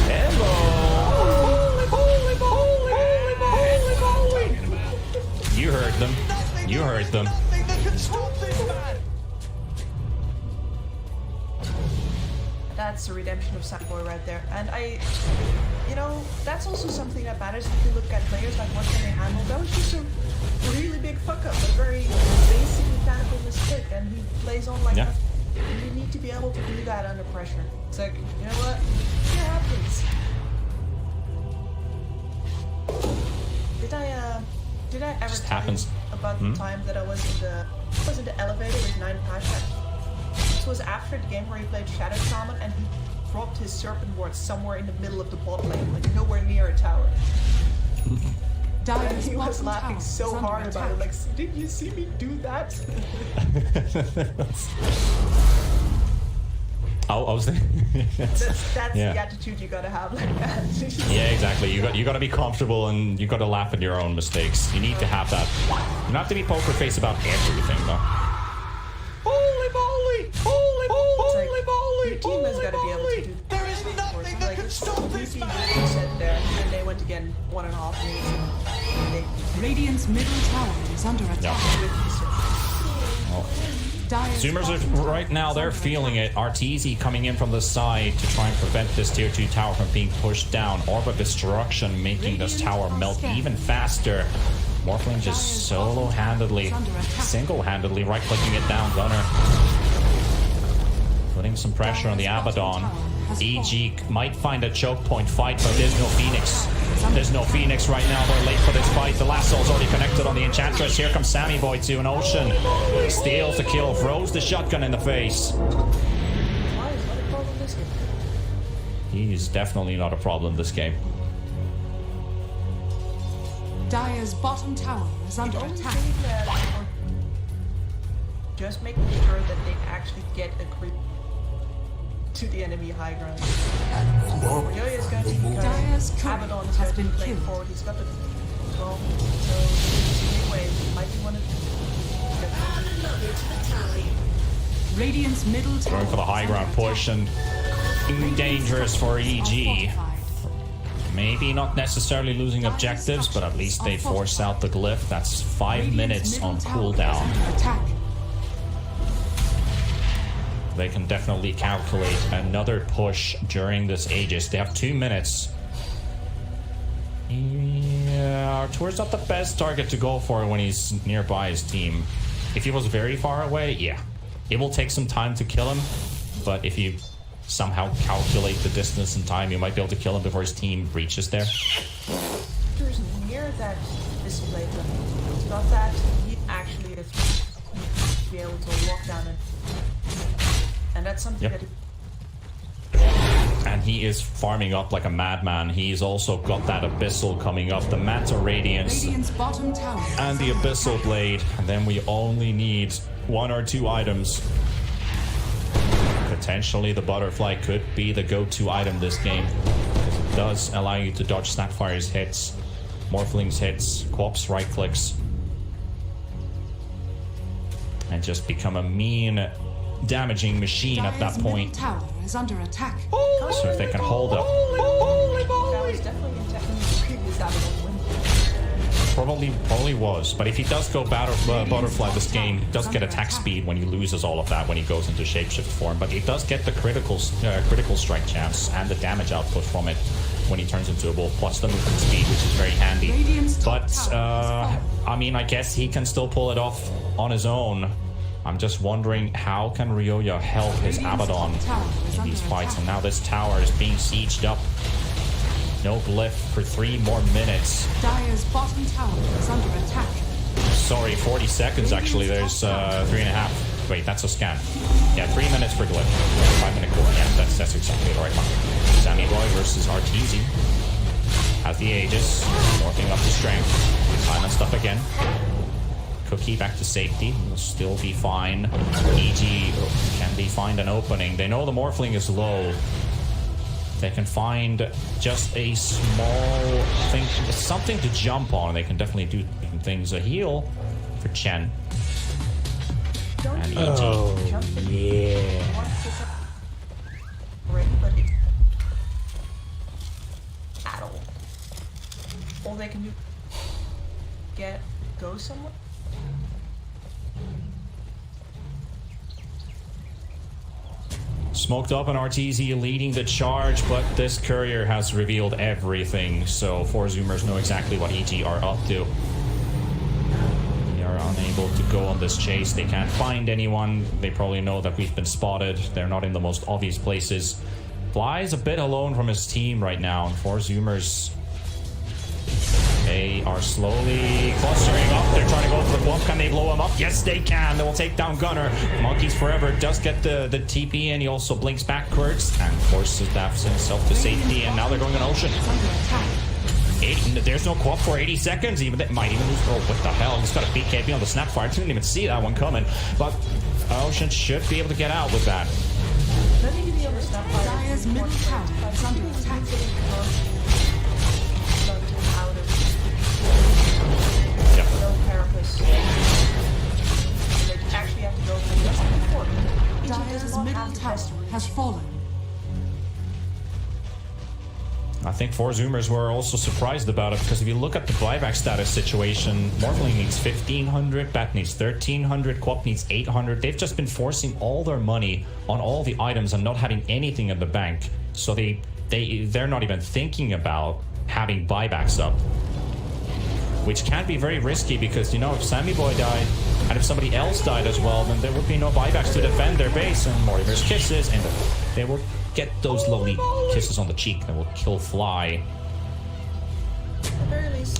Hello. You heard them. You heard them. That's the redemption of Sackboy right there. And you know, that's also something that matters if you look at players like what can they handle. That was just a really big fuck up, a very basic mechanical mistake, and he plays on like that. You need to be able to do that under pressure. It's like, you know what? It happens. Did I ever tell you about the time that I was in the elevator with 9 Pasha? This was after the game where he played Shadow Shaman and he dropped his Serpent Ward somewhere in the middle of the bot lane, like nowhere near a tower. And he was laughing so hard about it, like, did you see me do that? I was thinking. That's the attitude you gotta have like that. Yeah, exactly. You got to be comfortable and you got to laugh at your own mistakes. You need to have that. You don't have to be poker face about everything, though. Holy moly! Holy moly! Holy moly! Your team has got to be able to do. There is nothing that can stop this man. Said there, and they went again 1.5 minutes. Radiant's middle tower is under attack. Zoomers are right now, they're feeling it. RTZ coming in from the side to try and prevent this tier 2 tower from being pushed down. Orb of Destruction making this tower melt even faster. Morphling just solo-handedly, single-handedly right-clicking it down. Gunner putting some pressure on the Abaddon. EG might find a choke point fight, but there's no Phoenix. There's no Phoenix right now. They're late for this fight. The lasso's already connected on the Enchantress. Here comes Sammy Boy to an Ocean. Steals the kill, throws the shotgun in the face. He's definitely not a problem this game. Dire's bottom tower is under attack. Just making sure that they actually get a creep to the enemy high ground. Ryoya is going to be Dire's Abaddon is going to be playing forward. He's got the control, so anyway, he might be one of the. Radiant's middle tower. Going for the high ground push and dangerous for EG. Maybe not necessarily losing objectives, but at least they force out the glyph. That's 5 minutes on cooldown. They can definitely calculate another push during this Aegis. They have 2 minutes. Yeah, Artur's not the best target to go for when he's nearby his team. If he was very far away, yeah. It will take some time to kill him, but if you somehow calculate the distance and time, you might be able to kill him before his team reaches there. There's near that display, but it's not that he actually is to be able to walk down it. And that's something that And he is farming up like a madman. He's also got that Abyssal coming up, the Manta Radiance, bottom tower and the Abyssal Blade. And then we only need 1 or 2 items. Potentially the Butterfly could be the go-to item this game, because it does allow you to dodge Snapfire's hits, Morphling's hits, Co-op's right clicks, and just become a mean damaging machine at that point. Tower is under attack. So if they can hold up, that was definitely attacking the previous Abaddon win. probably was. But if he does go Butterfly this game, he does get attack speed when he loses all of that when he goes into shapeshift form. But he does get the critical strike chance and the damage output from it when he turns into a wolf, plus the movement speed, which is very handy. But I mean, I guess he can still pull it off on his own. I'm just wondering, how can Ryoya help his Abaddon in these fights? And now this tower is being sieged up. No glyph for 3 more minutes. Dire's bottom tower is under attack. Sorry, 40 seconds actually. There's 3.5. Wait, that's a scan. Yeah, 3 minutes per glyph. 5-minute cooldown. Yeah, that's exactly the right one. Sammy Boy versus Arteezy. Has the Aegis. Morphing up to strength. Time and stuff again. Cookie back to safety. Will still be fine. EG can be find an opening. They know the Morphling is low. They can find just a small thing, something to jump on. They can definitely do things. A heal for Chen. And EG. Yeah. At all. All they can do go somewhere. Smoked up and Arteezy leading the charge, but this courier has revealed everything, so 4 Zoomers know exactly what EG are up to. They are unable to go on this chase. They can't find anyone. They probably know that we've been spotted. They're not in the most obvious places. Fly is a bit alone from his team right now, and 4 Zoomers, they are slowly clustering up. They're trying to go for the bluff. Can they blow him up? Yes, they can. They will take down Gunner. Monkeys Forever does get the TP, and he also blinks backwards and forces himself to safety. And now they're going on Ocean. There's no co-op for 80 seconds. Even they might even lose. Oh, what the hell? He's got a BKB on the Snapfire. Didn't even see that one coming. But Ocean should be able to get out with that. Dire's middle tower is under attack. No carapace. They actually have to go for the Dire's middle tower has fallen. I think 4 Zoomers were also surprised about it, because if you look at the buyback status situation, Morphling needs 1,500, Bat needs 1,300, Co-op needs 800. They've just been forcing all their money on all the items and not having anything in the bank. So they're not even thinking about having buybacks up, which can be very risky, because, you know, if Sammy Boy died and if somebody else died as well, then there would be no buybacks to defend their base, and Mortimer's kisses, and they will get those lovely kisses on the cheek that will kill Fly.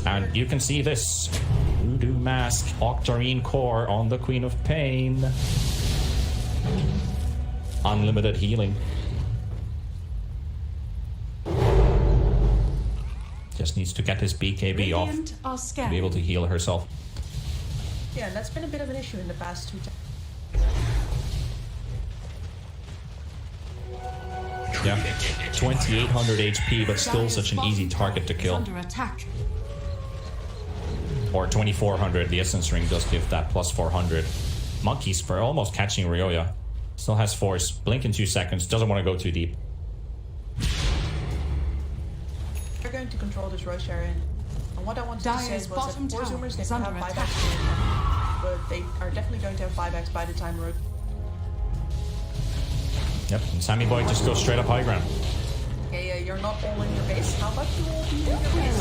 And you can see this Voodoo Mask Octarine Core on the Queen of Pain. Unlimited healing. Just needs to get his BKB off to be able to heal herself. Yeah, and that's been a bit of an issue in the past 2 times. Yeah, 2,800 HP, but still such an easy target to kill. Under attack. Or 2,400, the Essence Ring does give that plus 400. Monkeys for almost catching Ryoya. Still has force. Blink in 2 seconds, doesn't want to go too deep. They're going to control this rush area. And what I wanted to say was that 4 Zoomers, they can have buybacks, but they are definitely going to have buybacks by the time Rogue. Yep, and Sammy Boy just goes straight up high ground. Yeah, you're not all in your base. How about you all be in your base?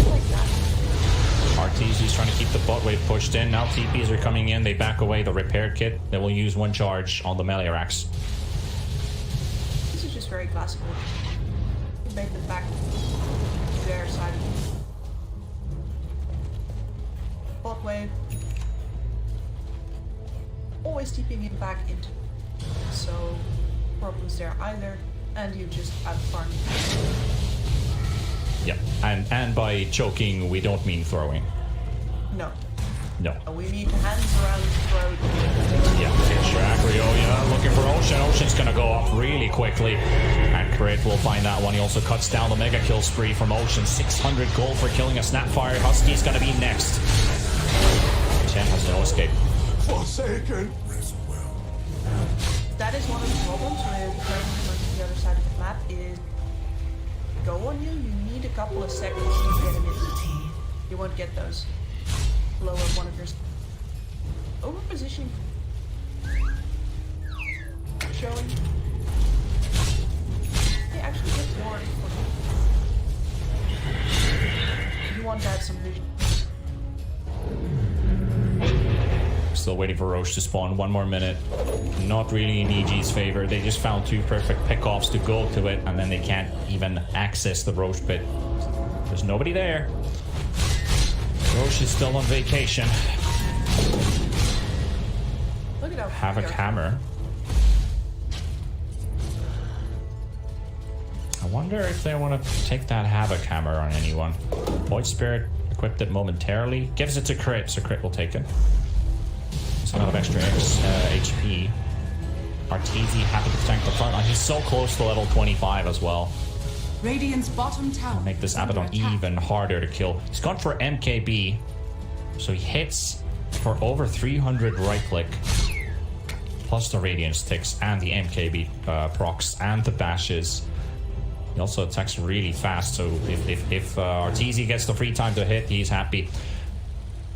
Like that. RTZ's trying to keep the bot wave pushed in. Now TPs are coming in. They back away the repair kit. They will use one charge on the melee racks. This is just very classical. You make them back to their side. Bot wave. Always TPing him back into. So problems there either, and you just out-farm. Yeah, and by choking, we don't mean throwing. No. No. We need hands around the throat. Yeah, Rioya looking for Ocean. Ocean's gonna go up really quickly. And Crit will find that one. He also cuts down the mega kill spree from Ocean. 600 gold for killing a Snapfire. Husky's gonna be next. Chen has no escape. Forsaken. That is one of the problems with playing on the other side of the map is go on you need a couple of seconds to get him in. You won't get those. Blow up one of your over positioning. Showing. They actually get more for you want to have some vision. Still waiting for Roche to spawn. 1 more minute. Not really in EG's favor. They just found 2 perfect pickoffs to go to it, and then they can't even access the Roche pit. There's nobody there. Roche is still on vacation. Look at Havoc Hammer. I wonder if they want to take that Havoc Hammer on anyone. Void Spirit equipped it momentarily. Gives it to Crit, so Crit will take it. It's a lot of extra HP. Arteezy happy to tank the front line. He's so close to level 25 as well. Radiant's bottom tower. Make this Abaddon even harder to kill. He's gone for MKB. So he hits for over 300 right click. Plus the Radiance ticks and the MKB procs and the bashes. He also attacks really fast, so if Arteezy gets the free time to hit, he's happy.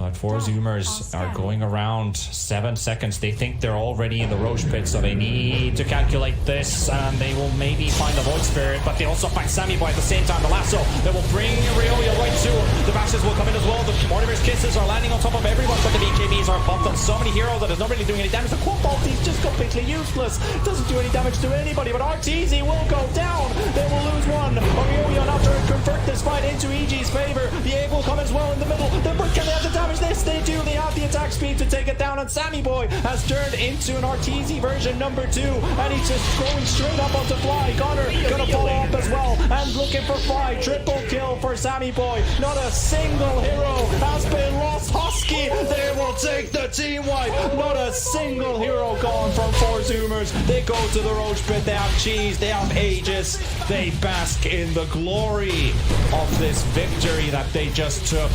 But 4 Zoomers are going around 7 seconds. They think they're already in the Roche pit, so they need to calculate this, and they will maybe find the Void Spirit, but they also find Sammy Boy at the same time. The lasso that will bring Rioya right to him. The bashes will come in as well. The Mortimer's kisses are landing on top of everyone, but the BKBs are popped on so many heroes that it's not really doing any damage. The Quap ulti is just completely useless. It doesn't do any damage to anybody, but Arteezy will go down. They will lose one. Rioya now trying to convert this fight into EG's favor. The Abe will come as well in the middle. Then can they have the damage? This they do. They have the attack speed to take it down, and Sammy Boy has turned into an Arteezy version number 2, and he's just going straight up onto Fly. Connor gonna follow up as well, and looking for Fly. Triple kill for Sammy Boy. Not a single hero has been lost. Husky, they will take the team wipe. Not a single hero gone from 4 Zoomers. They go to the Roche pit. They have Cheese. They have Aegis. They bask in the glory of this victory that they just took.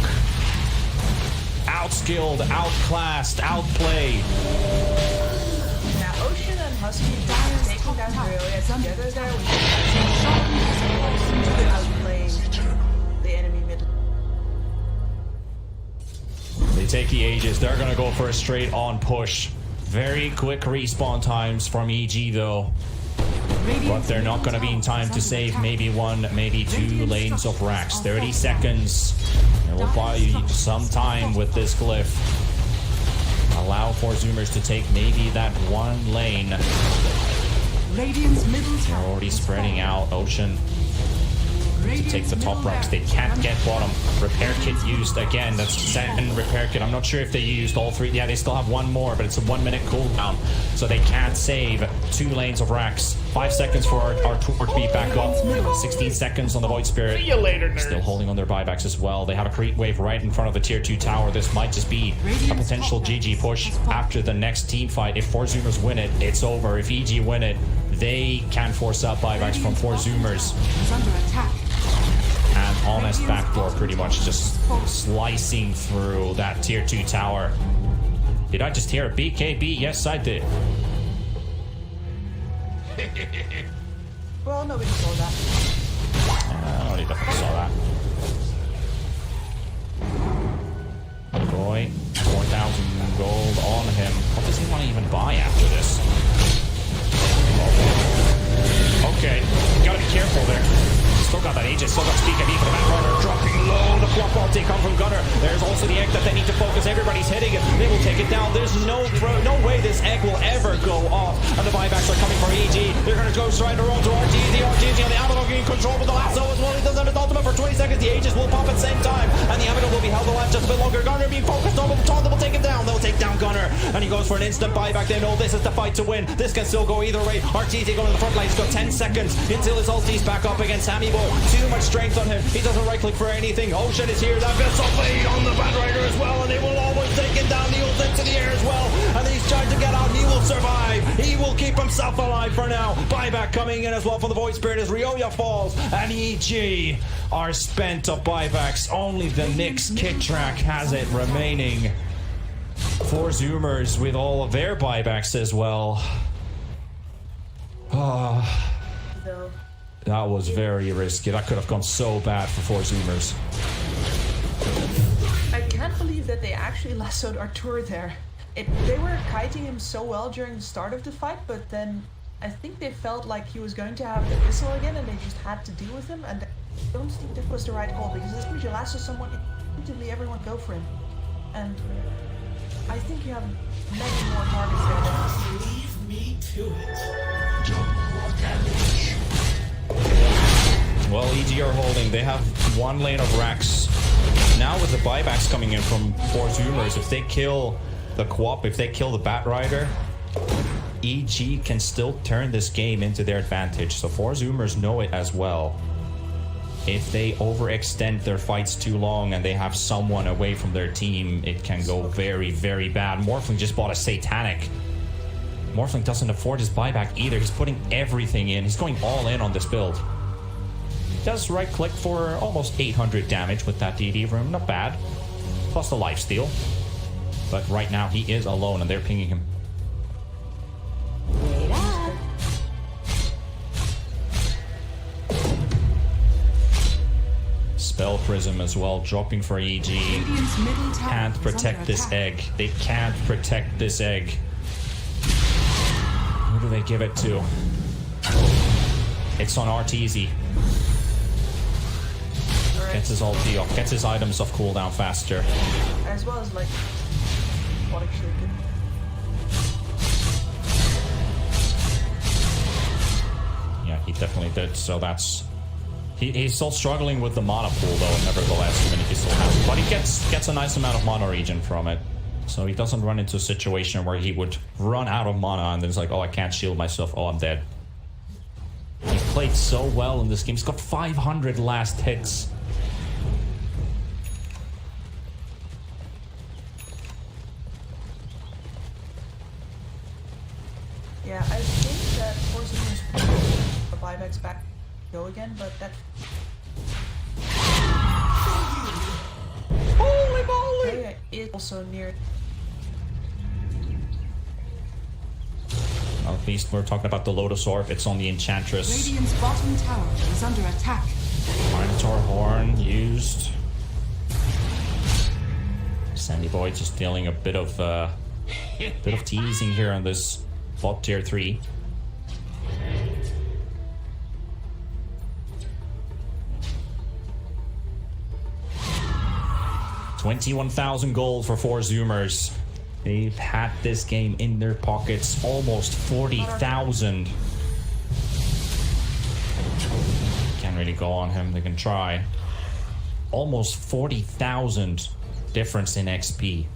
Outskilled, outclassed, outplayed. Now Ocean and Husky taking down Rioya together there with outplaying the enemy mid. They take the Aegis. They're gonna go for a straight on push. Very quick respawn times from EG though. But they're not going to be in time to save maybe 1, maybe 2 lanes of racks. 30 seconds. It will buy you some time with this glyph. Allow 4 Zoomers to take maybe that 1 lane. They're already spreading out. Ocean to take the top racks. They can't get bottom. Repair kit used again. That's second repair kit. I'm not sure if they used all 3. Yeah, they still have 1 more, but it's a 1-minute cooldown. So they can't save 2 lanes of racks. 5 seconds for our tour to be back up. 16 seconds on the Void Spirit. See you later, nerds. Still holding on their buybacks as well. They have a creep wave right in front of the tier 2 tower. This might just be a potential GG push after the next team fight. If 4 Zoomers win it, it's over. If EG win it, they can force out buybacks from 4 Zoomers. And Honest backdoor pretty much just slicing through that tier 2 tower. Did I just hear a BKB? Yes, I did. Well, nobody saw that. Nobody definitely saw that. Boy, 4,000 gold on him. What does he want to even buy after this? Okay, gotta be careful there. Still got that Aegis, still got BKB for the back runner. Dropping low, the Quap they come from Gunner. There's also the egg that they need to focus. Everybody's hitting it. They will take it down. There's no way this egg will ever go off. And the buybacks are coming for EG. They're going to go straight around to RTZ. RTZ on the Abaddon getting control with the lasso as well. He doesn't have his ultimate for 20 seconds. The Aegis will pop at the same time. And the Abaddon will be held alive just a bit longer. Gunner being focused on with the taunt that will take him down. They'll take down Gunner. And he goes for an instant buyback. They know this is the fight to win. This can still go either way. RTZ going to the front line. He's got 10 seconds until his ulti's back up against Sammy Boy. Too much strength on him. He doesn't right click for anything. Ocean is here. That gets a lead on the Batrider as well. And they will always take him down. The ult into the air as well. And he's trying to get out. He will survive. He will keep himself alive for now. Buyback coming in as well from the Void Spirit as Ryoya falls. And EG are spent of buybacks. Only the Nyx Kit Track has it remaining. 4 Zoomers with all of their buybacks as well. That was very risky. That could have gone so bad for 4 Zoomers. I can't believe that they actually lassoed Artur there. They were kiting him so well during the start of the fight, but then I think they felt like he was going to have the whistle again and they just had to deal with him, and I don't think that was the right call, because as soon as you lasso someone, instantly everyone go for him. And I think you have many more targets there. Leave me to it. Well, EG are holding. They have 1 lane of racks. Now with the buybacks coming in from 4 Zoomers, if they kill the Quap, if they kill the Batrider, EG can still turn this game into their advantage. So 4 Zoomers know it as well. If they overextend their fights too long and they have someone away from their team, it can go very, very bad. Morphling just bought a Satanic. Morphling doesn't afford his buyback either. He's putting everything in. He's going all in on this build. He does right click for almost 800 damage with that DD room. Not bad. Plus the lifesteal. But right now he is alone and they're pinging him. Wait up. Spell Prism as well, dropping for EG. Can't protect this egg. They can't protect this egg. Who do they give it to? It's on RTZ. Gets his ulti off, gets his items off cooldown faster. As well as like body shuriken. Yeah, he definitely did. So that's he's still struggling with the mana pool though, nevertheless, even if he still has it. But he gets a nice amount of mana regen from it. So he doesn't run into a situation where he would run out of mana and then it's like, oh, I can't shield myself, oh, I'm dead. He played so well in this game. He's got 500 last hits. Yeah, I think that Force the buybacks back go again, but that. Holy moly! Is also near. Well, at least we're talking about the Lotus Orb. It's on the Enchantress. Radiant's bottom tower is under attack. Minotaur Horn used. Sandy Boy just dealing a bit of teasing here on this bot tier 3. $21,000 gold for 4 Zoomers. They've had this game in their pockets almost 40,000. Can't really go on him. They can try. Almost 40,000 difference in XP.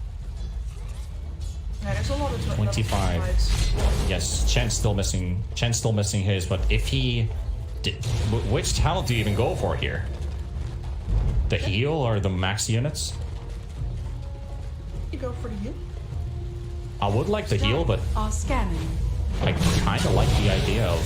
Yeah, there's a lot of 25. Yes, Chen's still missing. Chen's still missing his. But if he, which talent do you even go for here? The heal or the max units? You go for the heal. I would like the heal, but Are scanning. I kind of like the idea of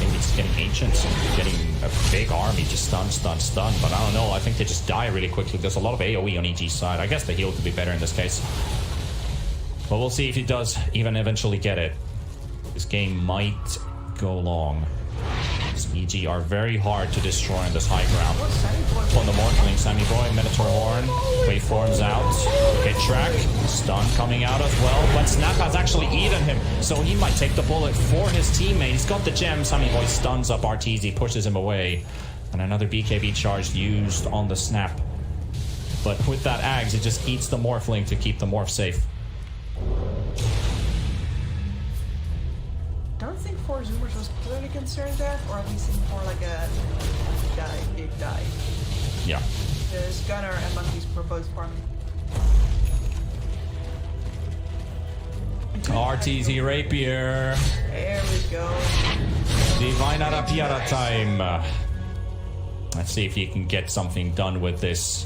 maybe just getting ancients and getting a big army, just stun. But I don't know. I think they just die really quickly. There's a lot of AoE on EG's side. I guess the heal could be better in this case. But we'll see if he does even eventually get it. This game might go long. EG are very hard to destroy on this high ground. On the Morphling, Sammy Boy, Minotaur Horn, waveforms out, hit track, stun coming out as well, but Snap has actually eaten him, so he might take the bullet for his teammate. He's got the gem, Sammy Boy stuns up RTZ, pushes him away, and another BKB charge used on the Snap. but with that Ags, it just eats the Morphling to keep the Morph safe. Don't think 4 Zoomers was clearly concerned there, or at least seemed more like a big die. Yeah. Because Gunner and Monkeys were both farming. RTZ Rapier. There we go. Divine Arapiara time. Let's see if you can get something done with this.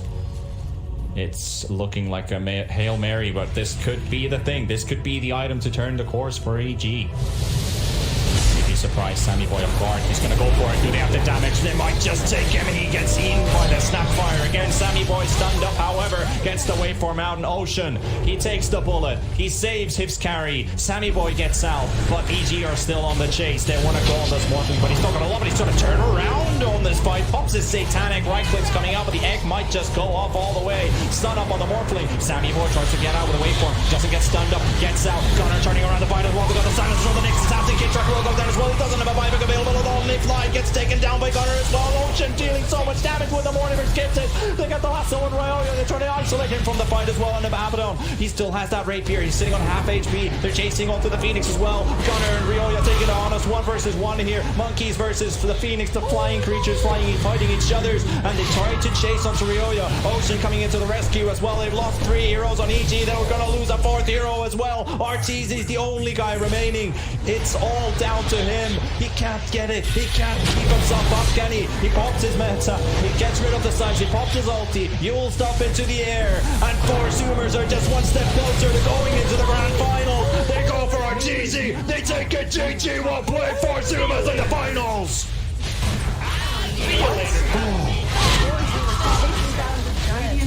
It's looking like a Hail Mary, but this could be the thing. This could be the item to turn the course for EG. You'd be surprised, Sammy Boy off guard. He's gonna go for it. Do they have the damage? They might just take him, and he gets eaten by the Snapfire. Again, Sammy Boy stunned up, however, gets the waveform out in Ocean. He takes the bullet. He saves Hip's carry. Sammy Boy gets out, but EG are still on the chase. They want to go on this Morphling, but he's not gonna love it. He's gonna turn around on this fight. Pops his Satanic. Right click's coming out, but the egg might just go off all the way. Stun up on the Morphling. Sammy Boy tries to get out with a waveform. Doesn't get stunned up. Gets out. Gunner turning around the fight as well. We got the silence from the next tap. The kick track will go down as well. He doesn't have a buyback available at all. Nick Fly gets taken down by Gunner as well. Ocean dealing so much damage with the Mortimer's gets it. They got the lasso on Ryoyo. They're trying to isolate him from the fight as well. And the Abaddon, he still has that rapier. He's sitting on half HP. They're chasing onto the Phoenix as well. Gunner and Ryoyo taking it on us. 1 versus 1 here. Monkeys versus the Phoenix. The flying creatures fighting each other. And they try to chase onto Ryoyo. Ocean coming into the rescue as well. They've lost 3 heroes on EG. They were going to lose a 4th hero as well. RTZ is the only guy remaining. It's all down to him. He can't get it. He can't keep himself up, can he? He pops his meta. He gets rid of the sides. He pops his ulti. Yule stuff into the air. And 4 Zoomers are just 1 step closer to going into the grand final. They go for RTZ. They take it. GG will play 4 Zoomers in the finals.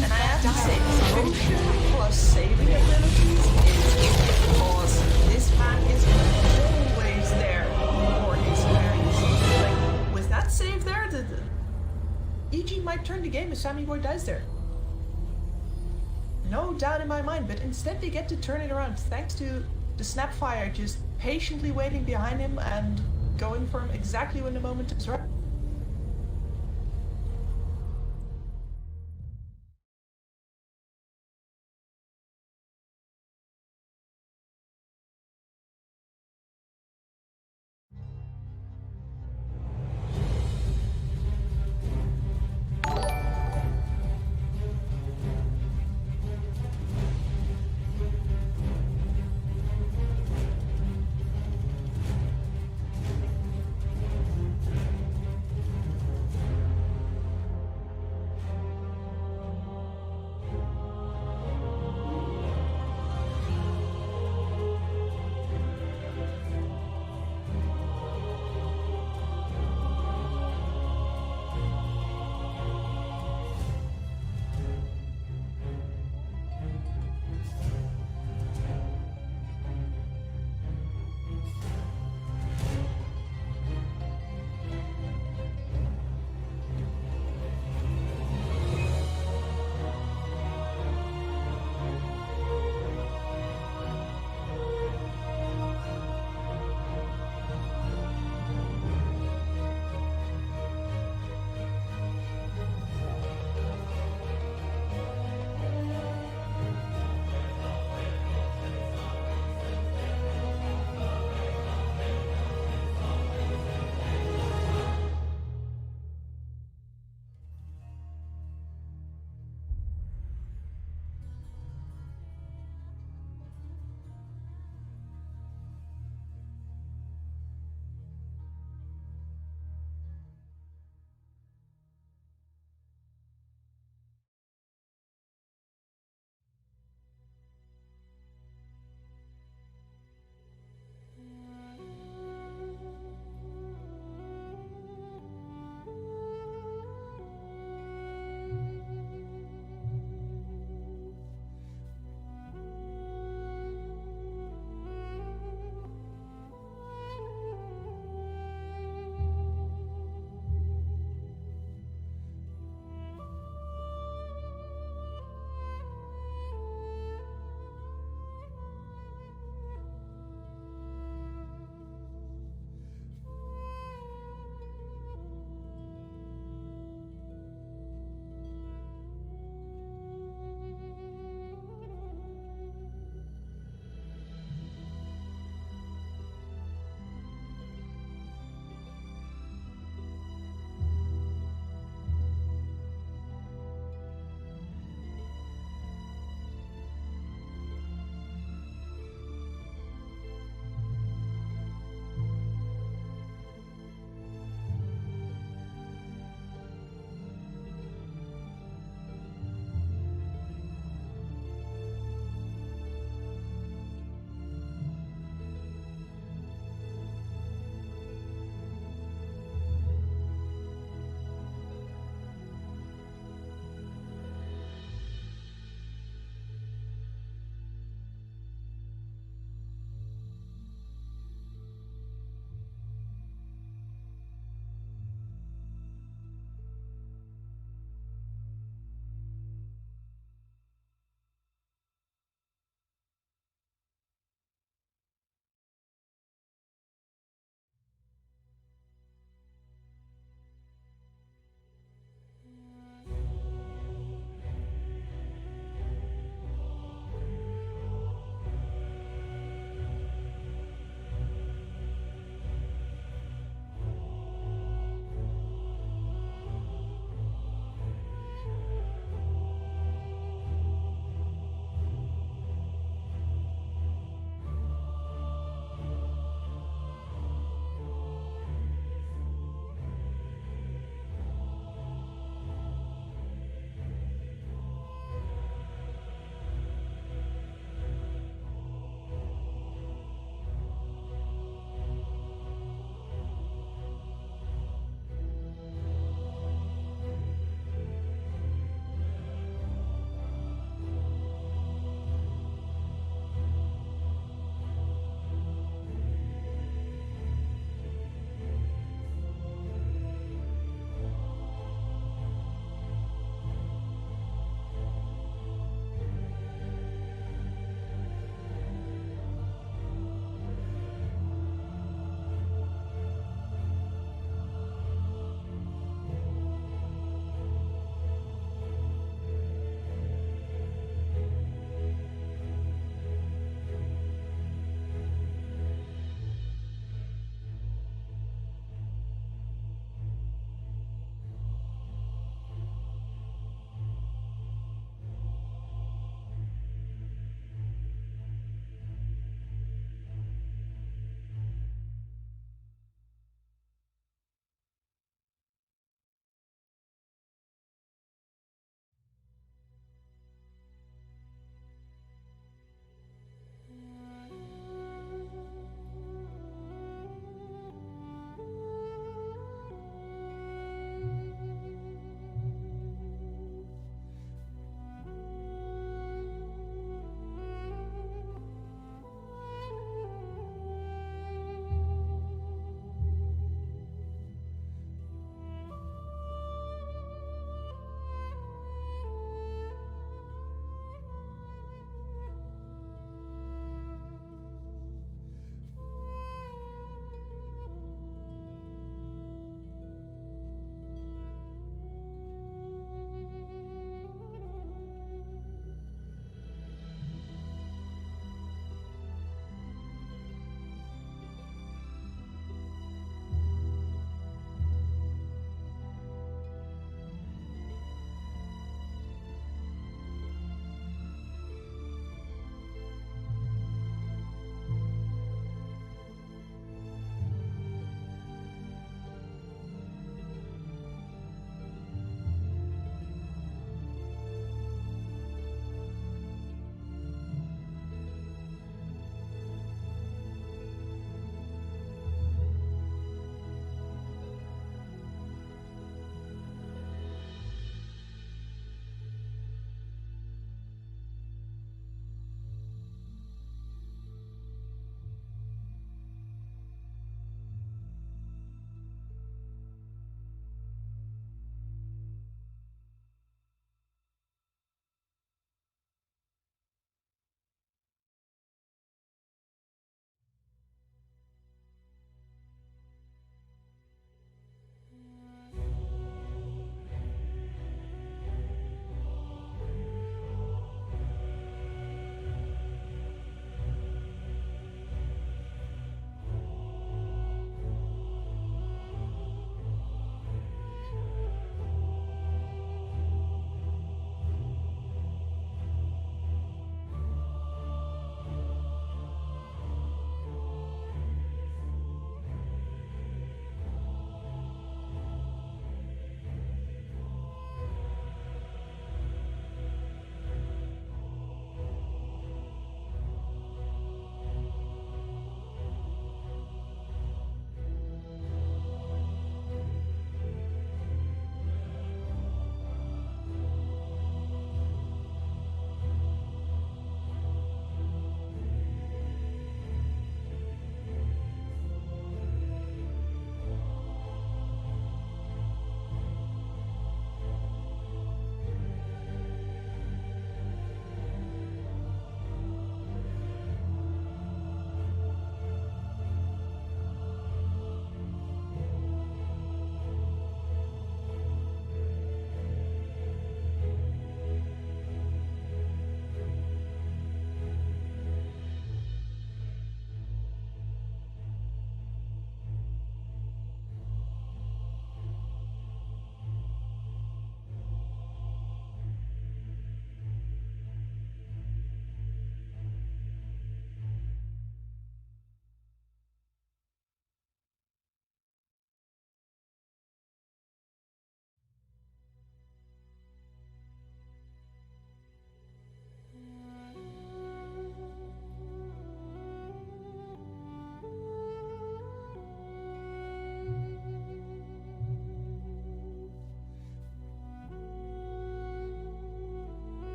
And I have to say, Ocean plus saving abilities is awesome. This pack is always there for his carries. Like, with that save there, the EG might turn the game if Sammy Boy dies there. No doubt in my mind, but instead they get to turn it around thanks to the Snapfire just patiently waiting behind him and going for him exactly when the moment is right.